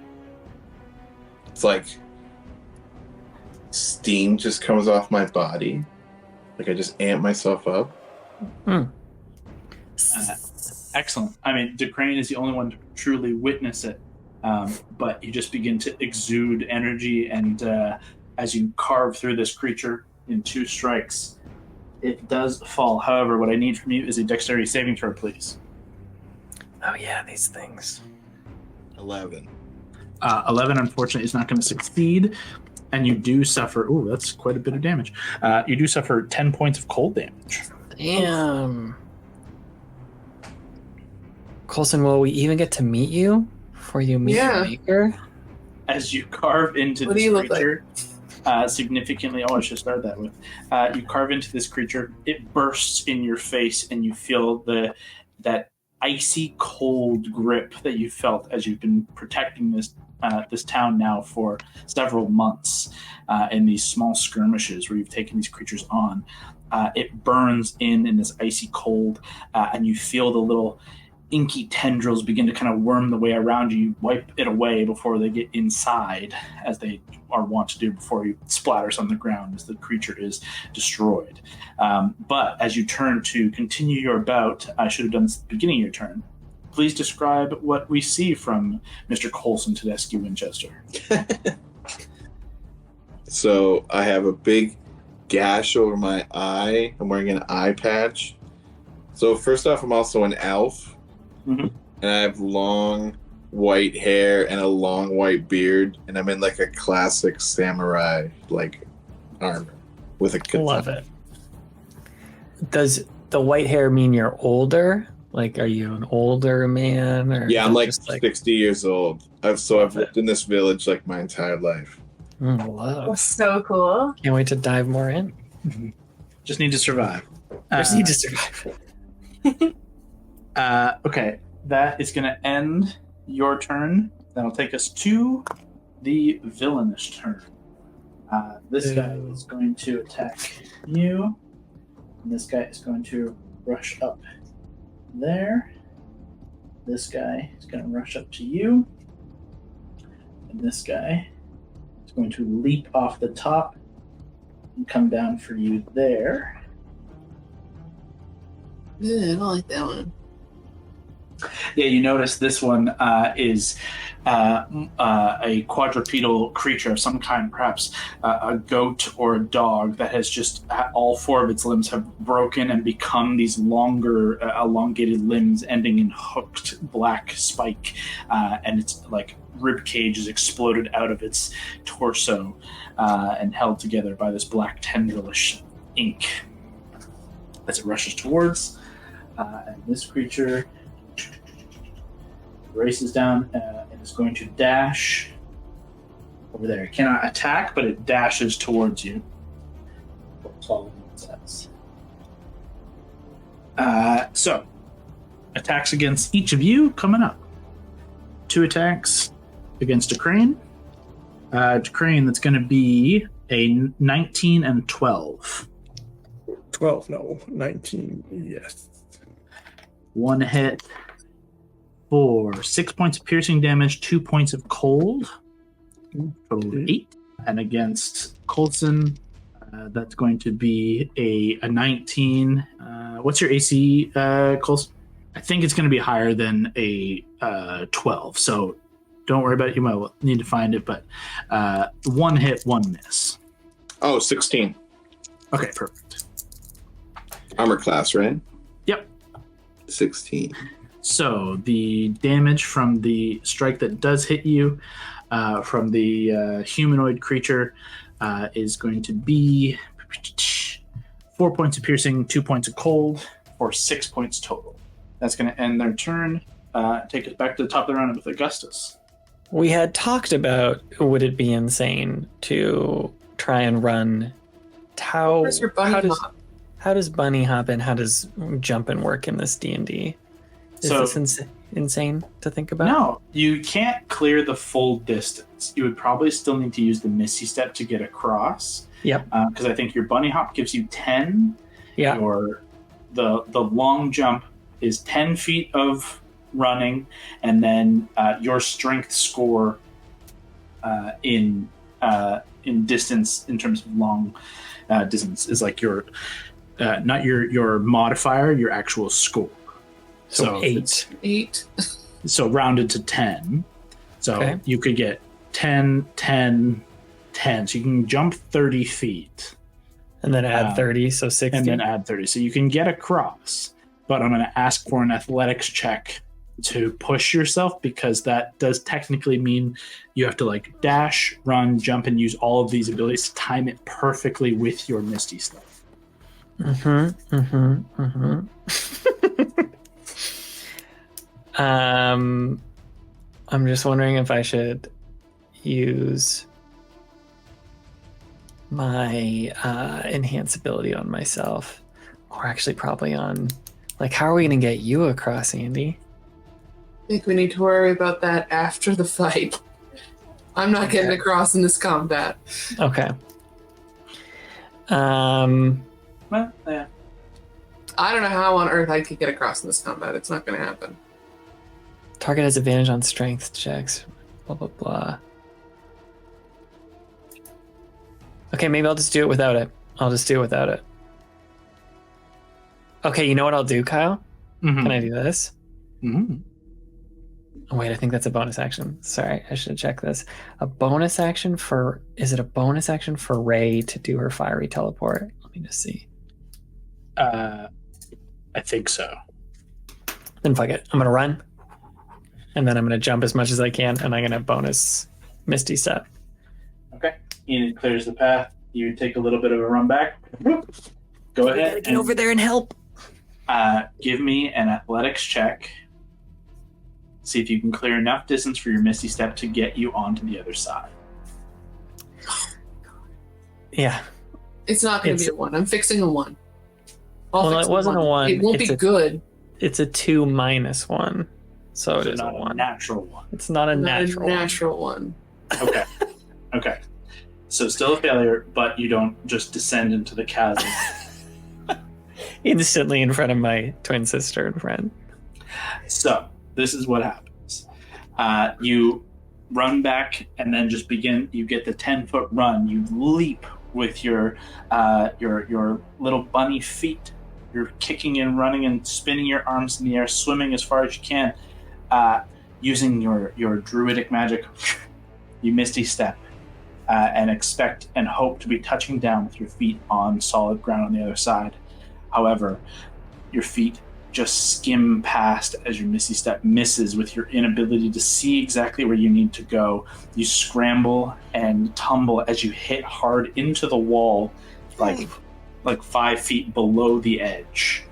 It's like steam just comes off my body. Like I just amp myself up. Excellent. I mean, DeCrane is the only one to truly witness it. But you just begin to exude energy, and as you carve through this creature in 2 strikes, it does fall. However, what I need from you is a dexterity saving throw, please. Oh yeah, these things. 11. 11, unfortunately, is not going to succeed, and you do suffer... Ooh, that's quite a bit of damage. You do suffer 10 points of cold damage. Damn. Coulson, will we even get to meet you before you meet your maker? As you carve into What this do you look creature, significantly... Oh, I should start that with. You carve into this creature, it bursts in your face, and you feel that icy cold grip that you felt as you've been protecting this town now for several months in these small skirmishes where you've taken these creatures on. It burns in this icy cold, and you feel the little inky tendrils begin to kind of worm the way around you. You wipe it away before they get inside, as they are wont to do before you splatters on the ground as the creature is destroyed. But as you turn to continue your bout, I should have done this at the beginning of your turn. Please describe what we see from Mr. Coulson Tedeschi Winchester. So I have a big gash over my eye. I'm wearing an eye patch. So first off, I'm also an elf. Mm-hmm. And I have long white hair and a long white beard, and I'm in like a classic samurai like armor with a katana. Love it. Does the white hair mean you're older? Like, are you an older man? Or yeah, I'm like just 60 years old. I've lived in this village like my entire life. Love. That's so cool. Can't wait to dive more in. Just need to survive. Just need to survive. Okay, that is going to end your turn. That'll take us to the villainous turn. This guy is going to attack you. And this guy is going to rush up there. This guy is going to rush up to you. And this guy is going to leap off the top and come down for you there. Yeah, I don't like that one. Yeah, you notice this one is a quadrupedal creature of some kind, perhaps a goat or a dog that has just all 4 of its limbs have broken and become these longer, elongated limbs ending in hooked black spike, and its like rib cage is exploded out of its torso and held together by this black tendrilish ink as it rushes towards. And this creature races down and is going to dash over there. It cannot attack, but it dashes towards you. That's all it says. So, attacks against each of you coming up. 2 attacks against a crane. Crane, that's going to be a 19 and 12. 12, no. 19, yes. 1 hit for 6 points of piercing damage, 2 points of cold. Total of 8. And against Coulson, that's going to be a 19. What's your AC, Coulson? I think it's going to be higher than a 12, so don't worry about it. You might need to find it, but 1 hit, 1 miss. Oh, 16. Okay, perfect. Armor class, right? Yep. 16. So the damage from the strike that does hit you from the humanoid creature is going to be 4 points of piercing, 2 points of cold, or 6 points total. That's going to end their turn. Take us back to the top of the round with Augustus. We had talked about, would it be insane to try and run Where's your bunny hop? How does bunny hop and how does jumping work in this D&D? Is this insane to think about? No, you can't clear the full distance. You would probably still need to use the Misty Step to get across. Yep. Because I think your bunny hop gives you 10. Yeah. The long jump is 10 feet of running, and then your strength score in distance, in terms of long distance, is like your not your modifier, your actual score. So 8. 8. So rounded to 10. So okay. You could get 10, 10, 10. So you can jump 30 feet. And then add 30, so 60. And then add 30. So you can get across. But I'm going to ask for an athletics check to push yourself, because that does technically mean you have to like dash, run, jump, and use all of these abilities to time it perfectly with your Misty Step. I'm just wondering if I should use my enhance ability on myself, or actually probably on, like, how are we going to get you across, Andy? I think we need to worry about that after the fight. I'm not getting across in this combat. Okay. Well, yeah. I don't know how on earth I could get across in this combat. It's not going to happen. Target has advantage on strength checks. Blah, blah, blah. Okay, maybe I'll just do it without it. Okay, you know what I'll do, Kyle? Mm-hmm. Can I do this? Mm-hmm. Oh, wait, I think that's a bonus action. Sorry, I should have checked this. Is it a bonus action for Ray to do her fiery teleport? Let me just see. I think so. Then fuck it. I'm going to run. And then I'm going to jump as much as I can, and I'm going to bonus Misty Step. Okay. Enid clears the path. You take a little bit of a run back. Go ahead. Get over there and help. Give me an athletics check. See if you can clear enough distance for your Misty Step to get you onto the other side. Yeah. It's not going to be a 1. I'm fixing a 1. It wasn't a 1. It won't be good. It's a 2 minus 1. So it is not a 1. A natural 1. It's not a natural one. Okay. Okay. So still a failure, but you don't just descend into the chasm. Instantly in front of my twin sister and friend. So this is what happens. You run back and then just begin. You get the 10-foot run. You leap with your little bunny feet. You're kicking and running and spinning your arms in the air, swimming as far as you can. Using your druidic magic, you Misty Step and expect and hope to be touching down with your feet on solid ground on the other side. However, your feet just skim past as your Misty Step misses with your inability to see exactly where you need to go. You scramble and tumble as you hit hard into the wall, like 5 feet below the edge,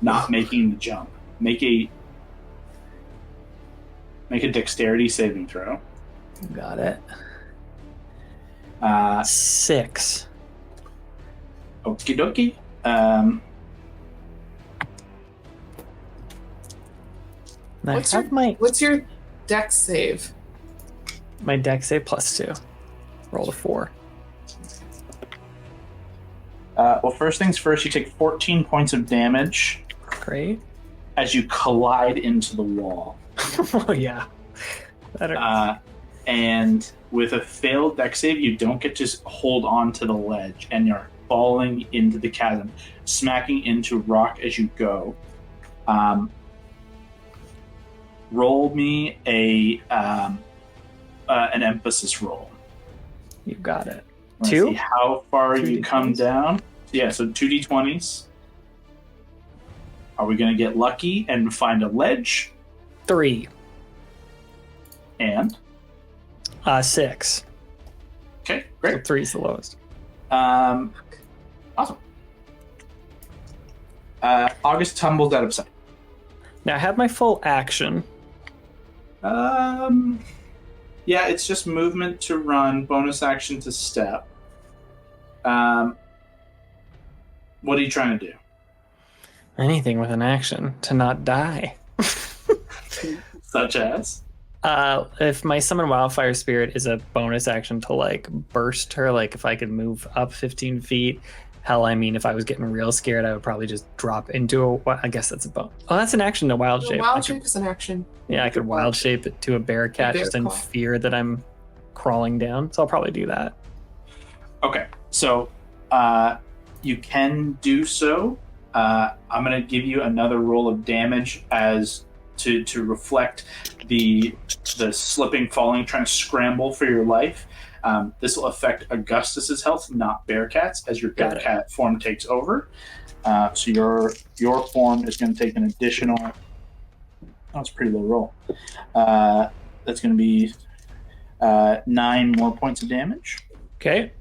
not making the jump. Make a Make a dexterity saving throw. Got it. 6. Okie dokie. What's your dex save? My dex save +2. Roll a 4. Well, first things first, you take 14 points of damage. Great. As you collide into the wall. Oh, yeah. Better. And with a failed dex save, you don't get to hold on to the ledge, and you're falling into the chasm, smacking into rock as you go. Roll me an emphasis roll. You got it. Let's 2? see how far 2 you come down. Yeah, so 2 d20s. Are we going to get lucky and find a ledge? 3. And? 6. Okay, great. So 3 is the lowest. Awesome. August tumbles out of sight. Now I have my full action. Yeah, it's just movement to run, bonus action to step. What are you trying to do? Anything with an action to not die. Such as? If my summon wildfire spirit is a bonus action to like burst her, like if I could move up 15 feet, hell, I mean, if I was getting real scared, I would probably just drop into I guess that's a bone. Oh, that's an action to wild shape. Wild shape is an action. Yeah, I could wild shape it to a bear cat just in fear that I'm crawling down. So I'll probably do that. Okay, so you can do so. I'm going to give you another roll of damage as to reflect the slipping, falling, trying to scramble for your life. This will affect Augustus's health, not Bearcat's, as your Bearcat form takes over. So your form is going to take an additional. Oh, it's a pretty low roll. That's going to be 9 more points of damage. Okay.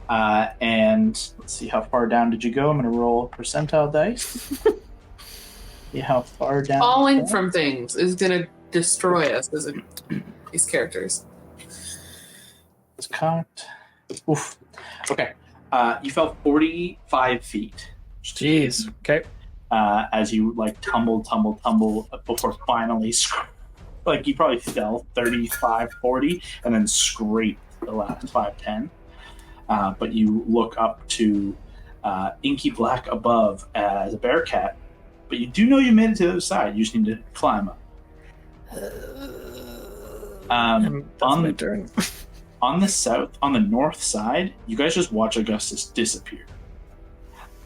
And let's see, how far down did you go? I'm going to roll percentile dice. See how far down. Falling from things is going to destroy us as these characters. It's cocked. Oof. Okay. You fell 45 feet. Jeez. Okay. As you like tumble before finally, like you probably fell 35, 40, and then scraped the last 5, 10. But you look up to inky black above as a bear cat. But you do know you made it to the other side. You just need to climb up. That's my turn. On the north side, you guys just watch Augustus disappear.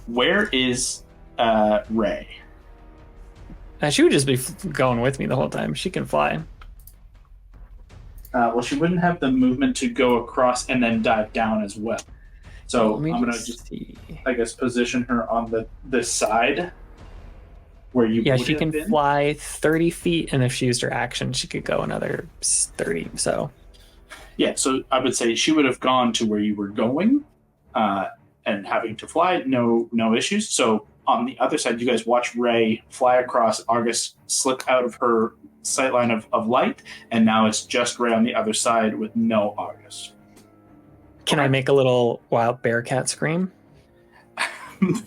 Where is Ray? She would just be going with me the whole time. She can fly. Well, she wouldn't have the movement to go across and then dive down as well. So I'm going to just, I guess, position her on the side where you would she can been. Fly 30 feet, and if she used her action, she could go another 30. So, yeah, so I would say she would have gone to where you were going and having to fly, no issues. So on the other side, you guys watch Ray fly across, August slip out of her sightline of light, and now it's just Ray on the other side with no August. Can I make a little wild bear cat scream?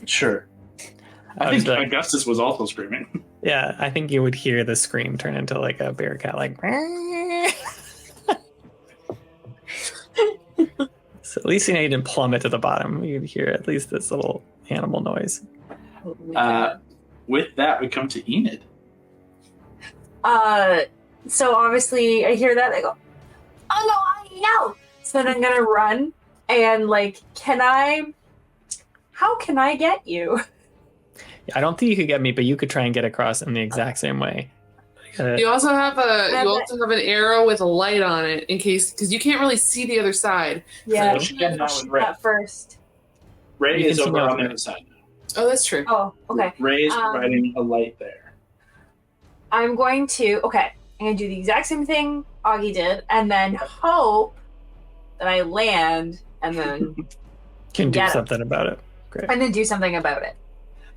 Sure. I think Augustus was also screaming. Yeah, I think you would hear the scream turn into like a bear cat, like. So at least you didn't plummet to the bottom. You'd hear at least this little animal noise. With that, we come to Enid. So obviously I hear that, I go, oh no! So then I'm gonna run and like, how can I get you? I don't think you could get me, but you could try and get across in the exact same way. You also have an arrow with a light on it in case, because you can't really see the other side. Yeah, so that first. Ray is over on the other side. Oh, that's true. Oh, okay. Ray is providing a light there. I'm going to do the exact same thing Augie did, and then hope that I land, and then can do something about it. Great. And then do something about it.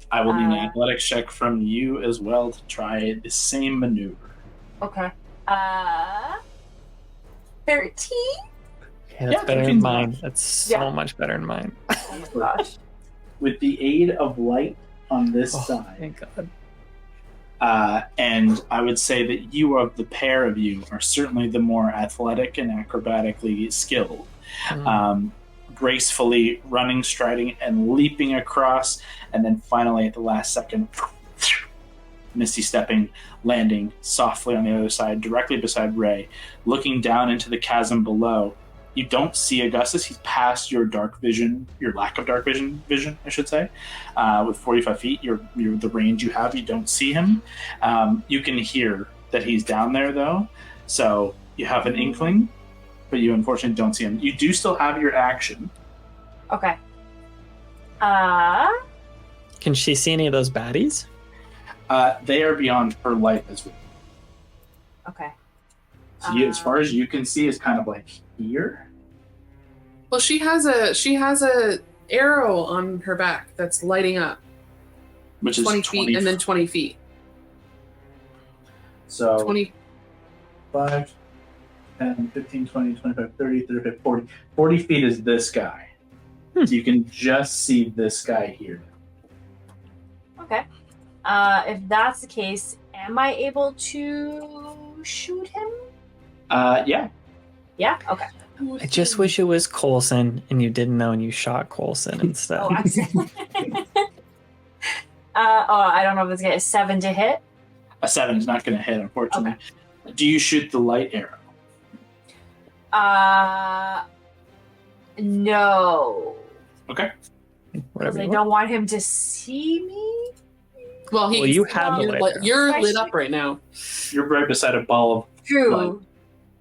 I will need an athletics check from you as well to try the same maneuver. Okay. 13? Yeah, that's better than mine. That's so much better than mine. Oh my gosh. With the aid of light on this side. Thank God. And I would say that you, of the pair of you, are certainly the more athletic and acrobatically skilled. Gracefully running, striding, and leaping across, and then finally at the last second, misty stepping, landing softly on the other side, directly beside Ray, looking down into the chasm below. You don't see Augustus. He's past your dark vision, your lack of dark vision, I should say. With 45 feet, the range you have, you don't see him. You can hear that he's down there, though. So you have an inkling, but you unfortunately don't see him. You do still have your action. Okay. Can she see any of those baddies? They are beyond her light as well. Okay. So as far as you can see, is kind of like here. Well, she has a arrow on her back that's lighting up, Which is 20 feet and then 20 feet. So 20. 5, 10, 15, 20, 25, 30, 35, 40. 40 feet is this guy. So you can just see this guy here. Okay. If that's the case, am I able to shoot him? Yeah. Yeah? Okay. I just wish it was Coulson and you didn't know and you shot Coulson instead. Oh, accidentally. I don't know if it's going to 7 to hit. A 7 is not going to hit, unfortunately. Okay. Do you shoot the light arrow? No. Okay. Whatever. I don't want him to see me. Well, you have the light arrow. You're lit up right now. You're right beside a ball of True. light.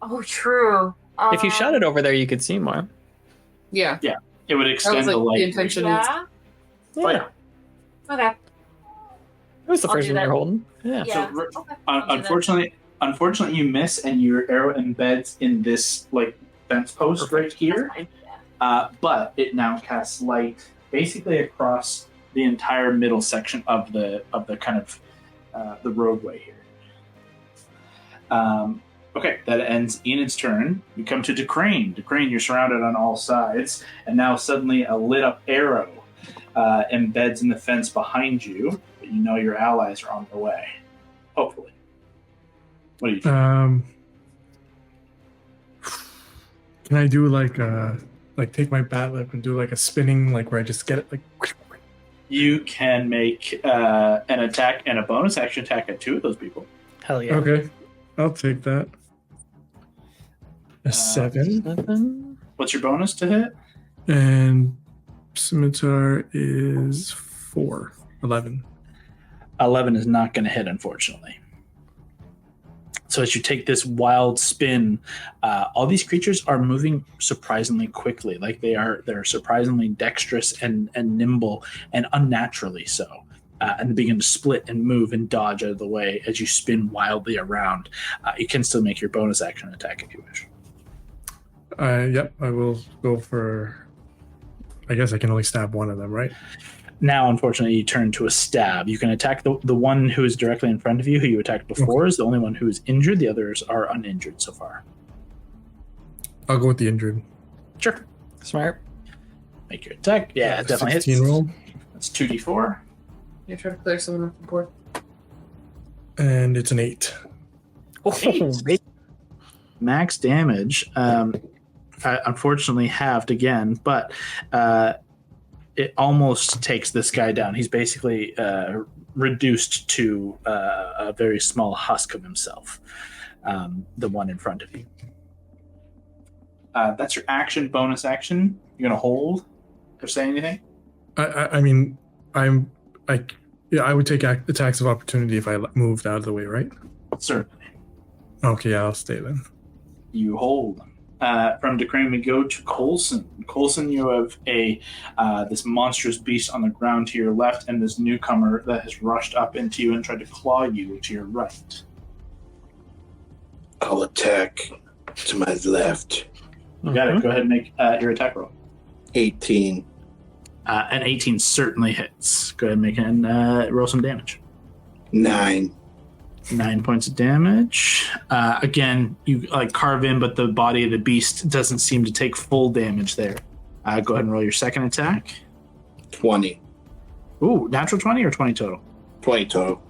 Oh, true. If you shot it over there, you could see more. Yeah. Yeah. It would extend the light. The intention is. Yeah? Oh, yeah. Okay. It was the first one you're holding. Yeah. Yeah. So, Okay. unfortunately, you miss, and your arrow embeds in this like fence post right here. But it now casts light basically across the entire middle section of the kind of the roadway here. Okay, that ends Enid's turn. We come to Decrane. Decrane, you're surrounded on all sides, and now suddenly a lit up arrow embeds in the fence behind you, but you know your allies are on their way. Hopefully. What do you think? Can I do like take my bat lip and do like a spinning, like where I just get it like. You can make an attack and a bonus action attack at 2 of those people. Hell yeah. Okay, I'll take that. A 7. What's your bonus to hit? And scimitar is 4. 11. 11 is not going to hit, unfortunately. So as you take this wild spin, all these creatures are moving surprisingly quickly. Like they're surprisingly dexterous and nimble and unnaturally so. And they begin to split and move and dodge out of the way as you spin wildly around. You can still make your bonus action attack if you wish. Yep, I will go for. I guess I can only stab one of them, right? Now, unfortunately, you turn to a stab. You can attack the one who is directly in front of you, who you attacked before, is the only one who is injured. The others are uninjured so far. I'll go with the injured. Sure. Smart. Make your attack. Yeah, it definitely 16 hits. roll. That's 2d4. You try to clear someone off the board. And it's an 8. Eight. Max damage. Unfortunately halved again, but it almost takes this guy down. He's basically reduced to a very small husk of himself, the one in front of you. That's your action. Bonus action. You're gonna hold or say anything? I mean, I would take attacks of opportunity if I moved out of the way, right? Certainly. Okay, yeah, I'll stay then. You hold. From Decrane, we go to Coulson. Coulson, you have this monstrous beast on the ground to your left, and this newcomer that has rushed up into you and tried to claw you to your right. I'll attack to my left. You got it. Go ahead and make your attack roll. 18. An 18 certainly hits. Go ahead and make and roll some damage. 9. 9 points of damage. Again, you like carve in, but the body of the beast doesn't seem to take full damage there. Go ahead and roll your second attack. 20. Ooh, natural 20 or 20 total? 20 total.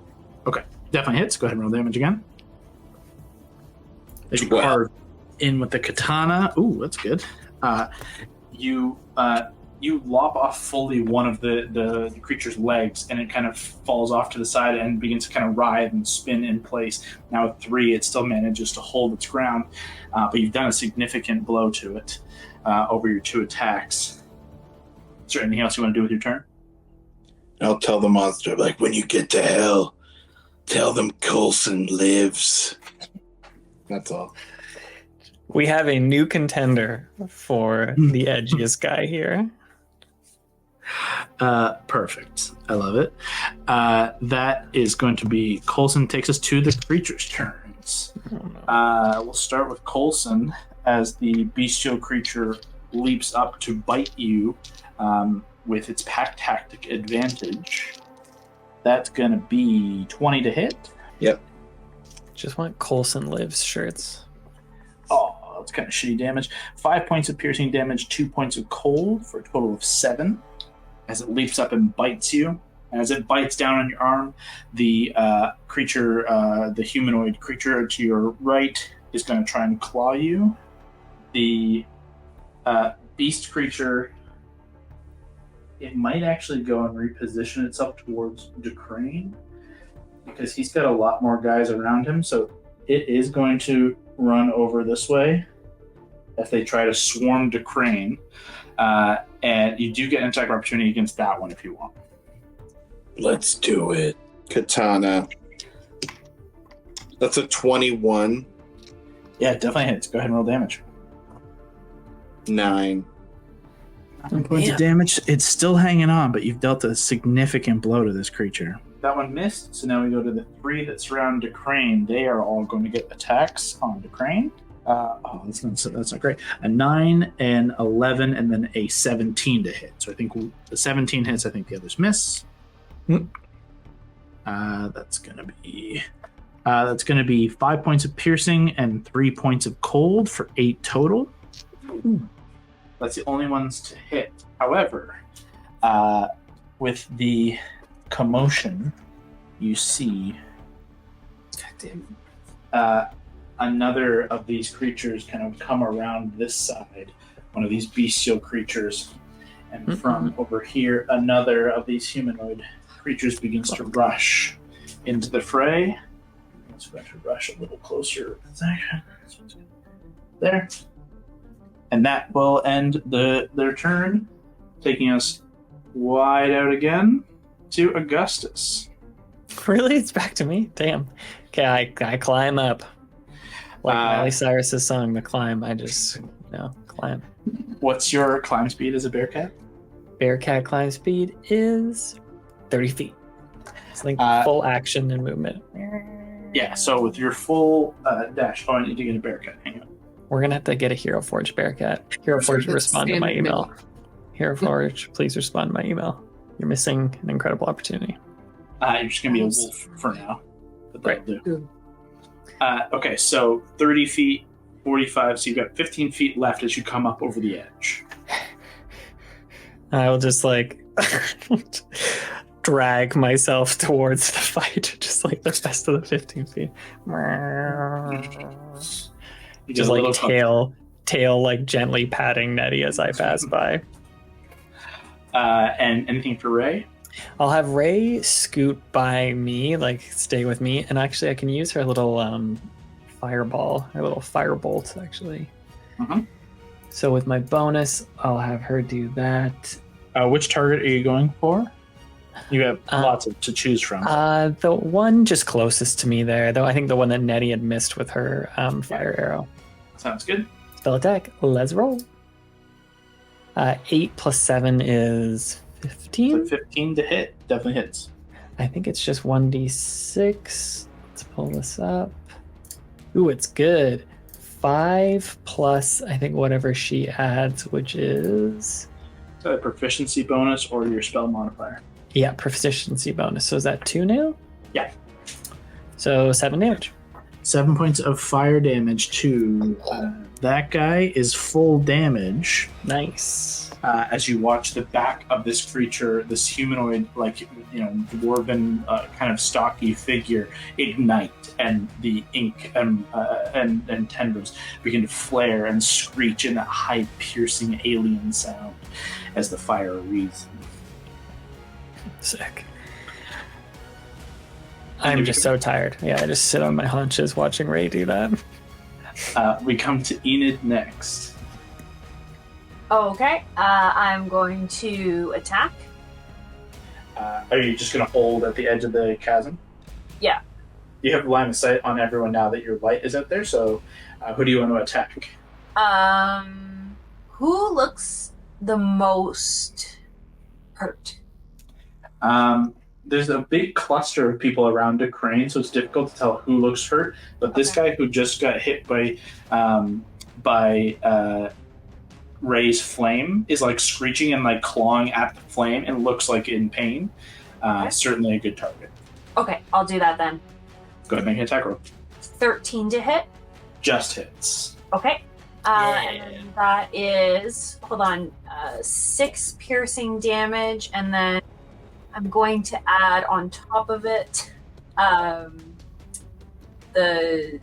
Okay, definitely hits. Go ahead and roll damage again. As you 12. carve in with the katana. Ooh, that's good. You lop off fully one of the creature's legs, and it kind of falls off to the side and begins to kind of writhe and spin in place. Now with 3, it still manages to hold its ground, but you've done a significant blow to it over your 2 attacks. Is there anything else you want to do with your turn? I'll tell the monster, like, when you get to hell, tell them Coulson lives. That's all. We have a new contender for the edgiest guy here. Perfect. I love it. That is going to be Coulson. Takes us to the creature's turns. We'll start with Coulson as the bestial creature leaps up to bite you with its pack tactic advantage. That's going to be 20 to hit. Yep. Just want Coulson lives shirts. Oh, that's kind of shitty damage. 5 points of piercing damage, 2 points of cold for a total of 7. As it leaps up and bites you. As it bites down on your arm, the creature, the humanoid creature to your right, is going to try and claw you. The beast creature, it might actually go and reposition itself towards Decrane, because he's got a lot more guys around him, so it is going to run over this way if they try to swarm Decrane. And you do get an attack opportunity against that one if you want. Let's do it. Katana. That's a 21. Yeah, it definitely hits. Go ahead and roll damage. 9. 9 points of damage. It's still hanging on, but you've dealt a significant blow to this creature. That one missed, so now we go to the 3 that surround Decrane. They are all going to get attacks on Decrane. That's not great. A 9, an 11, and then a 17 to hit. So I think the 17 hits. I think the others miss. That's gonna be 5 points of piercing and 3 points of cold for 8 total. That's the only ones to hit. However, with the commotion, you see. Goddamn. Another of these creatures kind of come around this side, one of these bestial creatures, and from over here, another of these humanoid creatures begins to rush into the fray. Let's rush a little closer. There. And that will end their turn, taking us wide out again to Augustus. Really? It's back to me? Damn. Okay, I climb up. Like Miley Cyrus's song, The Climb. I just, climb. What's your climb speed as a bearcat? Bearcat climb speed is 30 feet. It's like full action and movement. Yeah, so with your full dash, I need to get a bearcat. Hang on. We're going to have to get a Hero Forge bearcat. Hero Forge, respond to my email. Hero Forge, please respond to my email. You're missing an incredible opportunity. You're just going to be a wolf for now. But that'll Right. do. Okay, so 30 feet, 45, so you've got 15 feet left as you come up over the edge. I will just drag myself towards the fight, just like the rest of the 15 feet. Just like tail like gently patting Nettie as I pass by. And anything for Ray? I'll have Ray scoot by me, like stay with me, and actually I can use her little fireball, her little firebolt, actually. So with my bonus, I'll have her do that. Which target are you going for? You have lots to choose from. The one just closest to me there, though I think the one that Nettie had missed with her fire arrow. Sounds good. Spell attack, let's roll. 8 plus 7 is 15? So 15 to hit. Definitely hits. I think it's just 1d6. Let's pull this up. Ooh, it's good. 5 plus, I think, whatever she adds, which is... Is that a proficiency bonus or your spell modifier? Yeah, proficiency bonus. So is that 2 now? Yeah. So 7 damage. 7 points of fire damage to that guy is full damage. Nice. As you watch the back of this creature, this humanoid, dwarven, kind of stocky figure, ignite, and the ink and tendrils begin to flare and screech in that high, piercing alien sound as the fire wreathes. Sick. I'm just so tired. Yeah, I just sit on my haunches watching Ray do that. We come to Enid next. Okay, I'm going to attack. Are you just going to hold at the edge of the chasm? Yeah. You have line of sight on everyone now that your light is out there, so who do you want to attack? Who looks the most hurt? There's a big cluster of people around a crane, so it's difficult to tell who looks hurt. But this guy who just got hit by Ray's flame is like screeching and like clawing at the flame and looks like in pain. Okay. Certainly a good target. Okay, I'll do that then. Go ahead and make an attack roll. 13 to hit. Just hits. Okay. And that is, 6 piercing damage, and then I'm going to add on top of it the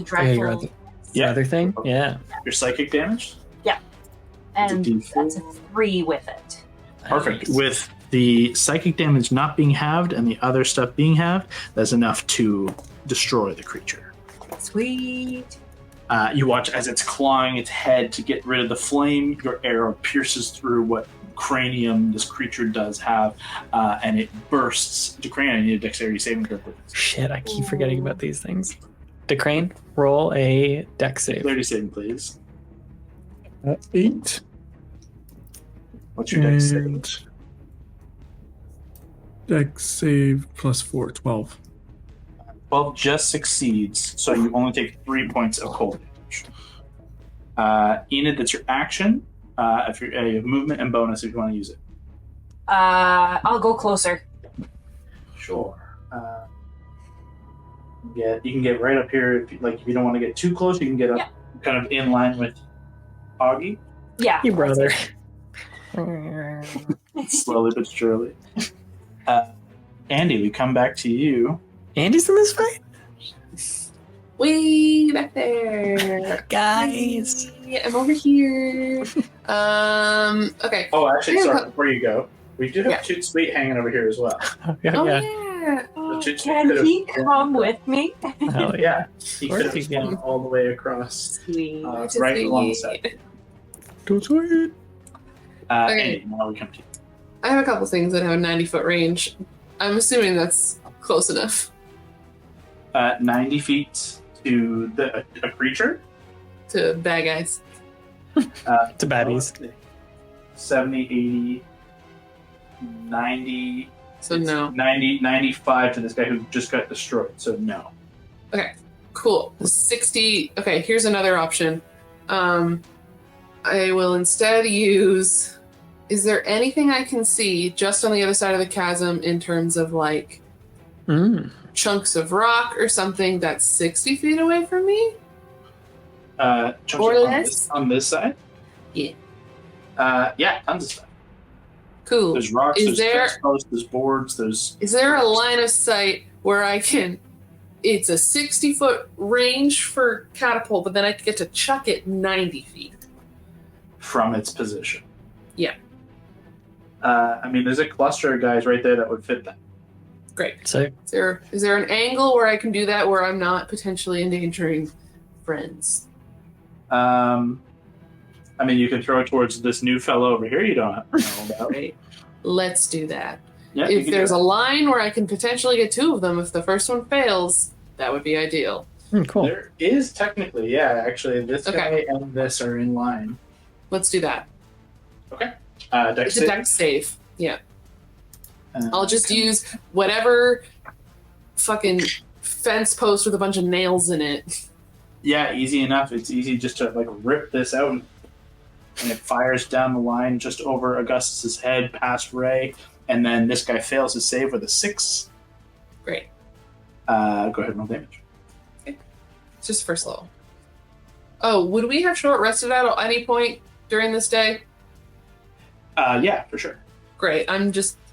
dreadful. The other thing? Yeah. Your psychic damage? Yeah. And It's a D4. that's a 3 with it. Perfect. Nice. With the psychic damage not being halved and the other stuff being halved, that's enough to destroy the creature. Sweet. You watch as it's clawing its head to get rid of the flame. Your arrow pierces through what cranium this creature does have, and it bursts. Decrane, I need a dexterity saving throw. Shit, I keep forgetting about these things. Decrane, roll a dex save. Dexterity saving, please. 8. What's your dex save? And dex save plus 4, 12. 12 just succeeds, so you only take 3 points of cold damage. Enid, that's your action. If you have movement and bonus if you want to use it. I'll go closer. Sure. You can get right up here. If you don't want to get too close, you can get up kind of in line with Augie. Yeah. You brother. Slowly but surely. Andy, we come back to you. Andy's in this fight? Way back there. Guys. I'm over here. Okay. Oh, actually, Yeah. sorry, before you go, we do have Yeah. Toot Sweet hanging over here as well. Yeah, Oh, yeah. yeah. Oh, Toot Sweet can could've- he come with me? Hell yeah. Yeah, he course could have he can. gone all the way across, Sweet. Just right thinking. alongside. Too sweet. Okay. Andy, now we come to you. I have a couple things that have a 90-foot range. I'm assuming that's close enough 90 feet to a creature. to bad guys. To baddies. 70, 80, 90, So no. 90, 95 to this guy who just got destroyed. So no. Cool. 60. Okay, here's another option. I will instead use. Is there anything I can see just on the other side of the chasm in terms of like chunks of rock or something that's 60 feet away from me? Chunks Or on less? on this side? Yeah. Yeah, tons of stuff. Cool. There's rocks, Is there's there- fence posts, there's boards, there's... Is there a line of sight where I can? It's a 60-foot range for catapult, but then I get to chuck it 90 feet. From its position. Yeah. There's a cluster of guys right there that would fit that. Great. So Is there an angle where I can do that where I'm not potentially endangering friends? You can throw it towards this new fellow over here you don't know about. Great. Let's do that. Yeah, you If can do there's that. a line where I can potentially get 2 of them, if the first one fails, that would be ideal. cool. There is technically, actually, this Okay. guy and this are in line. Let's do that. Dex It's a save. dex save. Yeah. I'll just Okay. use whatever fucking fence post with a bunch of nails in it. Yeah, easy enough. It's easy just to rip this out, and it fires down the line just over Augustus's head, past Ray, and then this guy fails his save with a 6. Great. Go ahead and roll damage. Okay. It's just first level. Oh, would we have short rested at any point during this day? Yeah, for sure. Great.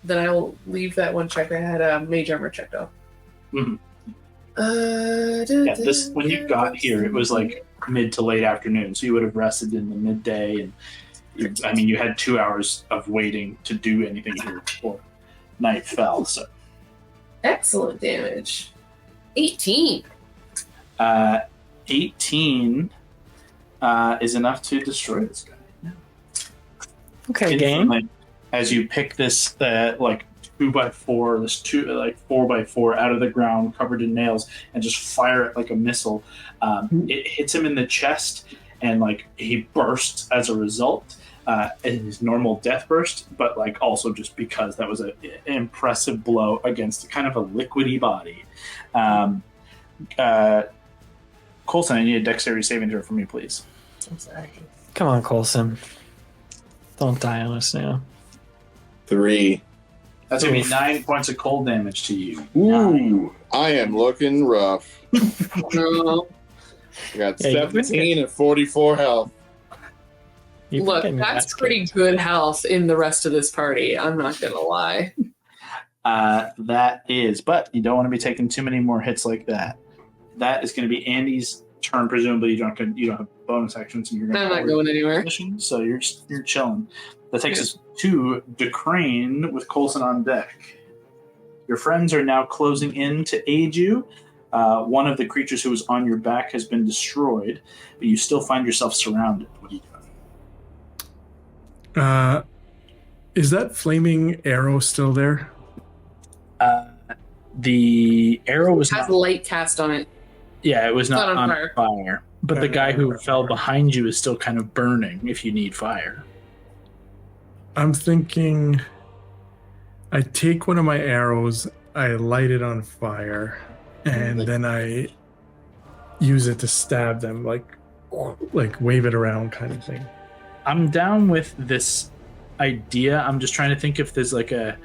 Then I will leave that one check. I had a mage armor checked off. Mm-hmm. When you got here, it was like mid to late afternoon, so you would have rested in the midday, and you had 2 hours of waiting to do anything here before night fell. So excellent damage. 18. 18 is enough to destroy this guy. Yeah. Okay, game. As you pick this 2x4, this 4x4 out of the ground, covered in nails, and just fire it like a missile, it hits him in the chest, and he bursts as a result. In his normal death burst, but also just because that was an impressive blow against kind of a liquidy body. Coulson, I need a dexterity saving throw from you, please. I'm sorry. Come on, Coulson. Don't die on us now. 3. That's going to be 9 points of cold damage to you. Ooh, I am looking rough. No. I got 17 and 44 health. Look, that's pretty good health in the rest of this party. I'm not going to lie. That is, but you don't want to be taking too many more hits like that. That is going to be Andy's turn. Presumably, you don't have bonus actions, and you're I'm not going anywhere. So you're chilling. That takes us to Decrane with Coulson on deck. Your friends are now closing in to aid you. One of the creatures who was on your back has been destroyed, but you still find yourself surrounded. What do you do? Is that flaming arrow still there? The arrow was has light cast on it. Yeah, it was not on fire. But the guy who fell behind you is still kind of burning if you need fire. I'm thinking I take one of my arrows, I light it on fire, and then I use it to stab them, like wave it around kind of thing. I'm down with this idea. I'm just trying to think if there's trying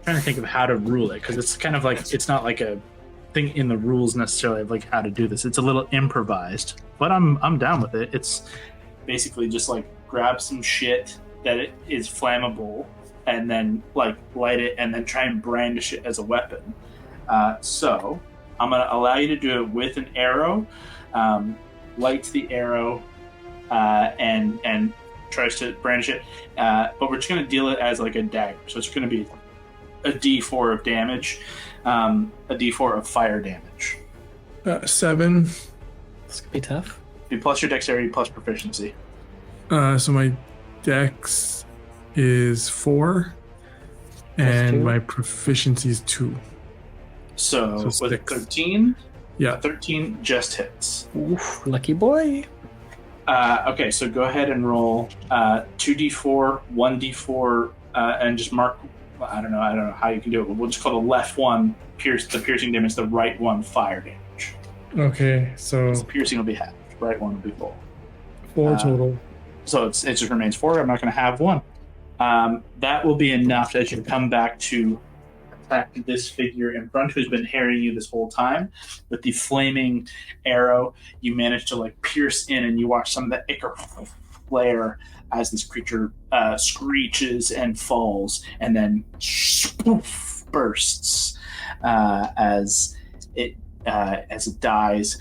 to think of how to rule it, because it's kind of it's not like a thing in the rules necessarily of how to do this. It's a little improvised, but I'm down with it. It's basically just grab some shit that it is flammable and then light it and then try and brandish it as a weapon. So I'm going to allow you to do it with an arrow. Lights the arrow and tries to brandish it, but we're just going to deal it as a dagger. So it's going to be a D4 of damage, a D4 of fire damage. 7. This could be tough. Be plus your dexterity plus proficiency. So my dex is 4, and my proficiency is 2. So with 6. 13, yeah, 13 just hits. Oof, lucky boy. Okay, so go ahead and roll 2d4, 1d4, and just mark. I don't know how you can do it, but we'll just call the left one the piercing damage, the right one fire damage. Okay, so the piercing will be half, right one will be full. 4 total. So it just remains 4. I'm not going to have 1. That will be enough as you come back to attack this figure in front who's been harrying you this whole time. With the flaming arrow, you manage to pierce in, and you watch some of the ichor flare as this creature screeches and falls, and then bursts as it dies.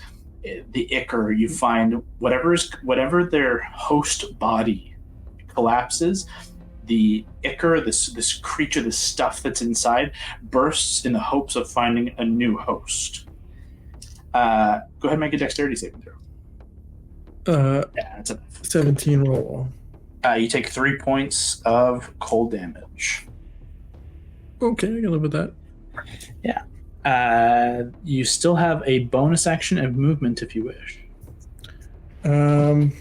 The ichor, you find whatever their host body collapses, the ichor, this creature, this stuff that's inside, bursts in the hopes of finding a new host. Go ahead and make a dexterity saving throw. Yeah, that's enough. 17 roll. You take 3 points of cold damage. Okay, I can live with that. Yeah. You still have a bonus action of movement if you wish. I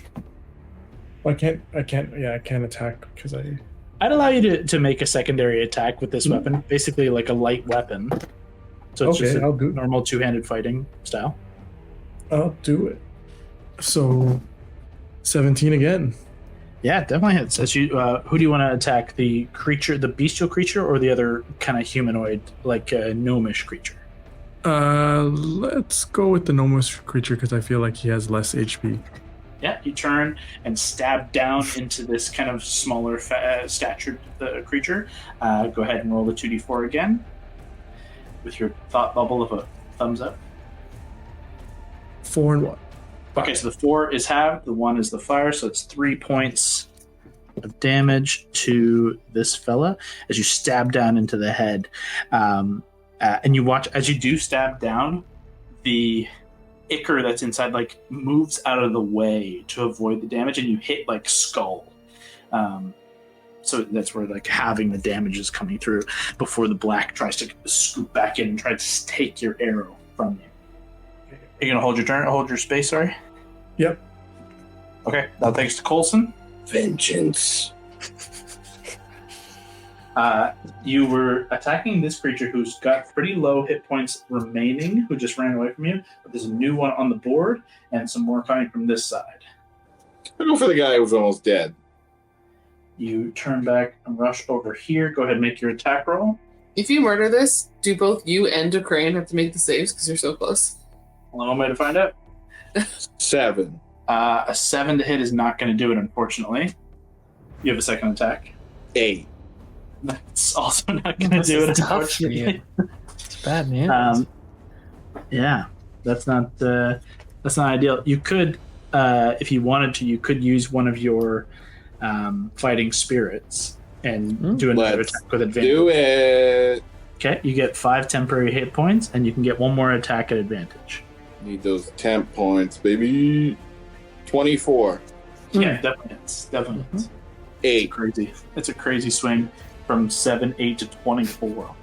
can't attack because I'd allow you to make a secondary attack with this weapon, basically like a light weapon. So it's just a normal two-handed fighting style. I'll do it. So 17 again. Yeah, definitely hits. Who do you want to attack? The creature, the bestial creature, or the other kind of humanoid, gnomish creature? Let's go with the Nomos creature because I feel like he has less HP. Yeah, you turn and stab down into this kind of smaller statured creature. Go ahead and roll the 2d4 again with your thought bubble of a thumbs up. 4 and 1. Okay, so the 4 is halved, the 1 is the fire, so it's 3 points of damage to this fella as you stab down into the head. And you watch, as you do stab down, the ichor that's inside like moves out of the way to avoid the damage, and you hit like skull. So that's where like having the damage is coming through before the black tries to scoop back in and try to take your arrow from you. You're gonna hold your turn, hold your space, sorry? Yep. Okay, that takes to Coulson. Vengeance. You were attacking this creature who's got pretty low hit points remaining, who just ran away from you, but there's a new one on the board and some more coming from this side. I'll go for the guy who's almost dead. You turn back and rush over here. Go ahead and make your attack roll. If you murder this, do both you and DeCrane have to make the saves because you're so close? Only one way to find out. 7. A 7 to hit is not going to do it, unfortunately. You have a second attack. 8. That's also not going to do it, unfortunately. It's bad news. Yeah, that's not ideal. You could, if you wanted to, you could use one of your fighting spirits and do another attack with advantage. Do it. Okay, you get 5 temporary hit points, and you can get one more attack at advantage. Need those temp points, baby. 24. Yeah, definitely hits. Definitely hits. 8. Crazy. It's a crazy swing from 7, 8 to 24.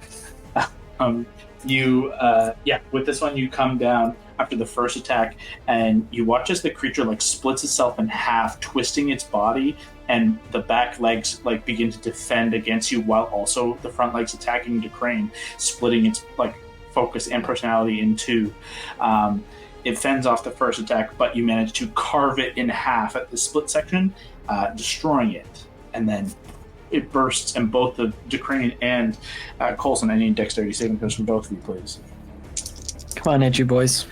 With this one, you come down after the first attack, and you watch as the creature like splits itself in half, twisting its body, and the back legs like begin to defend against you, while also the front legs attacking DeCrane, splitting its like focus and personality in two. It fends off the first attack, but you manage to carve it in half at the split section, destroying it, and then it bursts, and both the DeCrane and Coulson, I need dexterity saving throws from both of you, please. Come on, edgy boys.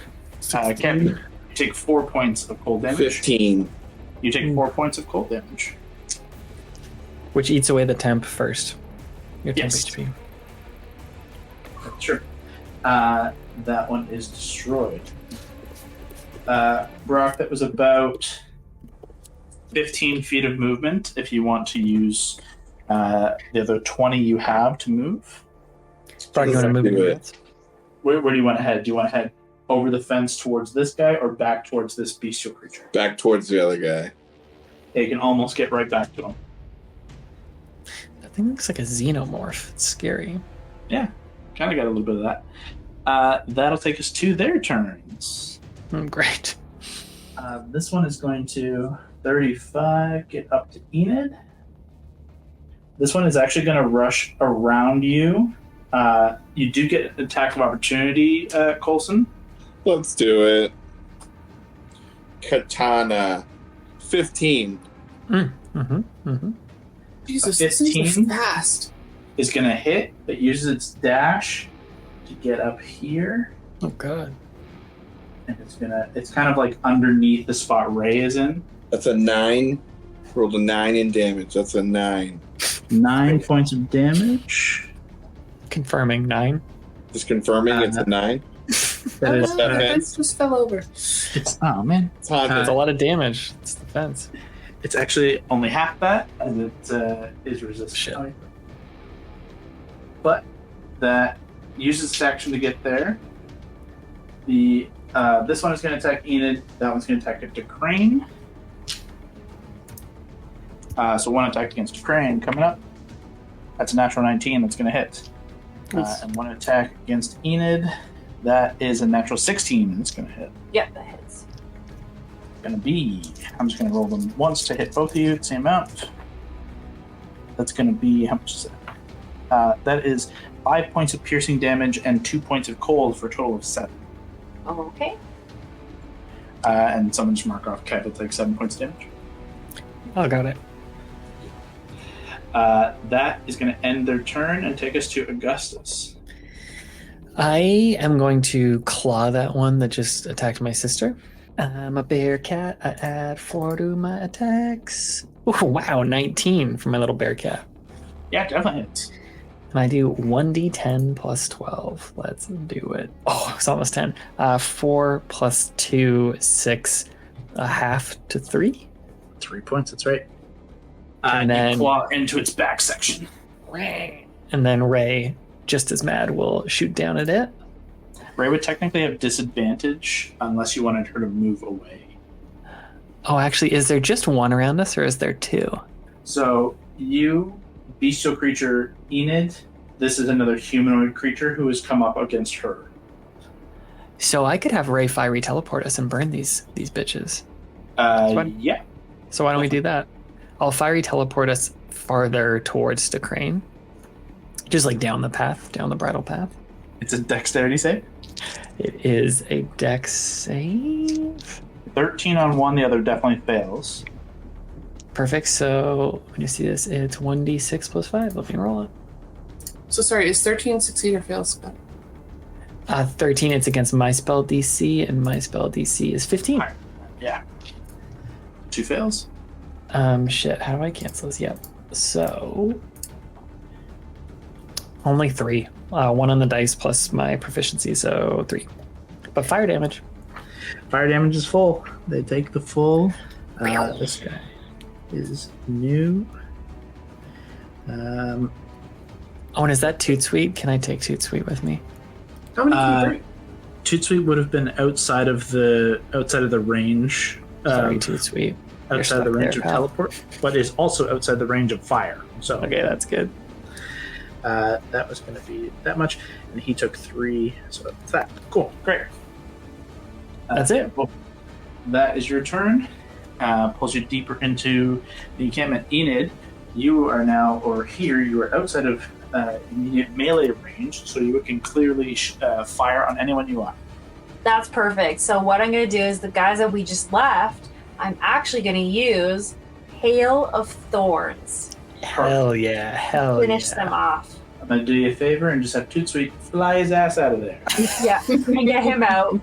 Captain, you take 4 points of cold damage. 15. You take 4 points of cold damage. Which eats away the temp first. Your temp Yes. HP. Sure. That one is destroyed. Brock, that was about 15 feet of movement if you want to use the other 20 you have to move. Brock, you want to move Do your it. hands? Where do you want to head? Do you want to head over the fence towards this guy or back towards this bestial creature? Back towards the other guy. Yeah, you can almost get right back to him. That thing looks like a xenomorph. It's scary. Yeah, kind of got a little bit of that. That'll take us to their turns. Great. This one is going to 35, get up to Enid. This one is actually going to rush around you. You do get an attack of opportunity, Coulson. Let's do it. Katana. 15. Jesus, A this is 15? fast. Is going to hit, but uses its dash to get up here. Oh, God. And it's kind of like underneath the spot Ray is in. That's a 9. Rolled a 9 in damage. That's a 9. 9 points of damage. Confirming 9. Just confirming it's a 9. That is, that the bad? fence just fell over. oh man. It's haunted. That's a lot of damage. It's the fence. It's actually only half that, as it is resistant. Shit. But that uses its action to get there. This one is going to attack Enid. That one's going to attack DeCrane. So one attack against DeCrane coming up. That's a natural 19. That's going to hit. And one attack against Enid. That is a natural 16. That's going to hit. Yep, that hits. Going to be. I'm just going to roll them once to hit both of you at the same amount. That's going to be. How much is that? That is 5 points of piercing damage and 2 points of cold for a total of 7. Oh, okay. And someone just mark off Kev will take 7 points of damage. Oh, got it. That is going to end their turn and take us to Augustus. I am going to claw that one that just attacked my sister. I'm a bear cat. I add 4 to my attacks. Oh, wow, 19 for my little bear cat. Yeah, definitely hits. And I do 1d10 plus 12. Let's do it. Oh, it's almost 10. 4 plus 2, 6, a half to 3. 3 points, that's right. And then you claw into its back section. And then Ray, just as mad, will shoot down at it. Ray would technically have disadvantage unless you wanted her to move away. Oh, actually, is there just one around us or is there 2? So you, bestial creature Enid, this is another humanoid creature who has come up against her. So I could have Ray Fiery teleport us and burn these bitches. Yeah. So why don't we do that? I'll Fiery teleport us farther towards the crane. Just like down the path, down the bridle path. It's a dexterity save. It is a dex save. 13 on one, the other definitely fails. Perfect. So when you see this, it's 1d6 plus 5. Let me roll it. So sorry, is 13 succeed or fail, Scott? 13, it's against my spell DC, and my spell DC is 15. Yeah. 2 fails. Shit, how do I cancel this? Yep. So only 3. 1 on the dice plus my proficiency, so 3. But fire damage. Fire damage is full. They take the full. This guy is new. Oh, and is that Toot Sweet? Can I take Toot Sweet with me? How many can you bring? Toot Sweet would have been outside of the range. Sorry, Toot Sweet. Outside the range of teleport, but is also outside the range of fire. So okay, that's good. That was going to be that much, and he took 3. So that's that. Cool, great. That's it. Well, that is your turn. Pulls you deeper into the encampment. Enid, you are now, or here, you are outside of immediate melee range, so you can clearly fire on anyone you want. That's perfect. So what I'm going to do is the guys that we just left, I'm actually going to use Hail of Thorns. Hell yeah, hell Finish yeah. them off. I'm going to do you a favor and just have Toot Sweet fly his ass out of there. Yeah, and get him out.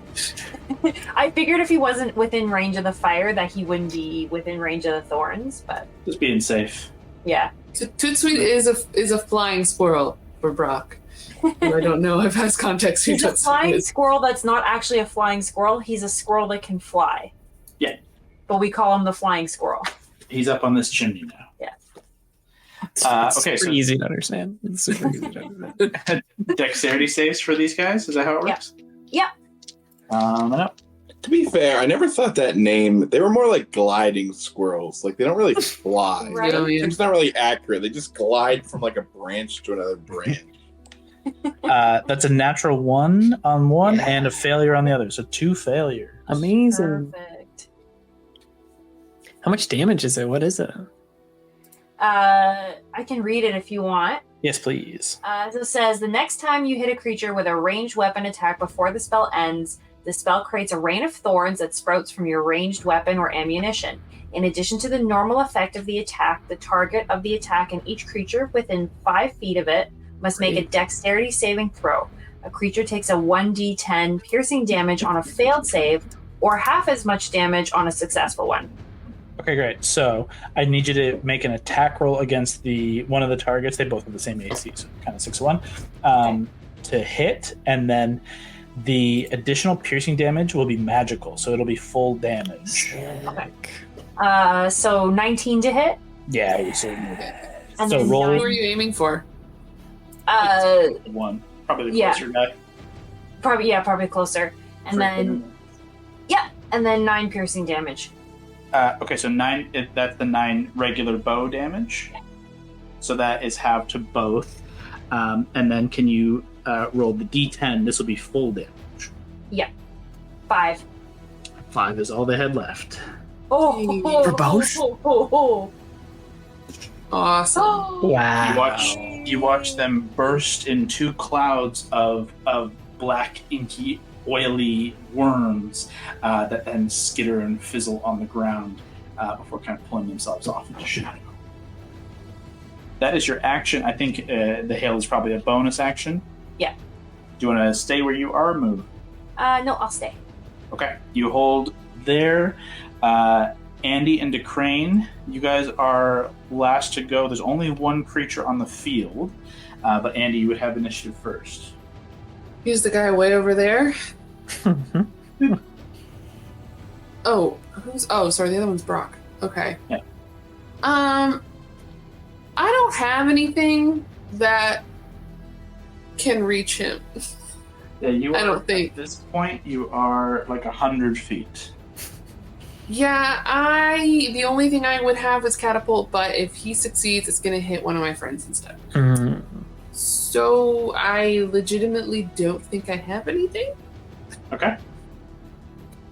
I figured if he wasn't within range of the fire that he wouldn't be within range of the thorns, but Just being safe. yeah. Toot Sweet is a flying squirrel for Brock. I don't know if has context who He's a Toot Sweet flying is. squirrel that's not actually a flying squirrel. He's a squirrel that can fly. Yeah. But we call him the flying squirrel. He's up on this chimney now. It's Okay, super so- easy to understand. It's super easy to understand. Dexterity saves for these guys? Is that how it works? Yeah. No. To be fair, I never thought that name. They were more like gliding squirrels. Like they don't really fly. Right. It's not really accurate. They just glide from like a branch to another branch. That's a natural 1 on one Yeah. and a failure on the other. So 2 failures. Amazing. Perfect. How much damage is it? What is it? I can read it if you want. Yes, please. So it says, the next time you hit a creature with a ranged weapon attack before the spell ends, the spell creates a rain of thorns that sprouts from your ranged weapon or ammunition. In addition to the normal effect of the attack, the target of the attack and each creature within 5 feet of it must make a dexterity saving throw. A creature takes a 1d10 piercing damage on a failed save, or half as much damage on a successful one. Okay, great. So I need you to make an attack roll against one of the targets. They both have the same AC, so kind of 6-1 to hit, and then the additional piercing damage will be magical, so it'll be full damage. Okay. So 19 to hit. Yeah, you certainly know that. And So then roll- Who are you aiming for? 1, probably the yeah. closer guy. Probably closer. And then 9 piercing damage. Okay, so 9. That's the 9 regular bow damage. So that is halved to both. And then can you roll the D10? This will be full damage. 5. 5 is all they had left. Oh, For both? Awesome. Wow. You watch them burst in 2 clouds of black, inky, oily worms that then skitter and fizzle on the ground before kind of pulling themselves off into shadow. That is your action. I think the hail is probably a bonus action. Yeah. Do you want to stay where you are or move? No, I'll stay. Okay, you hold there. Andy and DeCrane, you guys are last to go. There's only one creature on the field, but Andy, you would have initiative first. He's the guy way over there. Sorry, the other one's Brock. Okay. Yeah. I don't have anything that can reach him. Yeah, you are, I don't think. At this point, you are like 100 feet. Yeah, the only thing I would have is catapult, but if he succeeds, it's going to hit one of my friends instead. Mm. So I legitimately don't think I have anything. Okay.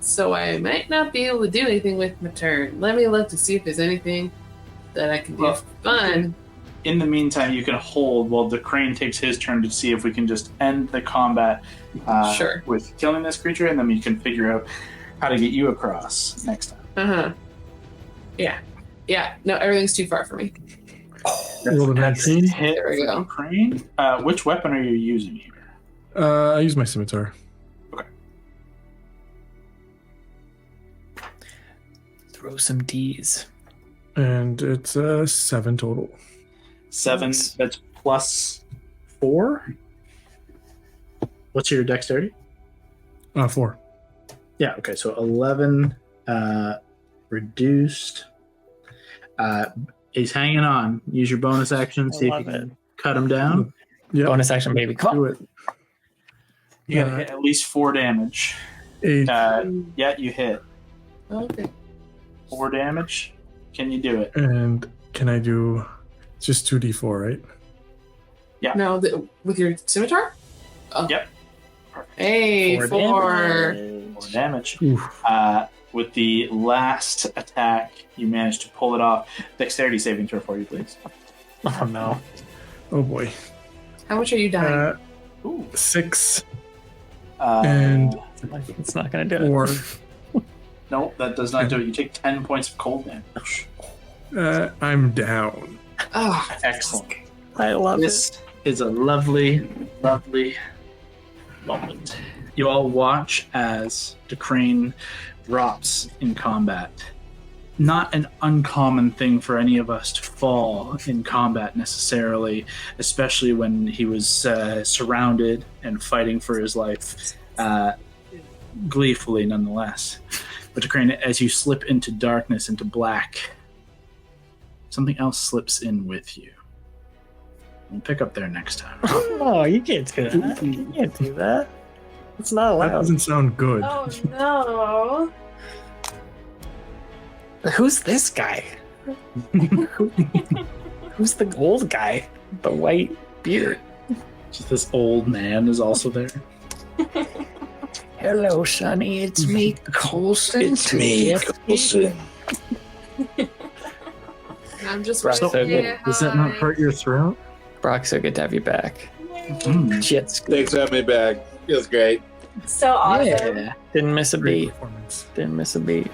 So I might not be able to do anything with my turn. Let me look to see if there's anything that I can do for fun. In the meantime, you can hold while DeCrane takes his turn to see if we can just end the combat Sure. with killing this creature, and then we can figure out how to get you across next time. Yeah. No, everything's too far for me. Roll a 19. Hit There we for go. DeCrane. Which weapon are you using here? I use my scimitar. Throw some D's. And it's 7 total. 7. Nice. That's plus 4. What's your dexterity? 4. Yeah. Okay. So 11 reduced. He's hanging on. Use your bonus action. See if you can cut him down. Yeah. Bonus action, baby. Come Do on. it. You gotta hit at least 4 damage. 8. Yeah, you hit Okay. 4 damage. Can you do it? And can I do just 2d4, right? No, with your scimitar? Oh. Yep. Hey, 4 4. 4 damage. Oof. With the last attack, you managed to pull it off. Dexterity saving throw for you, please. Oh no. Oh boy. How much are you dying? 6 Uh, and It's not gonna do it. 4. no, that does not do it. You take 10 points of cold damage. I'm down. Oh, Excellent. I love it. This is a lovely, lovely moment. You all watch as DeCrane drops in combat. Not an uncommon thing for any of us to fall in combat necessarily, especially when he was surrounded and fighting for his life, gleefully nonetheless. But DeCrane, as you slip into darkness, into black, something else slips in with you. We'll pick up there next time. Oh, you can't do that. You can't do that. It's not That allowed. doesn't sound good. Oh no. Who's this guy? Who's the old guy? The white beard. Just this old man is also there. Hello, Sonny. It's me, Colson. It's me, Colson. I'm just Right, so right good. here. Does that not hurt your throat? Brock, so good to have you back. Shit's Thanks for having me back. Feels great. So awesome. Yeah. didn't miss a Great beat. performance. Didn't miss a beat.